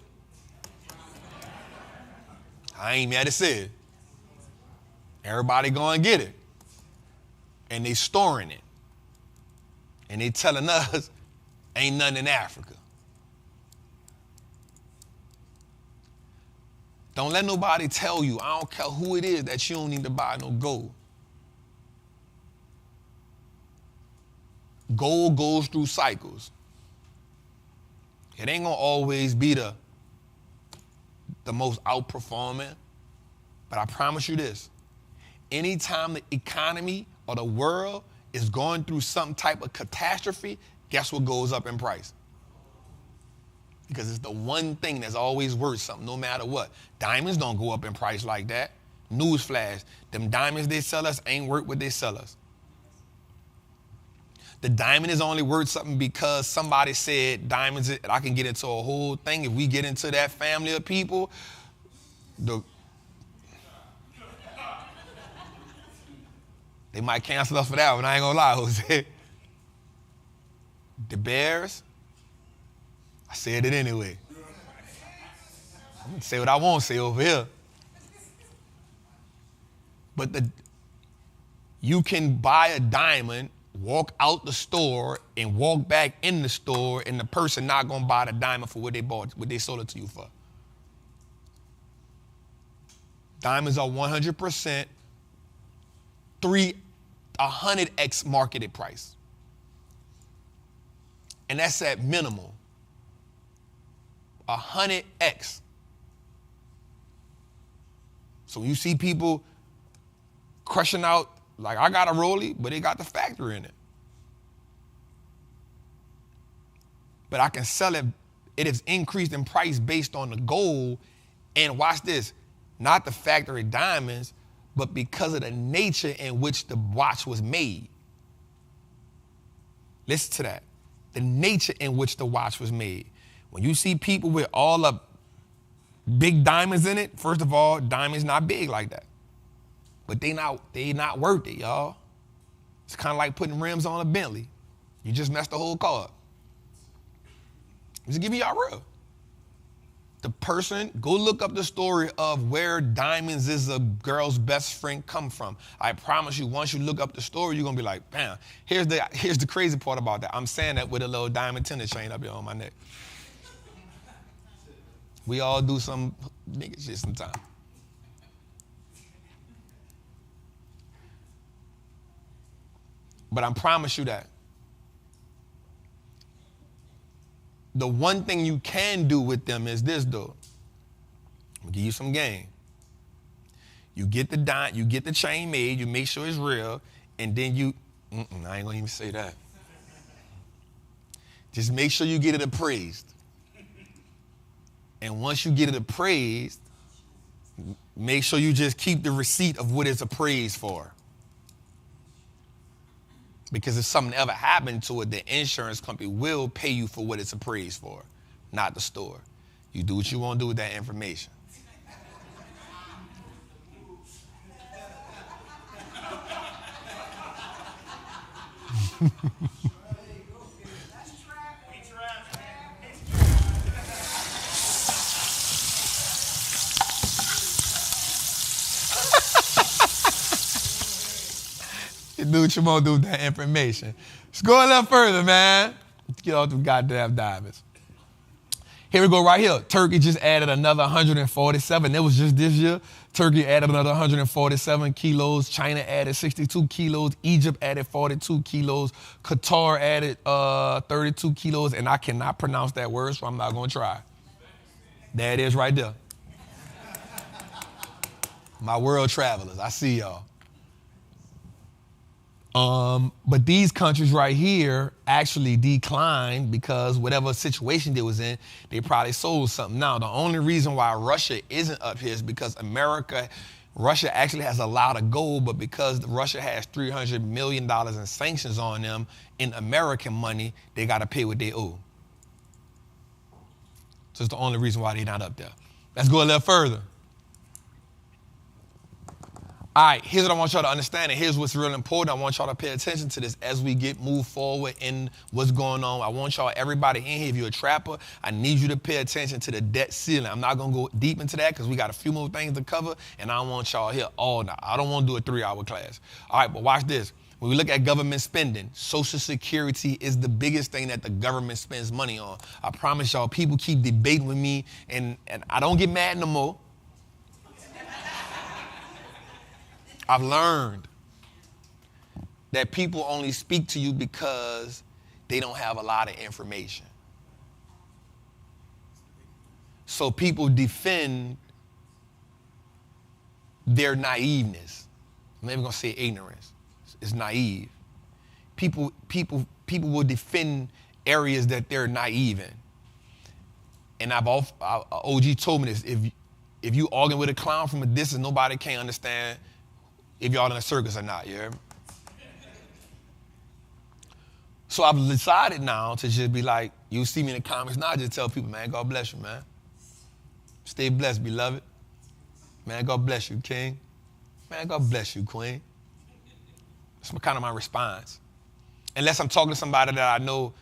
I ain't mad to say it. Everybody go and get it. And they storing it. And they telling us ain't nothing in Africa. Don't let nobody tell you, I don't care who it is, that you don't need to buy no gold. Gold goes through cycles. It ain't gonna always be the most outperforming, but I promise you this. Anytime the economy or the world is going through some type of catastrophe, guess what goes up in price? Because it's the one thing that's always worth something, no matter what. Diamonds don't go up in price like that. Newsflash, them diamonds they sell us ain't worth what they sell us. The diamond is only worth something because somebody said diamonds, I can get into a whole thing. If we get into that family of people, they might cancel us for that one. I ain't gonna lie, Jose. The Bears, I said it anyway. I'm gonna say what I won't say over here. But you can buy a diamond, walk out the store, and walk back in the store, and the person not gonna buy the diamond for what they sold it to you for. Diamonds are 100% 100x marketed price. And that's at minimal. 100x. So when you see people crushing out, like I got a Rollie, but it got the factory in it. But I can sell it, it is increased in price based on the gold. And watch this, not the factory diamonds, but because of the nature in which the watch was made. Listen to that. The nature in which the watch was made. When you see people with all the big diamonds in it, first of all, diamonds not big like that. But they not worth it, y'all. It's kind of like putting rims on a Bentley. You just messed the whole car up. Just give me y'all real. The person, go look up the story of where diamonds is a girl's best friend come from. I promise you, once you look up the story, you're gonna be like, bam. Here's the crazy part about that. I'm saying that with a little diamond tennis chain up here on my neck. We all do some nigga shit sometimes. But I promise you that the one thing you can do with them is this, though. I'll give you some game. You get the chain made, you make sure it's real, and then I ain't gonna even say that. Just make sure you get it appraised. And once you get it appraised, make sure you just keep the receipt of what it's appraised for. Because if something ever happened to it, the insurance company will pay you for what it's appraised for, not the store. You do what you want to do with that information. You do what you want to do with that information. Let's go a little further, man. Let's get off the goddamn diamonds. Here we go right here. Turkey just added another 147. It was just this year. Turkey added another 147 kilos. China added 62 kilos. Egypt added 42 kilos. Qatar added 32 kilos. And I cannot pronounce that word, so I'm not going to try. There it is right there. My world travelers, I see y'all. But these countries right here actually declined because whatever situation they was in, they probably sold something. Now, the only reason why Russia isn't up here is because Russia actually has a lot of gold, but because Russia has $300 million in sanctions on them in American money, they got to pay what they owe. So it's the only reason why they're not up there. Let's go a little further. All right, here's what I want y'all to understand, and here's what's real important. I want y'all to pay attention to this as we move forward in what's going on. I want y'all, everybody in here, if you're a trapper, I need you to pay attention to the debt ceiling. I'm not going to go deep into that because we got a few more things to cover, and I don't want y'all here all night. I don't want to do a 3-hour class. All right, but watch this. When we look at government spending, Social Security is the biggest thing that the government spends money on. I promise y'all, people keep debating with me, and I don't get mad no more. I've learned that people only speak to you because they don't have a lot of information. So people defend their naiveness. I'm not even gonna say ignorance. It's naive. People will defend areas that they're naive in. And OG told me this, if you arguing with a clown from a distance, nobody can understand if y'all in a circus or not, you hear me? So I've decided now to just be like, you see me in the comments now, I just tell people, man, God bless you, man. Stay blessed, beloved. Man, God bless you, king. Man, God bless you, queen. That's kind of my response. Unless I'm talking to somebody that I know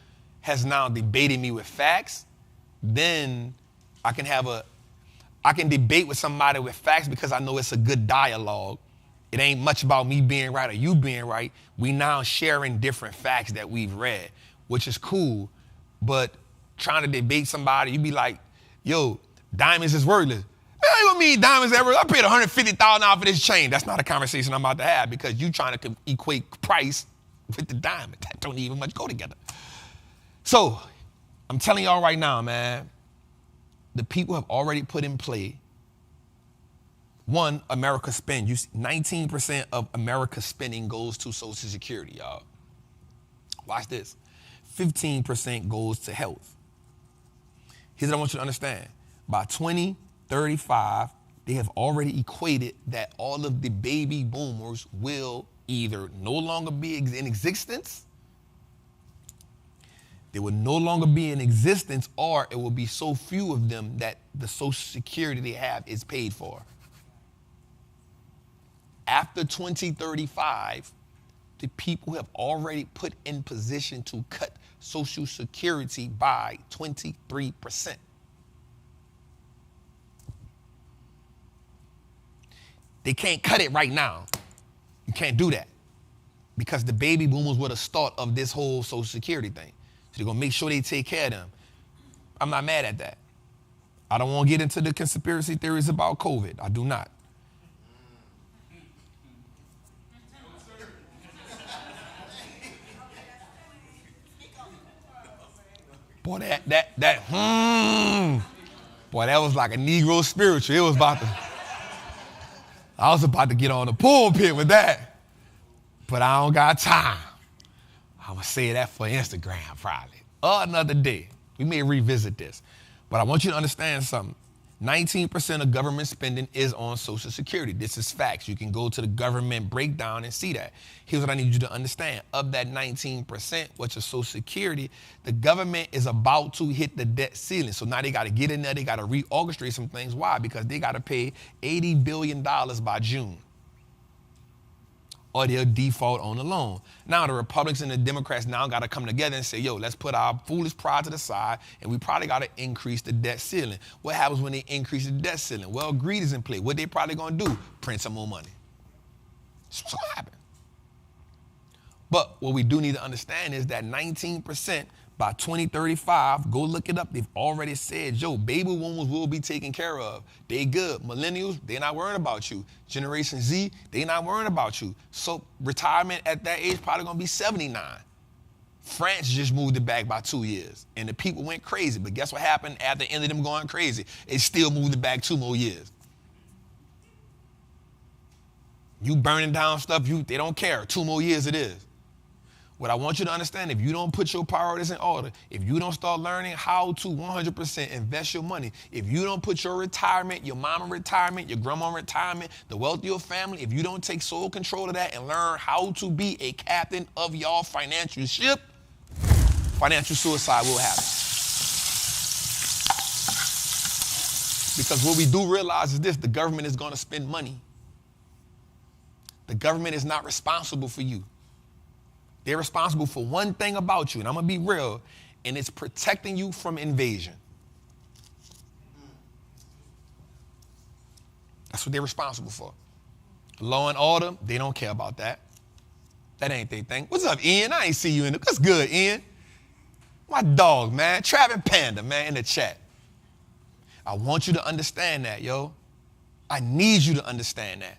has now debated me with facts, then I can debate with somebody with facts because I know it's a good dialogue. It ain't much about me being right or you being right. We now sharing different facts that we've read, which is cool. But trying to debate somebody, you be like, yo, diamonds is worthless. Man, you don't mean diamonds ever? I paid $150,000 for this chain. That's not a conversation I'm about to have because you trying to equate price with the diamond. That don't even much go together. So I'm telling y'all right now, man, the people have already put in play. One, America spend. 19% of America's spending goes to Social Security, y'all. Watch this. 15% goes to health. Here's what I want you to understand. By 2035, they have already equated that all of the baby boomers will either no longer be in existence, they will no longer be in existence, or it will be so few of them that the Social Security they have is paid for. After 2035, the people have already put in position to cut Social Security by 23%. They can't cut it right now. You can't do that because the baby boomers were the start of this whole Social Security thing. So they're going to make sure they take care of them. I'm not mad at that. I don't want to get into the conspiracy theories about COVID. I do not. Boy, boy, that was like a Negro spiritual. It was about to, I was about to get on the pulpit with that, but I don't got time. I'm going to say that for Instagram probably. Another day. We may revisit this, but I want you to understand something. 19% of government spending is on Social Security. This is facts. You can go to the government breakdown and see that. Here's what I need you to understand. Of that 19%, which is Social Security, the government is about to hit the debt ceiling. So now they got to get in there. They got to reorchestrate some things. Why? Because they got to pay $80 billion by June, or they'll default on the loan. Now the Republicans and the Democrats now got to come together and say, yo, let's put our foolish pride to the side, and we probably got to increase the debt ceiling. What happens when they increase the debt ceiling? Well, greed is in play. What they probably going to do? Print some more money. That's what's going to happen. But what we do need to understand is that 19% by 2035, go look it up. They've already said, yo, baby boomers will be taken care of. They good. Millennials, they not worrying about you. Generation Z, they not worrying about you. So retirement at that age probably going to be 79. France just moved it back by 2 years. And the people went crazy. But guess what happened at the end of them going crazy? They still moved it back 2 more years. You burning down stuff, they don't care. 2 more years it is. What I want you to understand, if you don't put your priorities in order, if you don't start learning how to 100% invest your money, if you don't put your retirement, your mama retirement, your grandma retirement, the wealth of your family, if you don't take sole control of that and learn how to be a captain of your financial ship, financial suicide will happen. Because what we do realize is this, the government is going to spend money. The government is not responsible for you. They're responsible for one thing about you, and I'm going to be real, and it's protecting you from invasion. That's what they're responsible for. Law and order, they don't care about that. That ain't their thing. What's up, Ian? I ain't see you in the... What's good, Ian? My dog, man. Trappin Panda, man, in the chat. I want you to understand that, yo. I need you to understand that.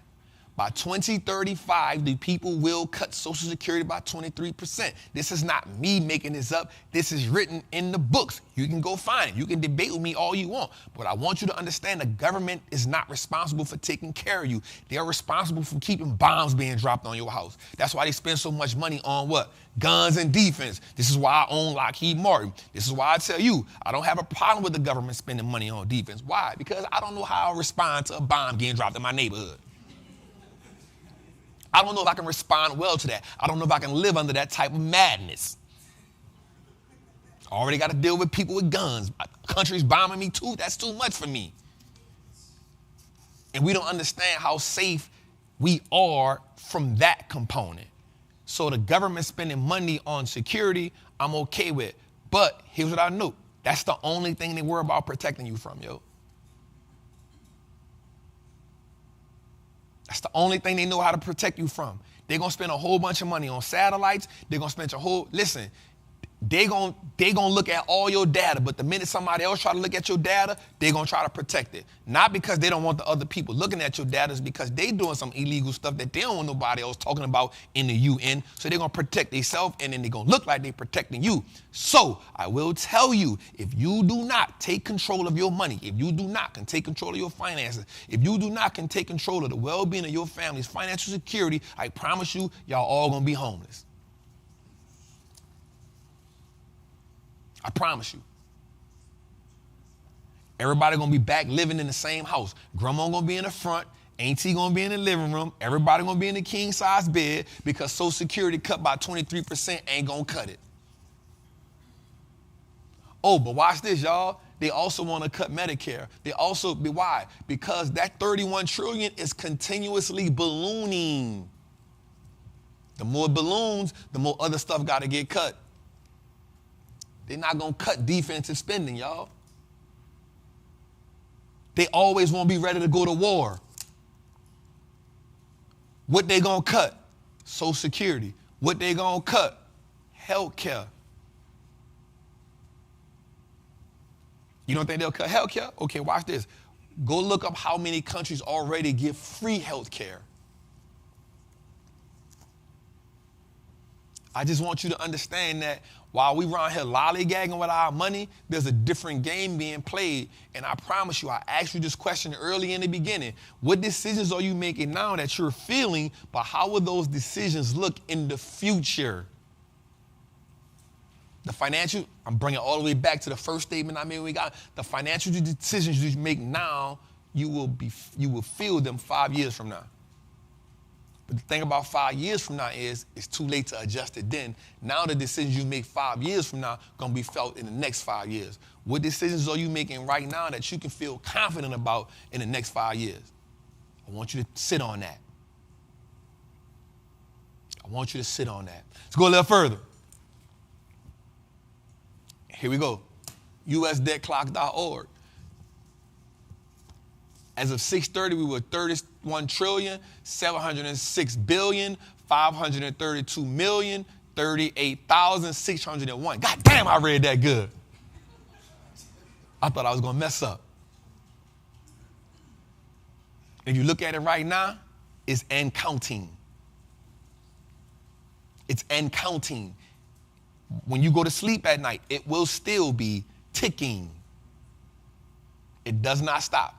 By 2035, the people will cut Social Security by 23%. This is not me making this up. This is written in the books. You can go find it. You can debate with me all you want. But I want you to understand the government is not responsible for taking care of you. They are responsible for keeping bombs being dropped on your house. That's why they spend so much money on what? Guns and defense. This is why I own Lockheed Martin. This is why I tell you, I don't have a problem with the government spending money on defense. Why? Because I don't know how I'll respond to a bomb getting dropped in my neighborhood. I don't know if I can respond well to that. I don't know if I can live under that type of madness. Already got to deal with people with guns. Countries bombing me too. That's too much for me. And we don't understand how safe we are from that component. So the government spending money on security, I'm okay with. But here's what I know. That's the only thing they worry about protecting you from, yo. That's the only thing they know how to protect you from. They're going to spend a whole bunch of money on satellites. They're going to spend listen, they gonna look at all your data, but the minute somebody else try to look at your data, they're going to try to protect it. Not because they don't want the other people looking at your data, it's because they doing some illegal stuff that they don't want nobody else talking about in the UN. So they're going to protect themselves, and then they're going to look like they're protecting you. So I will tell you, if you do not take control of your money, if you do not can take control of your finances, if you do not can take control of the well-being of your family's financial security, I promise you, y'all all going to be homeless. I promise you. Everybody gonna be back living in the same house. Grandma gonna be in the front, auntie gonna be in the living room, everybody gonna be in the king size bed because Social Security cut by 23% ain't gonna cut it. Oh, but watch this, y'all. They also wanna cut Medicare. Why? Because that 31 trillion is continuously ballooning. The more it balloons, the more other stuff gotta get cut. They're not going to cut defensive spending, y'all. They always want to be ready to go to war. What they going to cut? Social Security. What they going to cut? Health care. You don't think they'll cut health care? Okay, watch this. Go look up how many countries already give free health care. I just want you to understand that while we around here lollygagging with our money, there's a different game being played. And I promise you, I asked you this question early in the beginning. What decisions are you making now that you're feeling, but how will those decisions look in the future? The financial, I'm bringing it all the way back to the first statement I made when we got the financial decisions you make now, you will feel them 5 years from now. But the thing about 5 years from now is it's too late to adjust it then. Now the decisions you make 5 years from now going to be felt in the next 5 years. What decisions are you making right now that you can feel confident about in the next 5 years? I want you to sit on that. I want you to sit on that. Let's go a little further. Here we go. USDebtClock.org. As of 6:30, we were 31,706,532,038,601. God damn, I read that good. I thought I was going to mess up. If you look at it right now, it's and counting. It's and counting. When you go to sleep at night, it will still be ticking. It does not stop.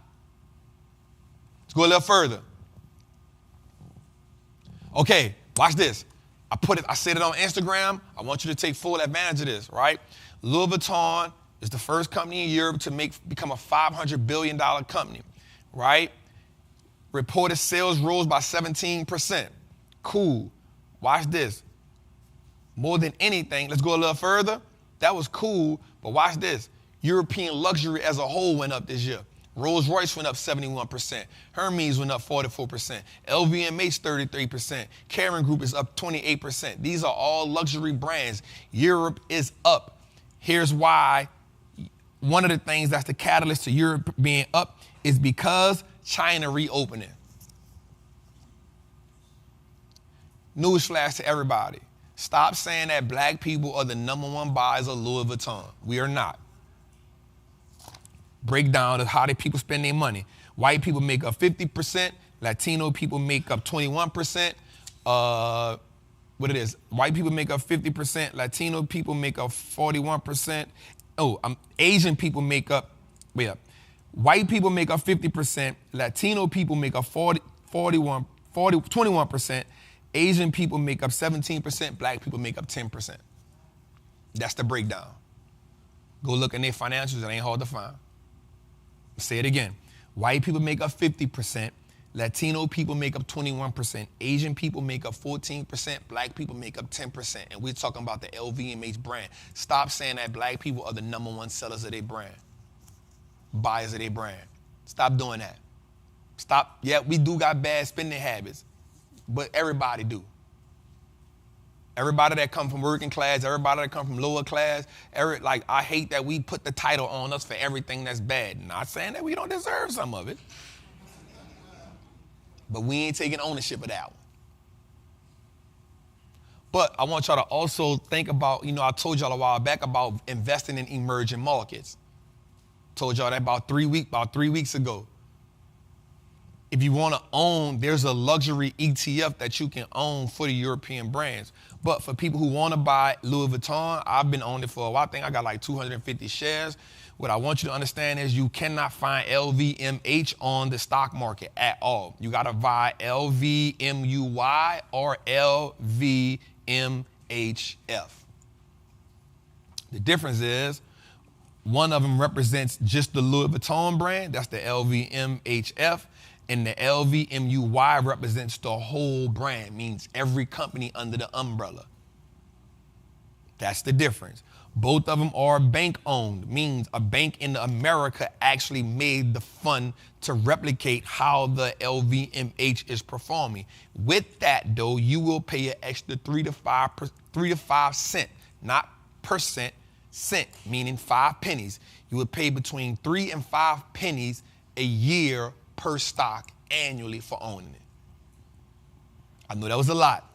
Let's go a little further. Okay, watch this. I said it on Instagram. I want you to take full advantage of this, right? Louis Vuitton is the first company in Europe to become a $500 billion company, right? Reported sales rose by 17%. Cool. Watch this. More than anything, let's go a little further. That was cool, but watch this. European luxury as a whole went up this year. Rolls-Royce went up 71%. Hermes went up 44%. LVMH 33%. Kering Group is up 28%. These are all luxury brands. Europe is up. Here's why. One of the things that's the catalyst to Europe being up is because China reopening. Newsflash to everybody. Stop saying that black people are the #1 buyers of Louis Vuitton. We are not. Breakdown of how the people spend their money. White people make up 50%. Latino people make up 21%. What it is? White people make up 50%. Latino people make up 41%. Asian people make up. White people make up 50%. Latino people make up 21%. Asian people make up 17%. Black people make up 10%. That's the breakdown. Go look in their financials. It ain't hard to find. Say it again. White people make up 50%. Latino people make up 21%. Asian people make up 14%. Black people make up 10%. And we're talking about the LVMH brand. Stop saying that black people are the #1 sellers of their brand. Buyers of their brand. Stop doing that. Stop. Yeah, we do got bad spending habits, but everybody do. Everybody that come from working class, everybody that come from lower class, I hate that we put the title on us for everything that's bad. Not saying that we don't deserve some of it. But we ain't taking ownership of that one. But I want y'all to also think about, I told y'all a while back about investing in emerging markets. Told y'all that about 3 weeks ago. If you want to own, there's a luxury ETF that you can own for the European brands. But for people who want to buy Louis Vuitton, I've been owning it for a while. I think I got like 250 shares. What I want you to understand is you cannot find LVMH on the stock market at all. You got to buy LVMUY or LVMHF. The difference is one of them represents just the Louis Vuitton brand. That's the LVMHF. And the LVMUY represents the whole brand, means every company under the umbrella. That's the difference. Both of them are bank owned, means a bank in America actually made the fund to replicate how the LVMH is performing. With that though, you will pay an extra 3 to 5 cents, not percent, cent, meaning 5 pennies. You would pay between 3 and 5 pennies a year per stock annually for owning it. I know that was a lot.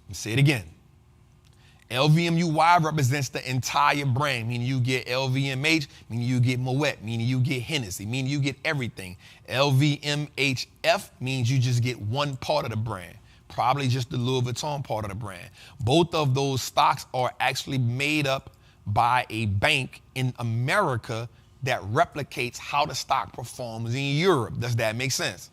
Let me say it again. LVMUY represents the entire brand, meaning you get LVMH, meaning you get Moet, meaning you get Hennessy, meaning you get everything. LVMHF means you just get one part of the brand, probably just the Louis Vuitton part of the brand. Both of those stocks are actually made up by a bank in America that replicates how the stock performs in Europe. Does that make sense?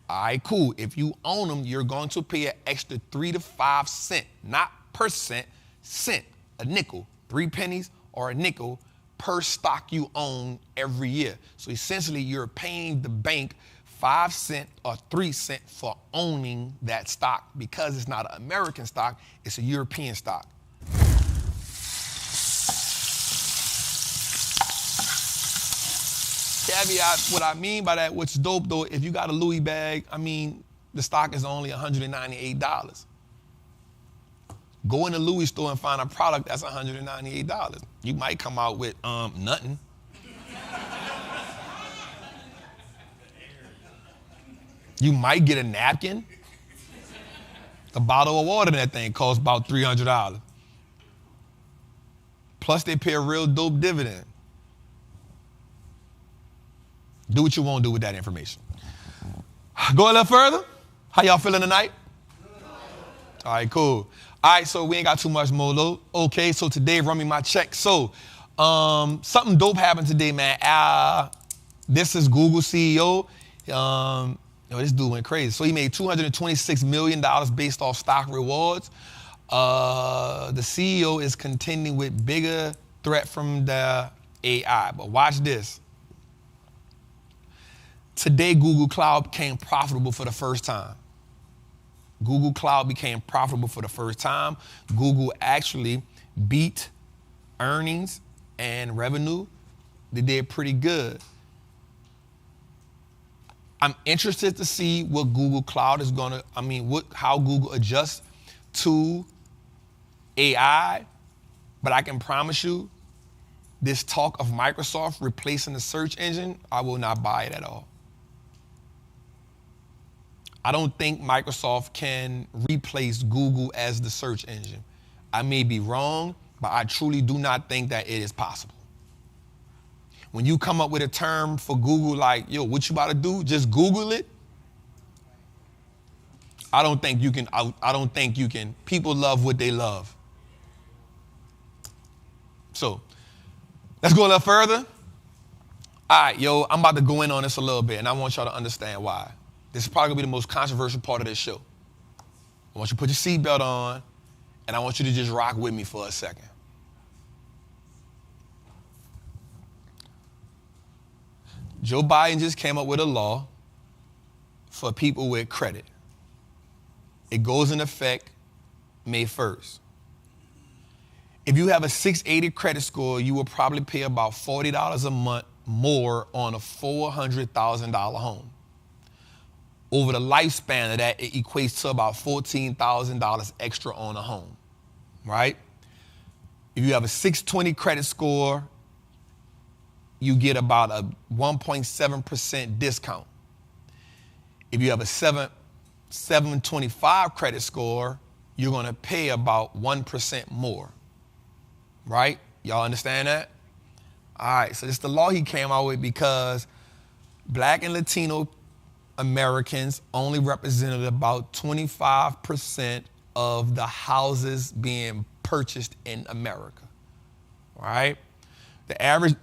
All right, cool. If you own them, you're going to pay an extra 3 to 5 cents, not percent, cent, a nickel, 3 pennies or a nickel per stock you own every year. So essentially, you're paying the bank 5 cents or 3 cents for owning that stock because it's not an American stock, it's a European stock. Caveat, what I mean by that, what's dope though, if you got a Louis bag, the stock is only $198. Go in the Louis store and find a product that's $198. You might come out with nothing. You might get a napkin. A bottle of water in that thing costs about $300. Plus they pay a real dope dividend. Do what you want to do with that information. Go a little further. How y'all feeling tonight? All right, cool. All right, so we ain't got too much more though. Okay, so today, run me my check. So, something dope happened today, man. This is Google CEO. This dude went crazy. So he made $226 million based off stock rewards. The CEO is contending with bigger threat from the AI. But watch this. Today, Google Cloud became profitable for the first time. Google Cloud became profitable for the first time. Google actually beat earnings and revenue. They did pretty good. I'm interested to see what Google Cloud is how Google adjusts to AI, but I can promise you, this talk of Microsoft replacing the search engine, I will not buy it at all. I don't think Microsoft can replace Google as the search engine. I may be wrong, but I truly do not think that it is possible. When you come up with a term for Google like, yo, what you about to do? Just Google it. I don't think you can. People love what they love. So let's go a little further. All right, yo, I'm about to go in on this a little bit, and I want y'all to understand why. This is probably going to be the most controversial part of this show. I want you to put your seatbelt on, and I want you to just rock with me for a second. Joe Biden just came up with a law for people with credit. It goes in effect May 1st. If you have a 680 credit score, you will probably pay about $40 a month more on a $400,000 home. Over the lifespan of that, it equates to about $14,000 extra on a home, right? If you have a 620 credit score, you get about a 1.7% discount. If you have a 725 credit score, you're going to pay about 1% more, right? Y'all understand that? All right, so this is the law he came out with because Black and Latino Americans only represented about 25% of the houses being purchased in America, right? The average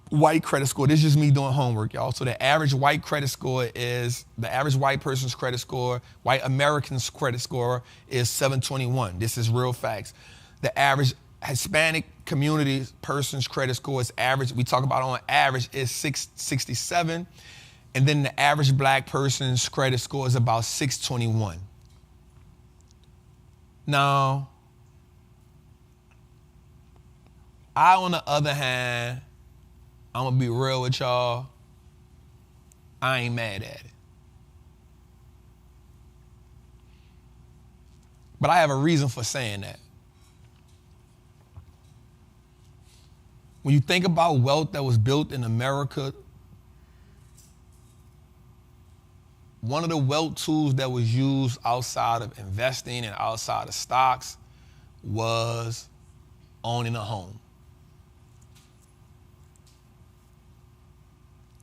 white credit score, this is just me doing homework, y'all. So the average white credit score is, the average white person's credit score, white American's credit score is 721. This is real facts. The average Hispanic community person's credit score is average, we talk about on average, is 667. And then the average Black person's credit score is about 621. Now, on the other hand, I'm gonna be real with y'all, I ain't mad at it. But I have a reason for saying that. When you think about wealth that was built in America, one of the wealth tools that was used outside of investing and outside of stocks was owning a home.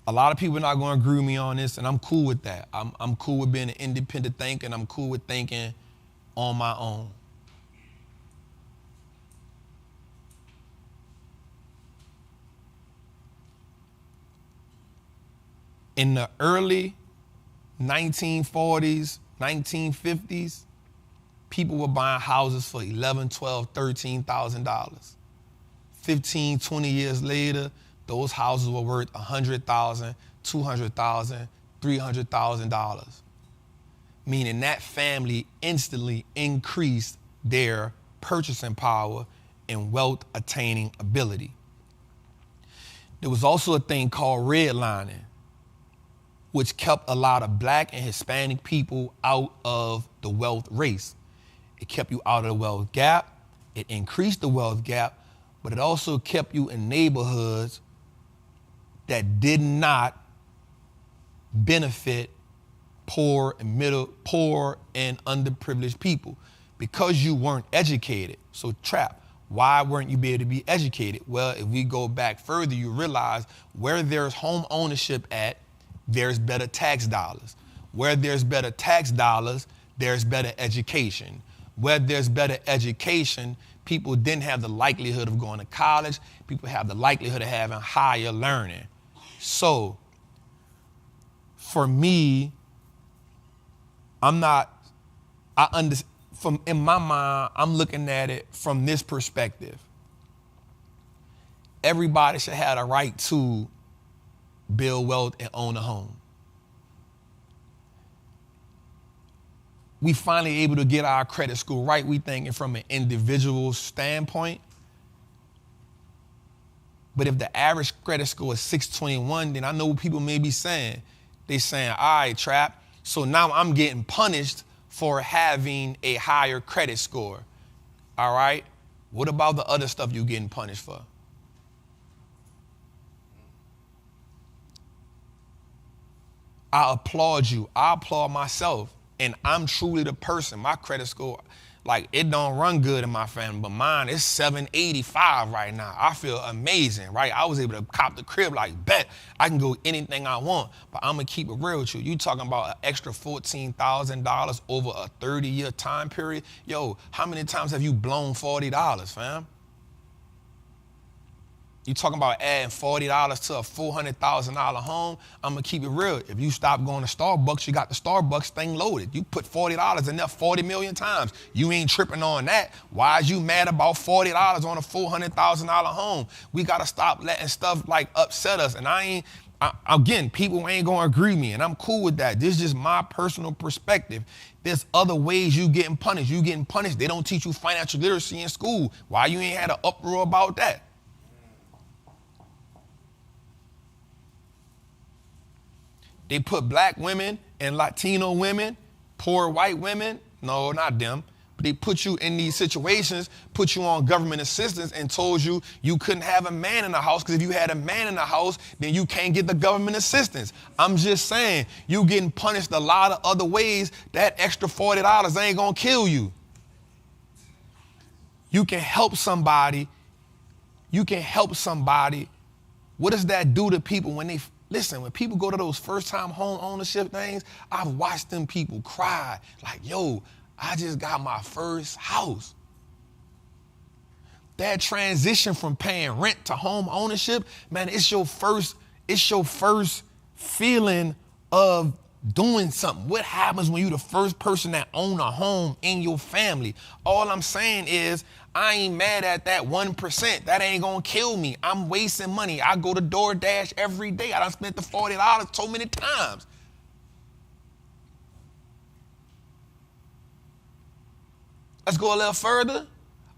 A lot of people are not going to agree with me on this, and I'm cool with that. I'm cool with being an independent thinker, and I'm cool with thinking on my own. In the early 1940s, 1950s, people were buying houses for $11,000, $12,000, $13,000. 15, 20 years later, those houses were worth $100,000, $200,000, $300,000. Meaning that family instantly increased their purchasing power and wealth attaining ability. There was also a thing called redlining, which kept a lot of Black and Hispanic people out of the wealth race. It kept you out of the wealth gap, it increased the wealth gap, but it also kept you in neighborhoods that did not benefit poor and underprivileged people because you weren't educated. So Trap, why weren't you able to be educated? Well, if we go back further, you realize where there's home ownership at, there's better tax dollars. Where there's better tax dollars, there's better education. Where there's better education, people didn't have the likelihood of going to college. People have the likelihood of having higher learning. So, for me, in my mind, I'm looking at it from this perspective. Everybody should have the right to build wealth and own a home. We finally able to get our credit score right. We thinking from an individual standpoint. But if the average credit score is 621, then I know what people may be saying. They saying, all right, Trap, so now I'm getting punished for having a higher credit score. All right, what about the other stuff you're getting punished for? I applaud you. I applaud myself. And I'm truly the person. My credit score, like, it don't run good in my family, but mine is 785 right now. I feel amazing, right? I was able to cop the crib like, bet I can go anything I want, but I'm gonna keep it real with you. You talking about an extra $14,000 over a 30-year time period? Yo, how many times have you blown $40, fam? You talking about adding $40 to a $400,000 home? I'm gonna keep it real. If you stop going to Starbucks, you got the Starbucks thing loaded. You put $40 in there 40 million times. You ain't tripping on that. Why is you mad about $40 on a $400,000 home? We gotta stop letting stuff like upset us. And again, people ain't gonna agree with me, and I'm cool with that. This is just my personal perspective. There's other ways you getting punished. You getting punished. They don't teach you financial literacy in school. Why you ain't had an uproar about that? They put Black women and Latino women, poor white women, no, not them, they put you in these situations, put you on government assistance and told you you couldn't have a man in the house because if you had a man in the house, then you can't get the government assistance. I'm just saying, you getting punished a lot of other ways. That extra $40 ain't gonna kill you. You can help somebody. You can help somebody. What does that do to people when they, listen, when people go to those first-time home ownership things, I've watched them people cry like, yo, I just got my first house. That transition from paying rent to home ownership, man, it's your first feeling of doing something. What happens when you're the first person that own a home in your family? All I'm saying is I ain't mad at that 1%. That ain't gonna kill me. I'm wasting money. I go to DoorDash every day. I done spent the $40 so many times. Let's go a little further.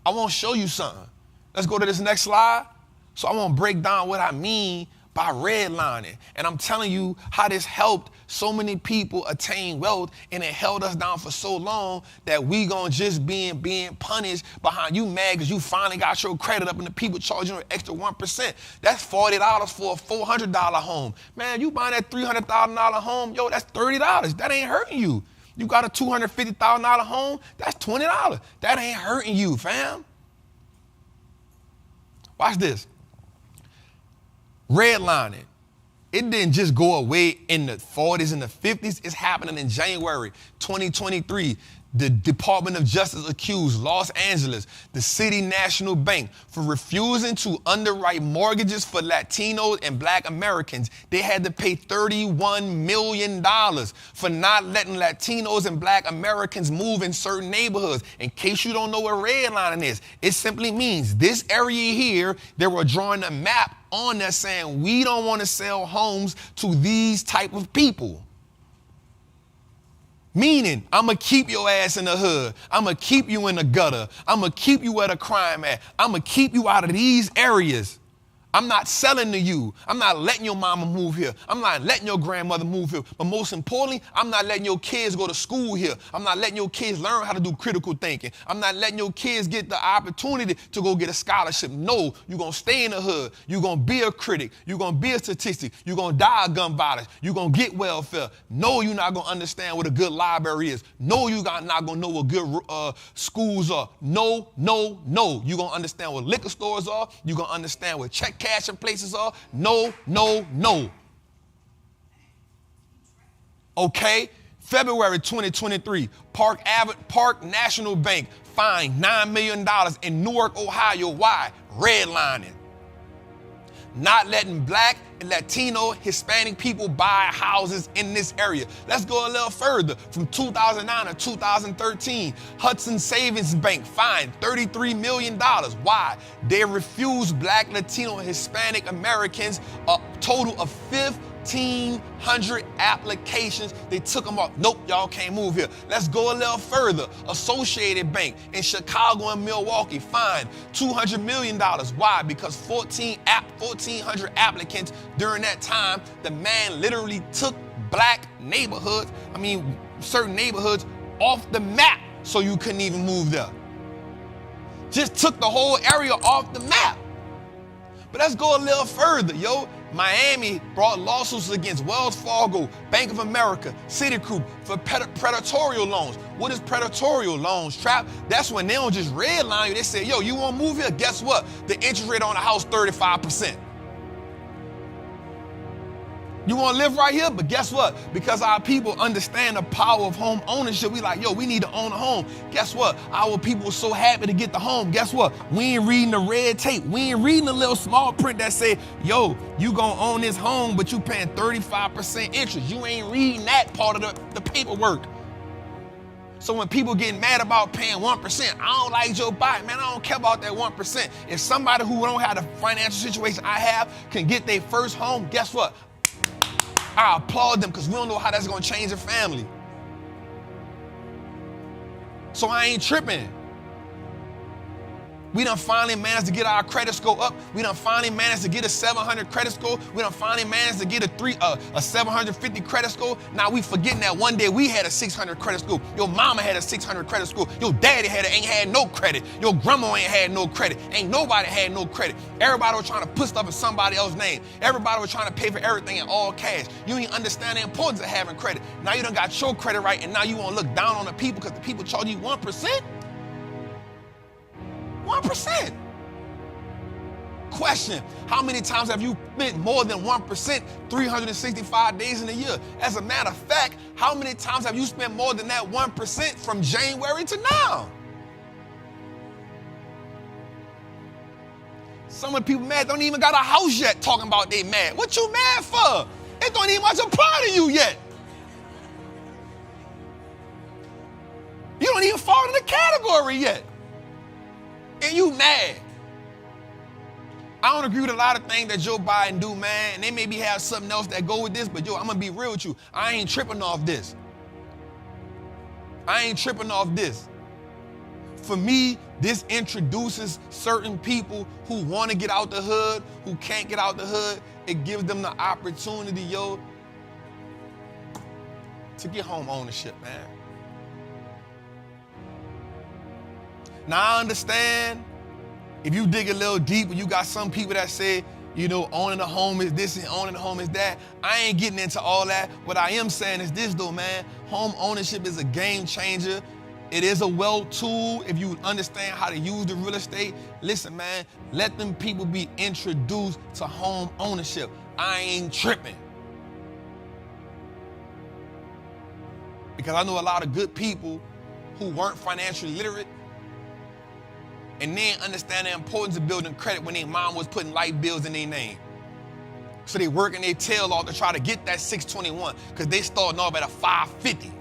I want to show you something. Let's go to this next slide. So I want to break down what I mean by redlining. And I'm telling you how this helped so many people attain wealth, and it held us down for so long that we gonna just being punished behind you mad because you finally got your credit up and the people charging you an extra 1%. That's $40 for a $400 home. Man, you buying that $300,000 home, yo, that's $30. That ain't hurting you. You got a $250,000 home, that's $20. That ain't hurting you, fam. Watch this. Redlining. It didn't just go away in the 40s and the 50s. It's happening in January 2023. The Department of Justice accused Los Angeles, the City National Bank, for refusing to underwrite mortgages for Latinos and Black Americans. They had to pay $31 million for not letting Latinos and Black Americans move in certain neighborhoods. In case you don't know what redlining is, it simply means this area here, they were drawing a map on there saying we don't want to sell homes to these type of people. Meaning, I'm going to keep your ass in the hood. I'm going to keep you in the gutter. I'm going to keep you where the crime at. I'm going to keep you out of these areas. I'm not selling to you. I'm not letting your mama move here. I'm not letting your grandmother move here. But most importantly, I'm not letting your kids go to school here. I'm not letting your kids learn how to do critical thinking. I'm not letting your kids get the opportunity to go get a scholarship. No, you're going to stay in the hood. You're going to be a critic. You're going to be a statistic. You're going to die of gun violence. You're going to get welfare. No, you're not going to understand what a good library is. No, you're not going to know what good schools are. No, no, no. You're going to understand what liquor stores are. You're going to understand what check cashing places are. No, no, no. Okay, February 2023, Park National Bank fined $9 million in Newark, Ohio. Why? Redlining. Not letting Black and Latino, Hispanic people buy houses in this area. Let's go a little further. From 2009 to 2013, Hudson Savings Bank fined $33 million. Why? They refused Black, Latino, and Hispanic Americans a total of 1,500 applications. They took them off. Nope, y'all can't move here. Let's go a little further. Associated Bank in Chicago and Milwaukee fined $200 million. Why? Because 1,400 applicants during that time. The man literally took Black neighborhoods, certain neighborhoods off the map so you couldn't even move there. Just took the whole area off the map. But let's go a little further, yo. Miami brought lawsuits against Wells Fargo, Bank of America, Citigroup for predatory loans. What is predatory loans, Trap? That's when they don't just redline you. They say, yo, you want to move here? Guess what? The interest rate on the house, 35%. You want to live right here? But guess what? Because our people understand the power of home ownership, we like, yo, we need to own a home. Guess what? Our people are so happy to get the home. Guess what? We ain't reading the red tape. We ain't reading the little small print that say, yo, you gonna own this home, but you paying 35% interest. You ain't reading that part of the paperwork. So when people getting mad about paying 1%, I don't like Joe Biden, man, I don't care about that 1%. If somebody who don't have the financial situation I have can get their first home, guess what? I applaud them because we don't know how that's going to change a family. So I ain't tripping. We done finally managed to get our credit score up. We done finally managed to get a 700 credit score. We done finally managed to get a 750 credit score. Now we forgetting that one day we had a 600 credit score. Your mama had a 600 credit score. Your daddy ain't had no credit. Your grandma ain't had no credit. Ain't nobody had no credit. Everybody was trying to put stuff in somebody else's name. Everybody was trying to pay for everything in all cash. You ain't understand the importance of having credit. Now you done got your credit right, and now you want to look down on the people because the people charge you 1%? 1%. Question, how many times have you spent more than 1% 365 days in a year? As a matter of fact, how many times have you spent more than that 1% from January to now? Some of the people mad don't even got a house yet talking about they mad. What you mad for? It don't even much apply to you yet. You don't even fall in the category yet. And you mad. I don't agree with a lot of things that Joe Biden do, man. And they maybe have something else that go with this, but yo, I'm gonna be real with you. I ain't tripping off this. For me, this introduces certain people who want to get out the hood, who can't get out the hood. It gives them the opportunity, yo, to get home ownership, man. Now, I understand if you dig a little deeper, you got some people that say, you know, owning a home is this and owning a home is that. I ain't getting into all that. What I am saying is this, though, man. Home ownership is a game changer. It is a well tool if you understand how to use the real estate. Listen, man, let them people be introduced to home ownership. I ain't tripping. Because I know a lot of good people who weren't financially literate, and they didn't understand the importance of building credit when their mom was putting light bills in their name. So they working their tail off to try to get that 621 because they starting off at a 550.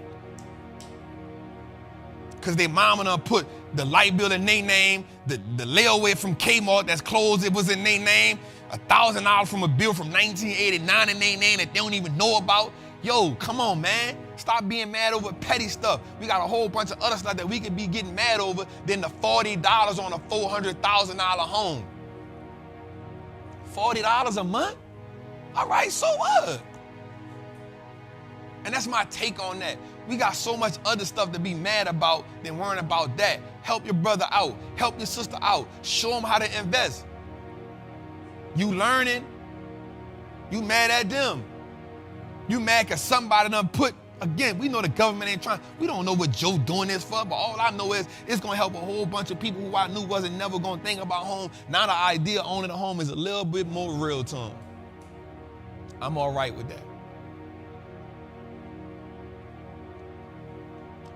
Because their mama done put the light bill in their name, the layaway from Kmart that's closed, it was in their name, $1,000 from a bill from 1989 in their name that they don't even know about. Yo, come on, man. Stop being mad over petty stuff. We got a whole bunch of other stuff that we could be getting mad over than the $40 on a $400,000 home. $40 a month? All right, so what? And that's my take on that. We got so much other stuff to be mad about than worrying about that. Help your brother out. Help your sister out. Show them how to invest. You learning, you mad at them. You mad because somebody done put, again, we know the government ain't trying, we don't know what Joe doing this for, but all I know is it's going to help a whole bunch of people who I knew wasn't never going to think about home. Now the idea of owning a home is a little bit more real to them. I'm all right with that.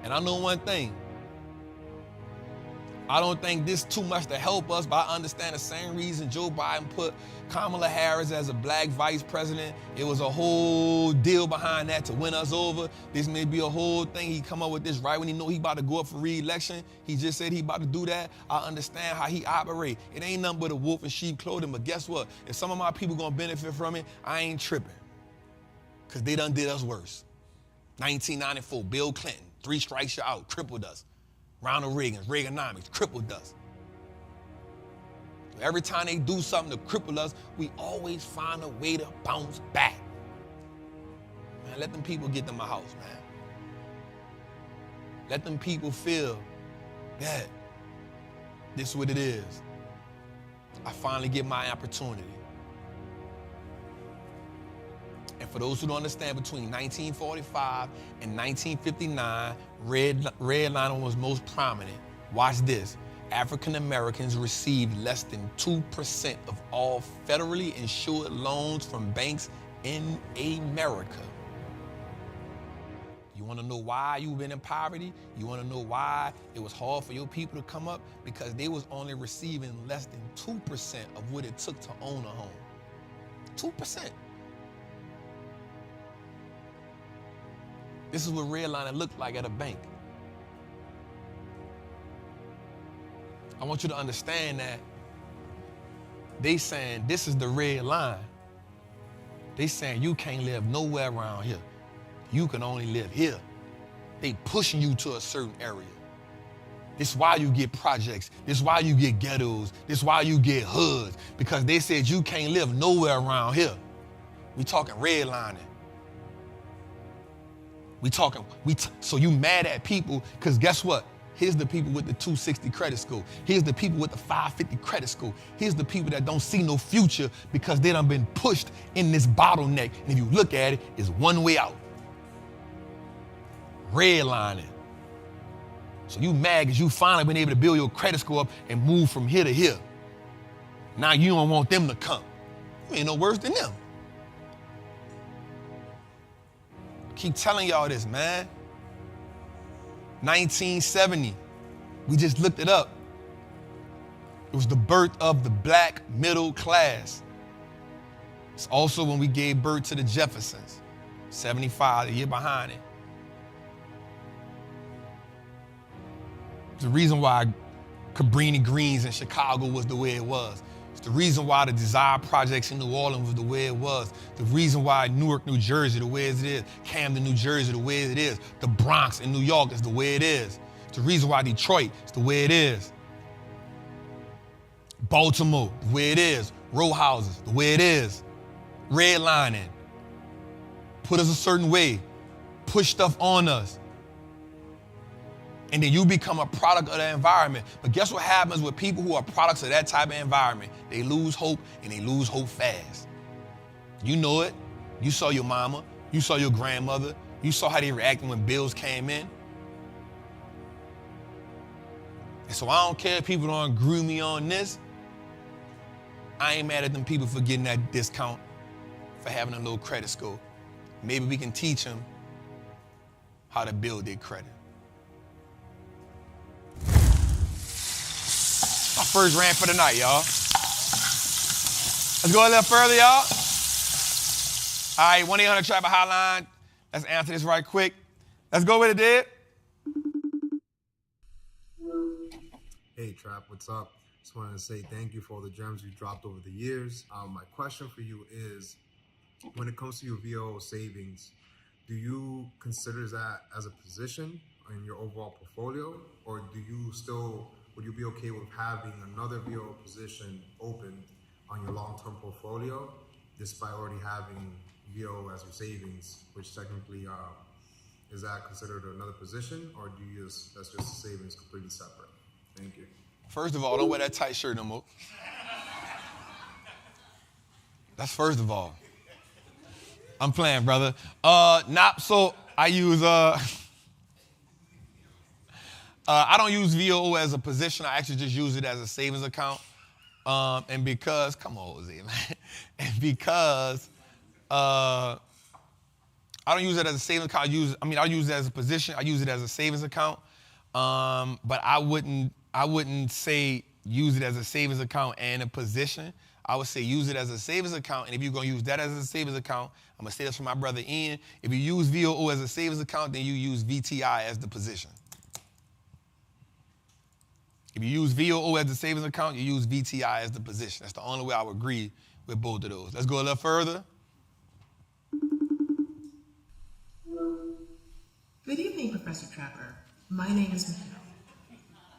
And I know one thing. I don't think this too much to help us, but I understand the same reason Joe Biden put Kamala Harris as a black vice president. It was a whole deal behind that to win us over. This may be a whole thing. He come up with this right when he know he about to go up for re-election. He just said he about to do that. I understand how he operate. It ain't nothing but a wolf in sheep clothing, but guess what? If some of my people gonna benefit from it, I ain't tripping. Because they done did us worse. 1994, Bill Clinton, 3 strikes, you're out, crippled us. Ronald Reagan, Reaganomics, crippled us. Every time they do something to cripple us, we always find a way to bounce back. Man, let them people get them a house, man. Let them people feel that this is what it is. I finally get my opportunity. And for those who don't understand, between 1945 and 1959, redlining was most prominent. Watch this. African Americans received less than 2% of all federally insured loans from banks in America. You want to know why you've been in poverty? You want to know why it was hard for your people to come up? Because they was only receiving less than 2% of what it took to own a home. 2%. This is what redlining looked like at a bank. I want you to understand that they saying this is the red line. They saying you can't live nowhere around here. You can only live here. They pushing you to a certain area. This is why you get projects. This is why you get ghettos. This is why you get hoods. Because they said you can't live nowhere around here. We talking redlining. So you mad at people because guess what? Here's the people with the 260 credit score. Here's the people with the 550 credit score. Here's the people that don't see no future because they done been pushed in this bottleneck. And if you look at it, it's one way out. Redlining. So you mad because you finally been able to build your credit score up and move from here to here. Now you don't want them to come. You ain't no worse than them. Keep telling y'all this, man. 1970, we just looked it up. It was the birth of the black middle class. It's also when we gave birth to the Jeffersons. 75, the year behind it. It's the reason why Cabrini Greens in Chicago was the way it was. It's the reason why the Desire Projects in New Orleans was the way it was. The reason why Newark, New Jersey, the way it is. Camden, New Jersey, the way it is. The Bronx in New York is the way it is. It's the reason why Detroit is the way it is. Baltimore, the way it is. Row houses, the way it is. Redlining. Put us a certain way. Push stuff on us. And then you become a product of the environment. But guess what happens with people who are products of that type of environment? They lose hope, and they lose hope fast. You know it. You saw your mama. You saw your grandmother. You saw how they reacted when bills came in. And so I don't care if people don't agree with me on this. I ain't mad at them people for getting that discount, for having a low credit score. Maybe we can teach them how to build their credit. My first rant for the night, y'all. Let's go a little further, y'all. All right, 1-800-TRAPPER hotline. Let's answer this right quick. Let's go with it, Dad. Hey, Trap, what's up? Just wanted to say thank you for all the gems you dropped over the years. My question for you is, when it comes to your VO savings, do you consider that as a position in your overall portfolio, or would you be okay with having another VO position open on your long-term portfolio, despite already having VO as your savings, which technically is that considered another position, or that's just savings completely separate? Thank you. First of all, don't wear that tight shirt no more. That's first of all. I'm playing, brother. So I use I don't use VOO as a position. I actually just use it as a savings account. And because, come on, Jose, man. And because I don't use it as a savings account. I use it as a position. I use it as a savings account. But I wouldn't say use it as a savings account and a position. I would say use it as a savings account. And if you're going to use that as a savings account, I'm going to say this for my brother Ian. If you use VOO as a savings account, then you use VTI as the position. If you use VOO as a savings account, you use VTI as the position. That's the only way I would agree with both of those. Let's go a little further. Good evening, Professor Trapper. My name is Michelle.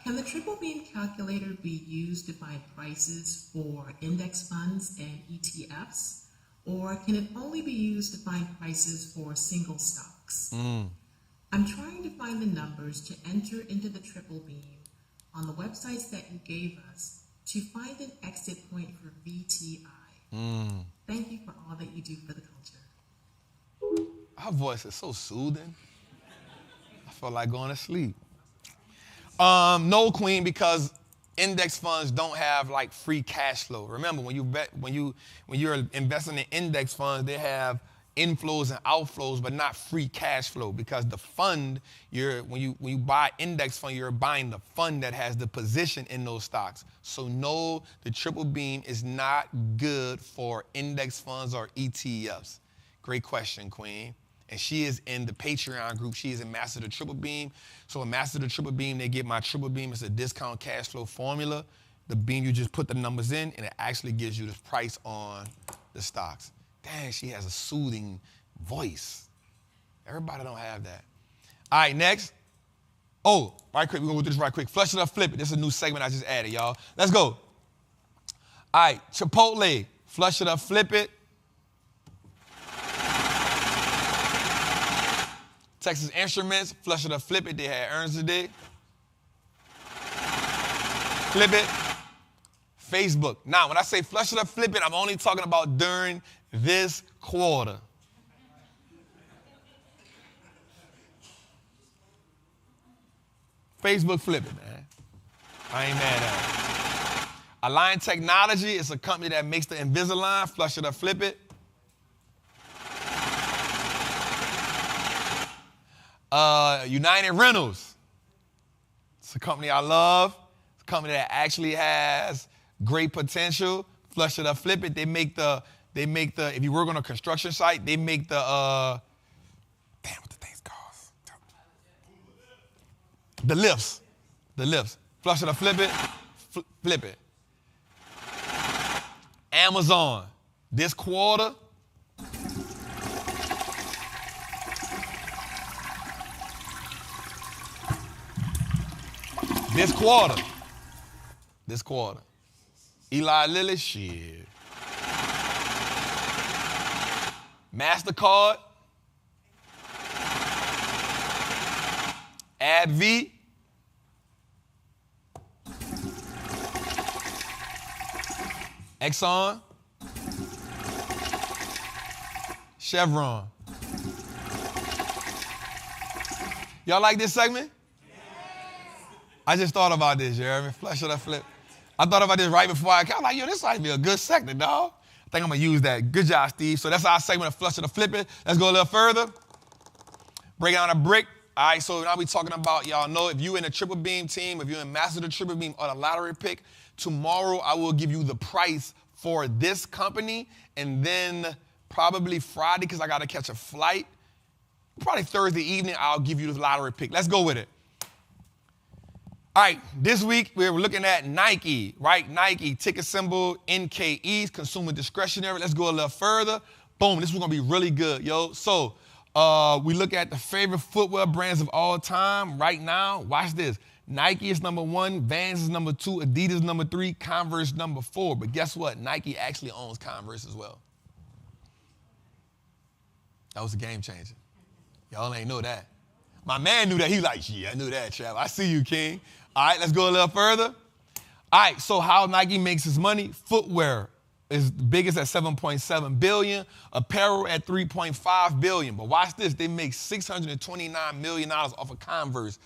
Can the triple beam calculator be used to find prices for index funds and ETFs, or can it only be used to find prices for single stocks? I'm trying to find the numbers to enter into the triple beam on the websites that you gave us to find an exit point for VTI. Thank you for all that you do for the culture. Her voice is so soothing. I feel like going to sleep. No, Queen, because index funds don't have like free cash flow. Remember, when you're investing in index funds, they have inflows and outflows, but not free cash flow, because the fund, when you buy index fund, you're buying the fund that has the position in those stocks. So no, the triple beam is not good for index funds or ETFs. Great question, Queen. And she is in the Patreon group. She is in Master the Triple Beam. So in Master the Triple Beam, they get my Triple Beam. It's a discount cash flow formula. The beam, you just put the numbers in, and it actually gives you the price on the stocks. Dang, she has a soothing voice. Everybody don't have that. All right, next. Oh, right quick, we're gonna go through this right quick. Flush it or flip it. This is a new segment I just added, y'all. Let's go. All right, Chipotle, flush it or flip it. Texas Instruments, flush it or flip it. They had earnings today. Flip it. Facebook. Now, when I say flush it or flip it, I'm only talking about during this quarter. Facebook, flip it, man. I ain't mad at it. Align Technology is a company that makes the Invisalign. Flush it or flip it. United Rentals. It's a company I love. It's a company that actually has great potential. Flush it or flip it. They make the, if you work on a construction site, they make the, damn, what the thing's called? The lifts. Flush it or flip it. Flip it. Amazon. This quarter. This quarter. Eli Lilly, shit. MasterCard. AbbVie. Exxon. Chevron. Y'all like this segment? I just thought about this, you hear me? Flush it or flip. I thought about this right before I came. I'm like, yo, this might be a good segment, dog. I think I'm going to use that. Good job, Steve. So that's our segment of flush it or flip it. Let's go a little further. Break down a brick. All right, so now we're talking about, y'all know, if you're in a triple beam team, if you're in Master the Triple Beam or the lottery pick, tomorrow I will give you the price for this company, and then probably Friday, because I got to catch a flight, probably Thursday evening, I'll give you the lottery pick. Let's go with it. All right, this week we're looking at Nike, right? Nike, ticker symbol NKE, consumer discretionary. Let's go a little further. Boom, this is gonna be really good, yo. So we look at the favorite footwear brands of all time right now. Watch this. Nike is number 1, Vans is number 2, Adidas number 3, Converse number 4. But guess what? Nike actually owns Converse as well. That was a game changer. Y'all ain't know that. My man knew that. He was like, yeah, I knew that, Trav. I see you, King. All right, let's go a little further. All right, so how Nike makes his money? Footwear is the biggest at $7.7 billion. Apparel at $3.5 billion. But watch this. They make $629 million off of Converse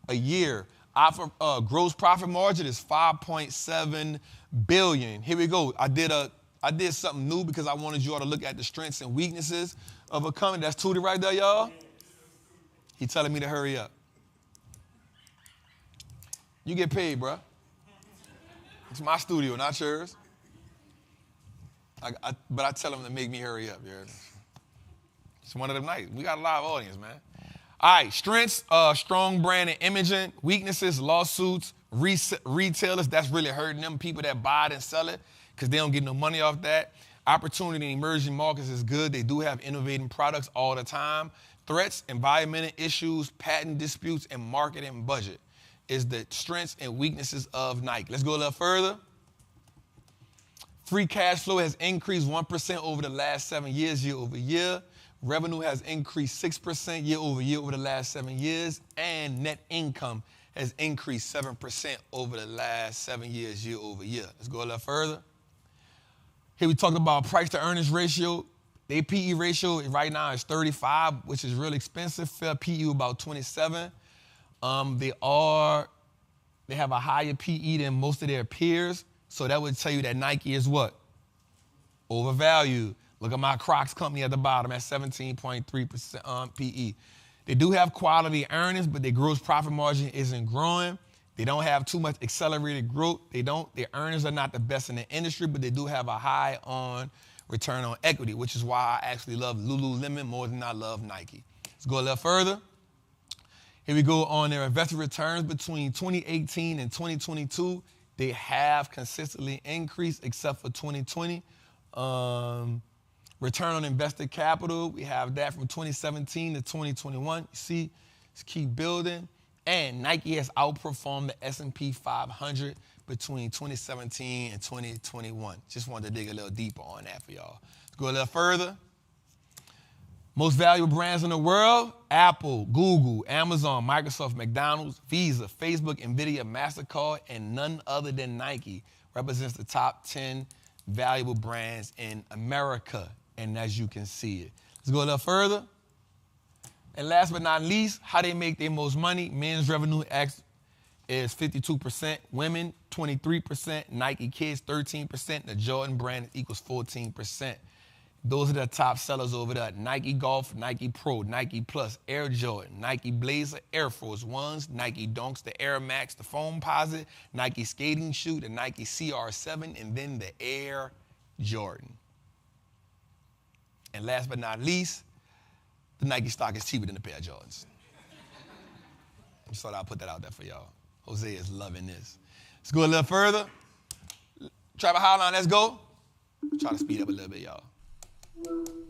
a year. Our gross profit margin is $5.7 billion. Here we go. I did something new because I wanted you all to look at the strengths and weaknesses of a company. That's Tootie right there, y'all. He telling me to hurry up. You get paid, bro. It's my studio, not yours. But I tell him to make me hurry up. Yeah. It's one of them nights. We got a live audience, man. All right, strengths, strong brand and imaging. Weaknesses, lawsuits, retailers. That's really hurting them, people that buy it and sell it, because they don't get no money off that. Opportunity in emerging markets is good. They do have innovating products all the time. Threats, environmental issues, patent disputes, and marketing budget is the strengths and weaknesses of Nike. Let's go a little further. Free cash flow has increased 1% over the last 7 years, year over year. Revenue has increased 6% year over year over the last 7 years. And net income has increased 7% over the last 7 years, year over year. Let's go a little further. Here we talked about price to earnings ratio. Their PE ratio right now is 35, which is really expensive. Fair PE about 27. They have a higher PE than most of their peers. So that would tell you that Nike is what? Overvalued. Look at my Crocs company at the bottom at 17.3% PE. They do have quality earnings, but their gross profit margin isn't growing. They don't have too much accelerated growth. Their earnings are not the best in the industry, but they do have a high on return on equity, which is why I actually love Lululemon more than I love Nike. Let's go a little further. Here we go on their investor returns between 2018 and 2022. They have consistently increased except for 2020. Return on invested capital, we have that from 2017 to 2021. You see, just keep building. And Nike has outperformed the S&P 500 between 2017 and 2021. Just wanted to dig a little deeper on that for y'all. Let's go a little further. Most valuable brands in the world: Apple, Google, Amazon, Microsoft, McDonald's, Visa, Facebook, Nvidia, MasterCard, and none other than Nike represents the top 10 valuable brands in America. And as you can see it. Let's go a little further. And last but not least, how they make their most money. Men's revenue is 52%, women 23%, Nike Kids 13%, the Jordan brand equals 14%. Those are the top sellers over there: Nike Golf, Nike Pro, Nike Plus, Air Jordan, Nike Blazer, Air Force Ones, Nike Dunks, the Air Max, the Foam Posit, Nike Skating Shoe, the Nike CR7, and then the Air Jordan. And last but not least, the Nike stock is cheaper than the pair of Jordans. I just thought I'd put that out there for y'all. Jose is loving this. Let's go a little further. Trapper Hotline, let's go. Try to speed up a little bit, y'all.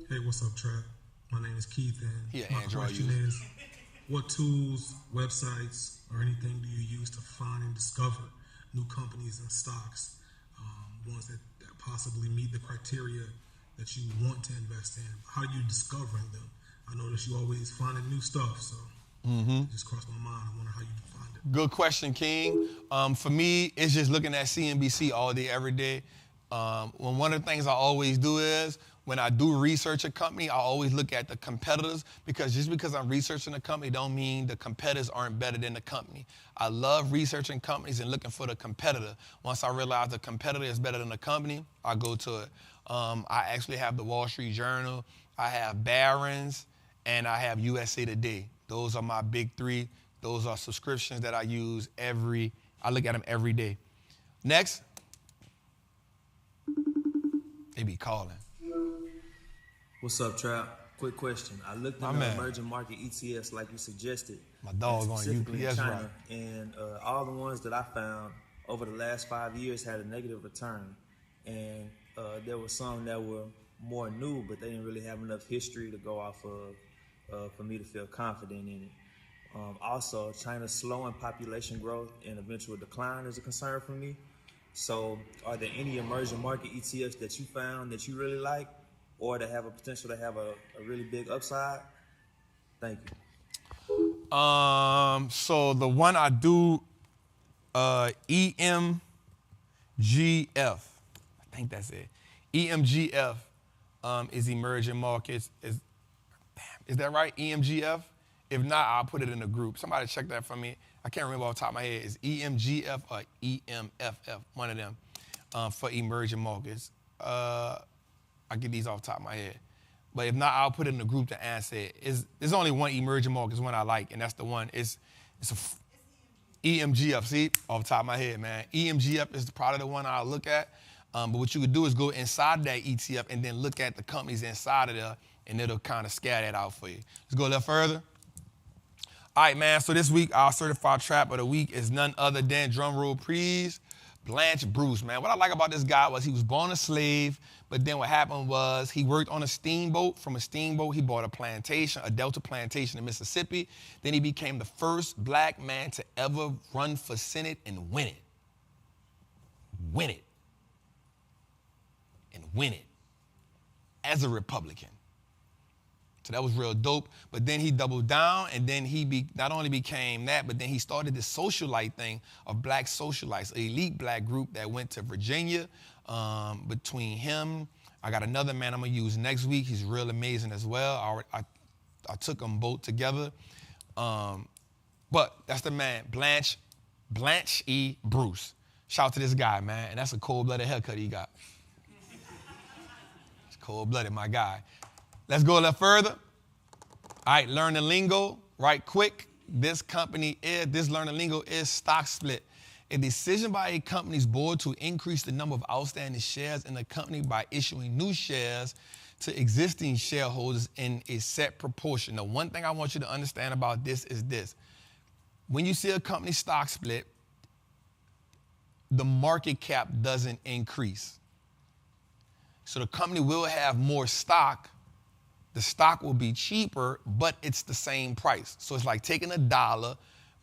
Hey, what's up, Trap? My name is Keith, and my Android question user. is, what tools, websites, or anything do you use to find and discover new companies and stocks, ones that possibly meet the criteria that you want to invest in? How are you discovering them? I notice you always finding new stuff, so it just crossed my mind. I wonder how you find it. Good question, King. For me, it's just looking at CNBC all day, every day. One of the things I always do is, when I do research a company, I always look at the competitors, because just because I'm researching a company don't mean the competitors aren't better than the company. I love researching companies and looking for the competitor. Once I realize the competitor is better than the company, I go to it. I actually have the Wall Street Journal, I have Barron's, and I have USA Today. Those are my big three. Those are subscriptions that I use I look at them every day. Next. They be calling. What's up, Trap? Quick question. I looked at the emerging market ETFs like you suggested. My dog on specifically UPS, China, right? And all the ones that I found over the last 5 years had a negative return. And there were some that were more new, but they didn't really have enough history to go off of for me to feel confident in it. Also, China's slowing population growth and eventual decline is a concern for me. So are there any emerging market ETFs that you found that you really like, or that have a potential to have a really big upside? Thank you. So the one I do, EMGF. I think that's it. EMGF is emerging markets. Is that right? EMGF? If not, I'll put it in a group. Somebody check that for me. I can't remember off the top of my head. Is EMGF or EMFF? One of them for emerging markets. I get these off the top of my head. But if not, I'll put it in the group to answer it. There's only one emerging market, one I like, and that's the one. It's EMGF. See, off the top of my head, man. EMGF is probably the one I'll look at. But what you could do is go inside that ETF and then look at the companies inside of there, and it'll kind of scare that out for you. Let's go a little further. All right, man, so this week, our certified trap of the week is none other than, drum roll please, Blanche Bruce, man. What I like about this guy was he was born a slave, but then what happened was he worked on a steamboat. From a steamboat, he bought a plantation, a Delta plantation in Mississippi. Then he became the first black man to ever run for Senate and win it. Win it. And win it. As a Republican. So that was real dope. But then he doubled down, and then he not only became that, but then he started this socialite thing of black socialites, an elite black group that went to Virginia. Between him, I got another man I'm going to use next week. He's real amazing as well. I took them both together. But that's the man, Blanche E. Bruce. Shout out to this guy, man. And that's a cold-blooded haircut he got. It's cold-blooded, my guy. Let's go a little further. All right, learn the lingo right quick. This learning lingo is stock split. A decision by a company's board to increase the number of outstanding shares in the company by issuing new shares to existing shareholders in a set proportion. Now, one thing I want you to understand about this is this. When you see a company stock split, the market cap doesn't increase. So the company will have more stock. The stock will be cheaper, but it's the same price. So it's like taking $1,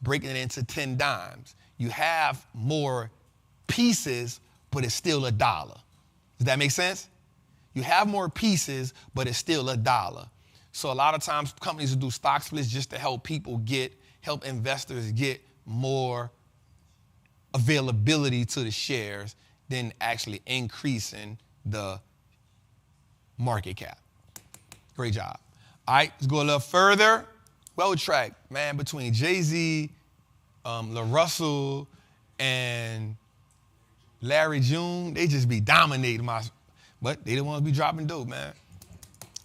breaking it into 10 dimes. You have more pieces, but it's still $1. Does that make sense? You have more pieces, but it's still $1. So a lot of times companies will do stock splits just to help help investors get more availability to the shares than actually increasing the market cap. Great job. All right, let's go a little further. Well tracked, man, between Jay-Z, LaRussell, and Larry June, they just be dominating but they don't want to be dropping dope, man.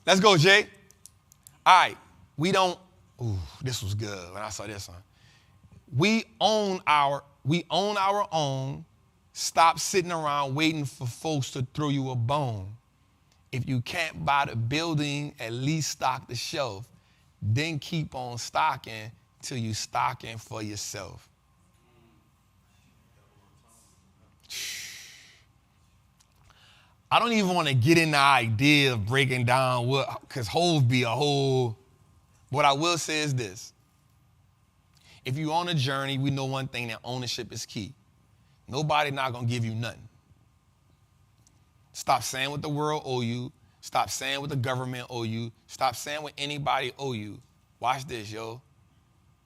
Let's go, Jay. All right, this was good when I saw this one. We own our own. Stop sitting around waiting for folks to throw you a bone. If you can't buy the building, at least stock the shelf. Then keep on stocking till you stocking for yourself. I don't even want to get in the idea of breaking down because Hov be a whole. What I will say is this. If you're on a journey, we know one thing, that ownership is key. Nobody not going to give you nothing. Stop saying what the world owe you. Stop saying what the government owe you. Stop saying what anybody owe you. Watch this, yo.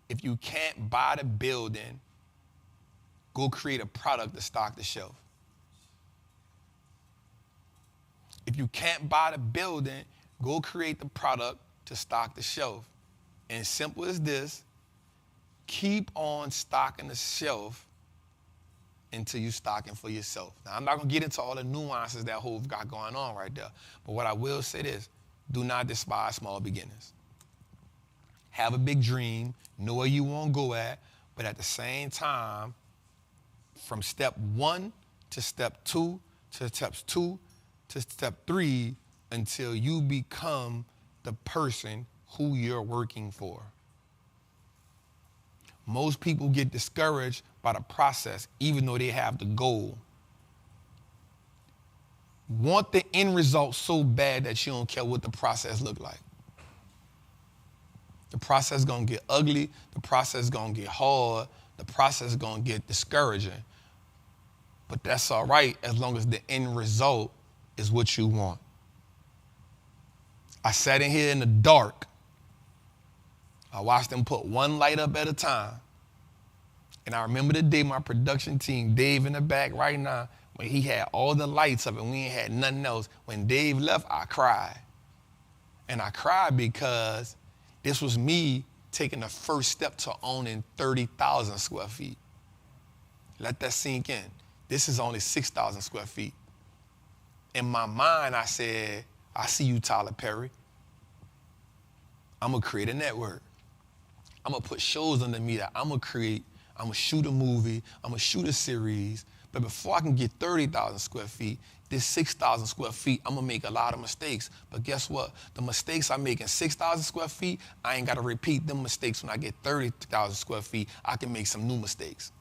If you can't buy the building, go create a product to stock the shelf. If you can't buy the building, go create the product to stock the shelf. And simple as this, keep on stocking the shelf until you're stocking for yourself. Now, I'm not going to get into all the nuances that Hov got going on right there. But what I will say is, do not despise small beginnings. Have a big dream, know where you want to go at, but at the same time, from step 1 to step 2 to steps 2 to step 3 until you become the person who you're working for. Most people get discouraged by the process, even though they have the goal. Want the end result so bad that you don't care what the process look like. The process is going to get ugly. The process is going to get hard. The process is going to get discouraging. But that's all right as long as the end result is what you want. I sat in here in the dark. I watched them put one light up at a time. And I remember the day my production team, Dave in the back right now, when he had all the lights up and we ain't had nothing else. When Dave left, I cried. And I cried because this was me taking the first step to owning 30,000 square feet. Let that sink in. This is only 6,000 square feet. In my mind, I said, I see you, Tyler Perry. I'm going to create a network. I'm going to put shows under me that I'm going to create. I'm going to shoot a movie. I'm going to shoot a series. But before I can get 30,000 square feet, this 6,000 square feet, I'm going to make a lot of mistakes. But guess what? The mistakes I make in 6,000 square feet, I ain't got to repeat them mistakes when I get 30,000 square feet. I can make some new mistakes.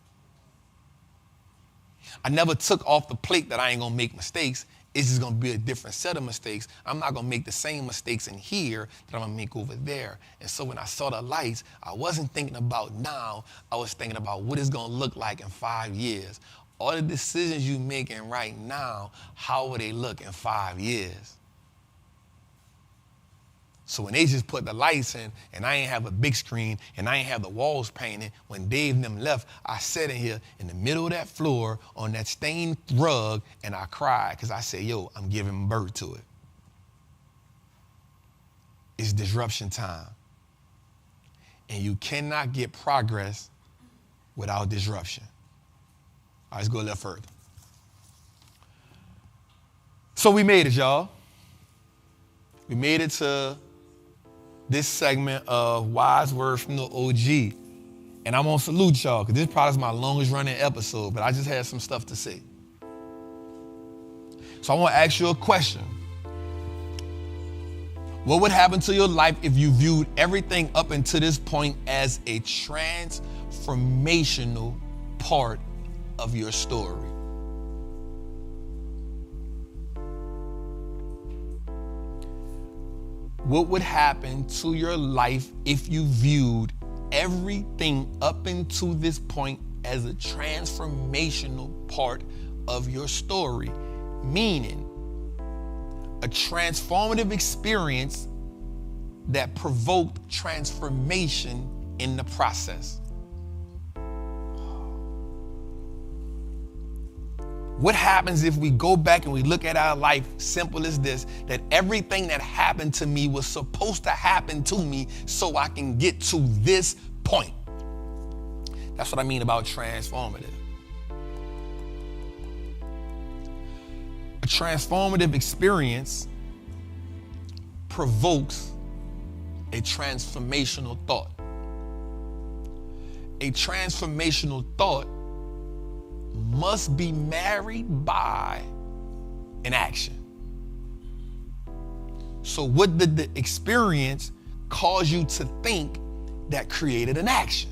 I never took off the plate that I ain't going to make mistakes. It's just going to be a different set of mistakes. I'm not going to make the same mistakes in here that I'm going to make over there. And so when I saw the lights, I wasn't thinking about now. I was thinking about what it's going to look like in 5 years. All the decisions you're making right now, how will they look in 5 years? So when they just put the lights in and I ain't have a big screen and I ain't have the walls painted, when Dave and them left, I sat in here in the middle of that floor on that stained rug and I cried because I said, yo, I'm giving birth to it. It's disruption time. And you cannot get progress without disruption. All right, let's go a little further. So we made it, y'all. We made it to this segment of Wise Words from the OG. And I'm going to salute y'all because this probably is my longest running episode, but I just had some stuff to say. So I want to ask you a question. What would happen to your life if you viewed everything up until this point as a transformational part of your story? What would happen to your life if you viewed everything up until this point as a transformational part of your story, meaning a transformative experience that provoked transformation in the process. What happens if we go back and we look at our life, simple as this, that everything that happened to me was supposed to happen to me so I can get to this point? That's what I mean about transformative. A transformative experience provokes a transformational thought. A transformational thought must be married by an action. So what did the experience cause you to think that created an action?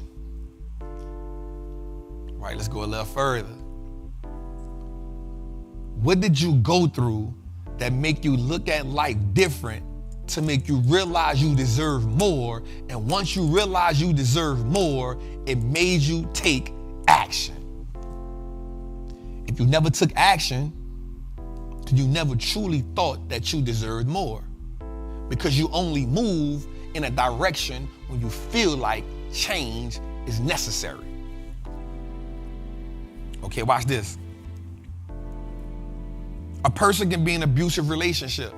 Right, let's go a little further. What did you go through that make you look at life different to make you realize you deserve more? And once you realize you deserve more, it made you take action. If you never took action, then you never truly thought that you deserved more, because you only move in a direction when you feel like change is necessary. Okay, watch this. A person can be in an abusive relationship,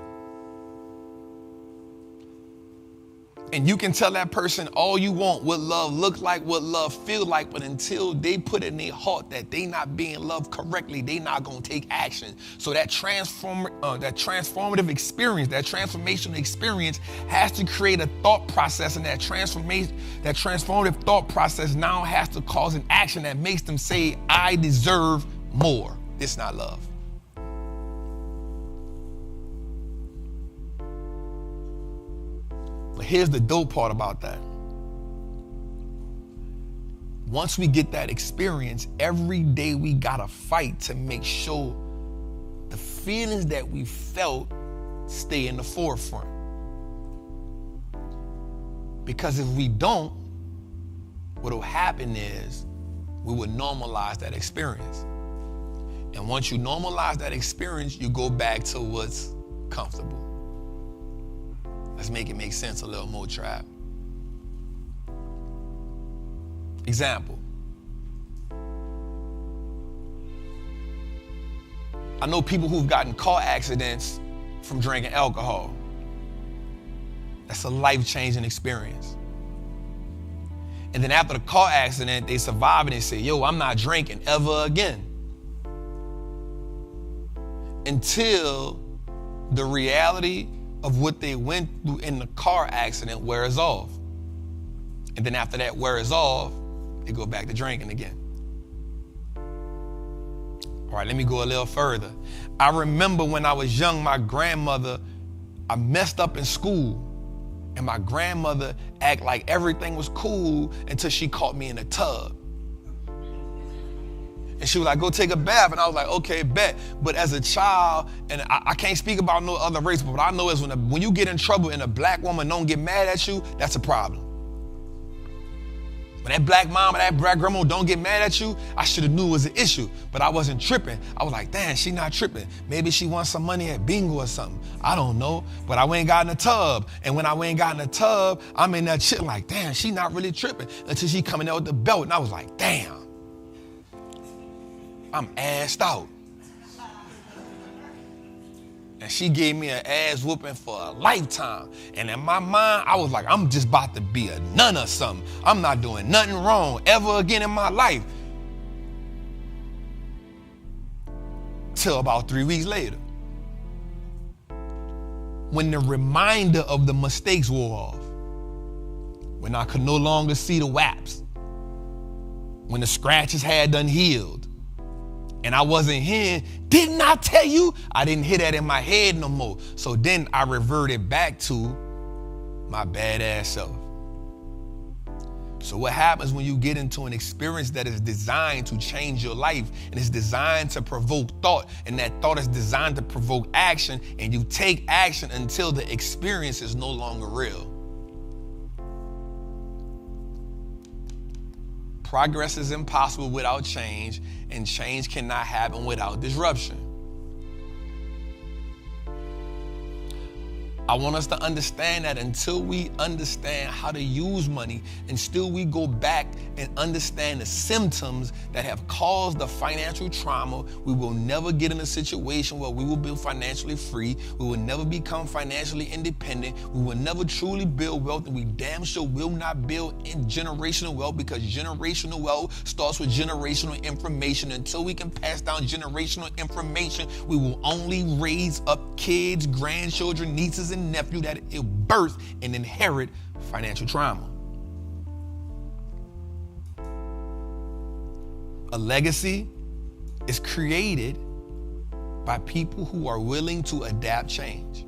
and you can tell that person all you want what love look like, what love feel like, but until they put in their heart that they not being loved correctly, they not gonna take action. So that transformative experience, that transformational experience has to create a thought process, and that transformative thought process now has to cause an action that makes them say, I deserve more. It's not love. But here's the dope part about that. Once we get that experience, every day we gotta fight to make sure the feelings that we felt stay in the forefront. Because if we don't, what'll happen is we will normalize that experience. And once you normalize that experience, you go back to what's comfortable. Let's make it make sense a little more, Trap. Example. I know people who've gotten car accidents from drinking alcohol. That's a life-changing experience. And then after the car accident, they survive and they say, yo, I'm not drinking ever again. Until the reality of what they went through in the car accident wears off. And then after that wears off, they go back to drinking again. All right, let me go a little further. I remember when I was young, my grandmother, I messed up in school, and my grandmother acted like everything was cool until she caught me in a tub. And she was like, go take a bath. And I was like, okay, bet. But as a child, and I can't speak about no other race, but what I know is when you get in trouble and a black woman don't get mad at you, that's a problem. When that black mom or that black grandma don't get mad at you, I should have knew it was an issue, but I wasn't tripping. I was like, damn, she not tripping. Maybe she wants some money at bingo or something. I don't know, but I went and got in the tub. And when I went and got in the tub, I'm in that shit like, damn, she not really tripping, until she coming out with the belt. And I was like, damn. I'm assed out. And she gave me an ass whooping for a lifetime. And in my mind, I was like, I'm just about to be a nun or something. I'm not doing nothing wrong ever again in my life. Till about 3 weeks later, when the reminder of the mistakes wore off, when I could no longer see the waps, when the scratches had done healed, and I wasn't hearing, didn't I tell you? I didn't hear that in my head no more. So then I reverted back to my badass self. So what happens when you get into an experience that is designed to change your life, and it's designed to provoke thought, and that thought is designed to provoke action, and you take action until the experience is no longer real? progress is impossible without change, and change cannot happen without disruption. I want us to understand that until we understand how to use money, and still we go back and understand the symptoms that have caused the financial trauma, we will never get in a situation where we will be financially free. We will never become financially independent. We will never truly build wealth, and we damn sure will not build in generational wealth, because generational wealth starts with generational information. Until we can pass down generational information, we will only raise up kids, grandchildren, nieces, and nephew that will birth and inherit financial trauma. A legacy is created by people who are willing to adapt change.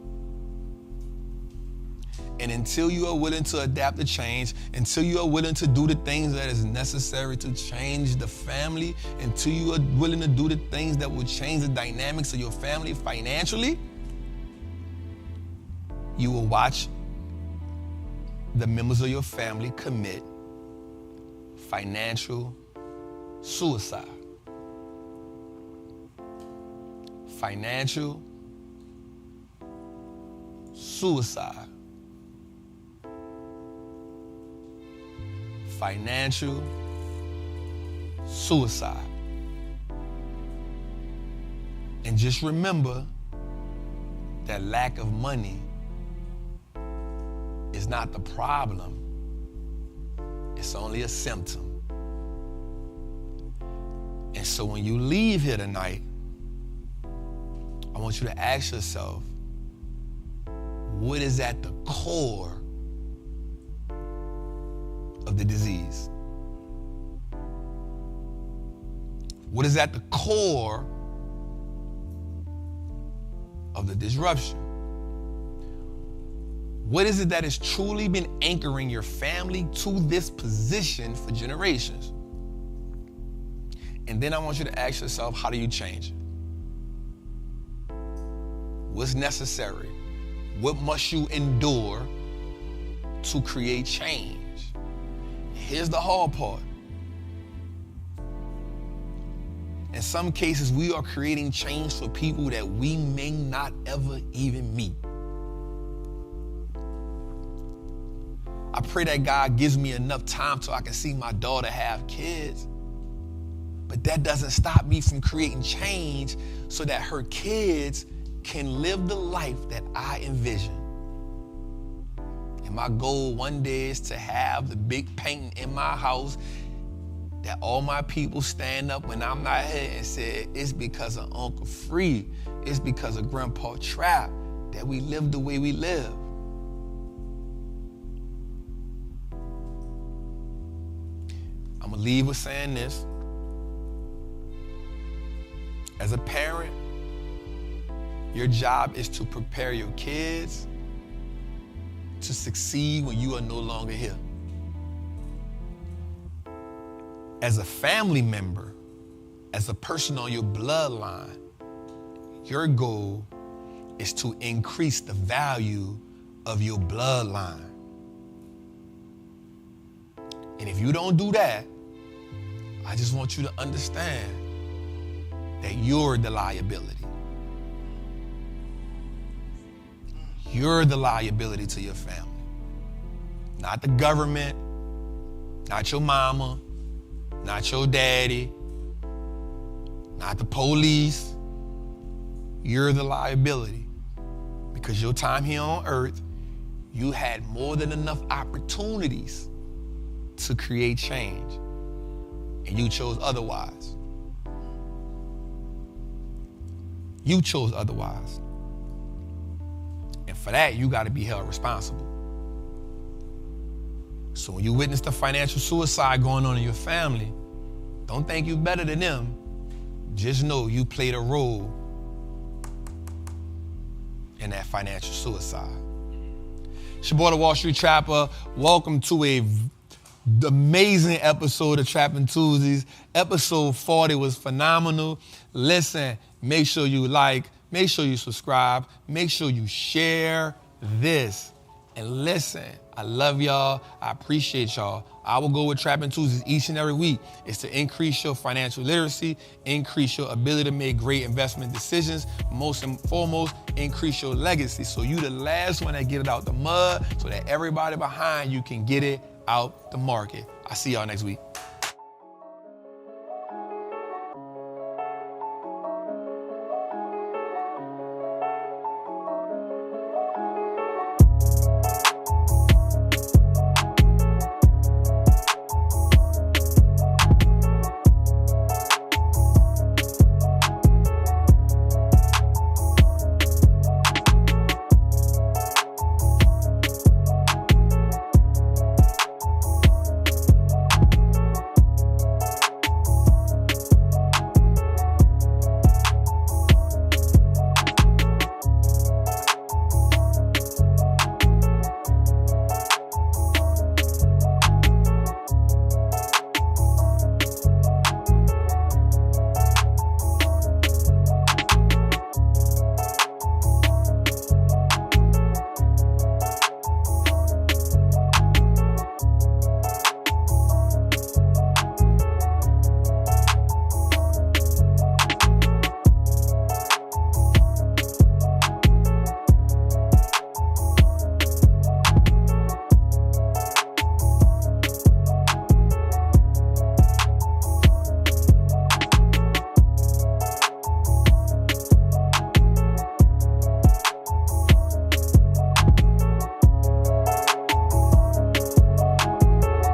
And until you are willing to adapt the change, until you are willing to do the things that is necessary to change the family, until you are willing to do the things that will change the dynamics of your family financially, you will watch the members of your family commit financial suicide. Financial suicide. Financial suicide. And just remember that lack of money is not the problem. It's only a symptom. And so when you leave here tonight, I want you to ask yourself, what is at the core of the disease? What is at the core of the disruption? What is it that has truly been anchoring your family to this position for generations? And then I want you to ask yourself, how do you change it? What's necessary? What must you endure to create change? Here's the hard part. In some cases, we are creating change for people that we may not ever even meet. I pray that God gives me enough time so I can see my daughter have kids. But that doesn't stop me from creating change so that her kids can live the life that I envision. And my goal one day is to have the big painting in my house that all my people stand up when I'm not here and say, it's because of Uncle Free, it's because of Grandpa Trap that we live the way we live. I'm gonna leave with saying this. As a parent, your job is to prepare your kids to succeed when you are no longer here. As a family member, as a person on your bloodline, your goal is to increase the value of your bloodline. And if you don't do that, I just want you to understand that you're the liability. You're the liability to your family. Not the government, not your mama, not your daddy, not the police. You're the liability. Because your time here on earth, you had more than enough opportunities to create change. And you chose otherwise. You chose otherwise. And for that, you gotta be held responsible. So when you witness the financial suicide going on in your family, don't think you're better than them. Just know you played a role in that financial suicide. It's your boy, the Wall Street Trapper. Welcome to a amazing episode of Trappin' Tuesdays. Episode 40 was phenomenal. Listen, make sure you like, make sure you subscribe, make sure you share this. And listen, I love y'all. I appreciate y'all. I will go with Trappin' Tuesdays each and every week. It's to increase your financial literacy, increase your ability to make great investment decisions, most and foremost, increase your legacy. So you the last one that get it out the mud so that everybody behind you can get it out the market. I'll see y'all next week.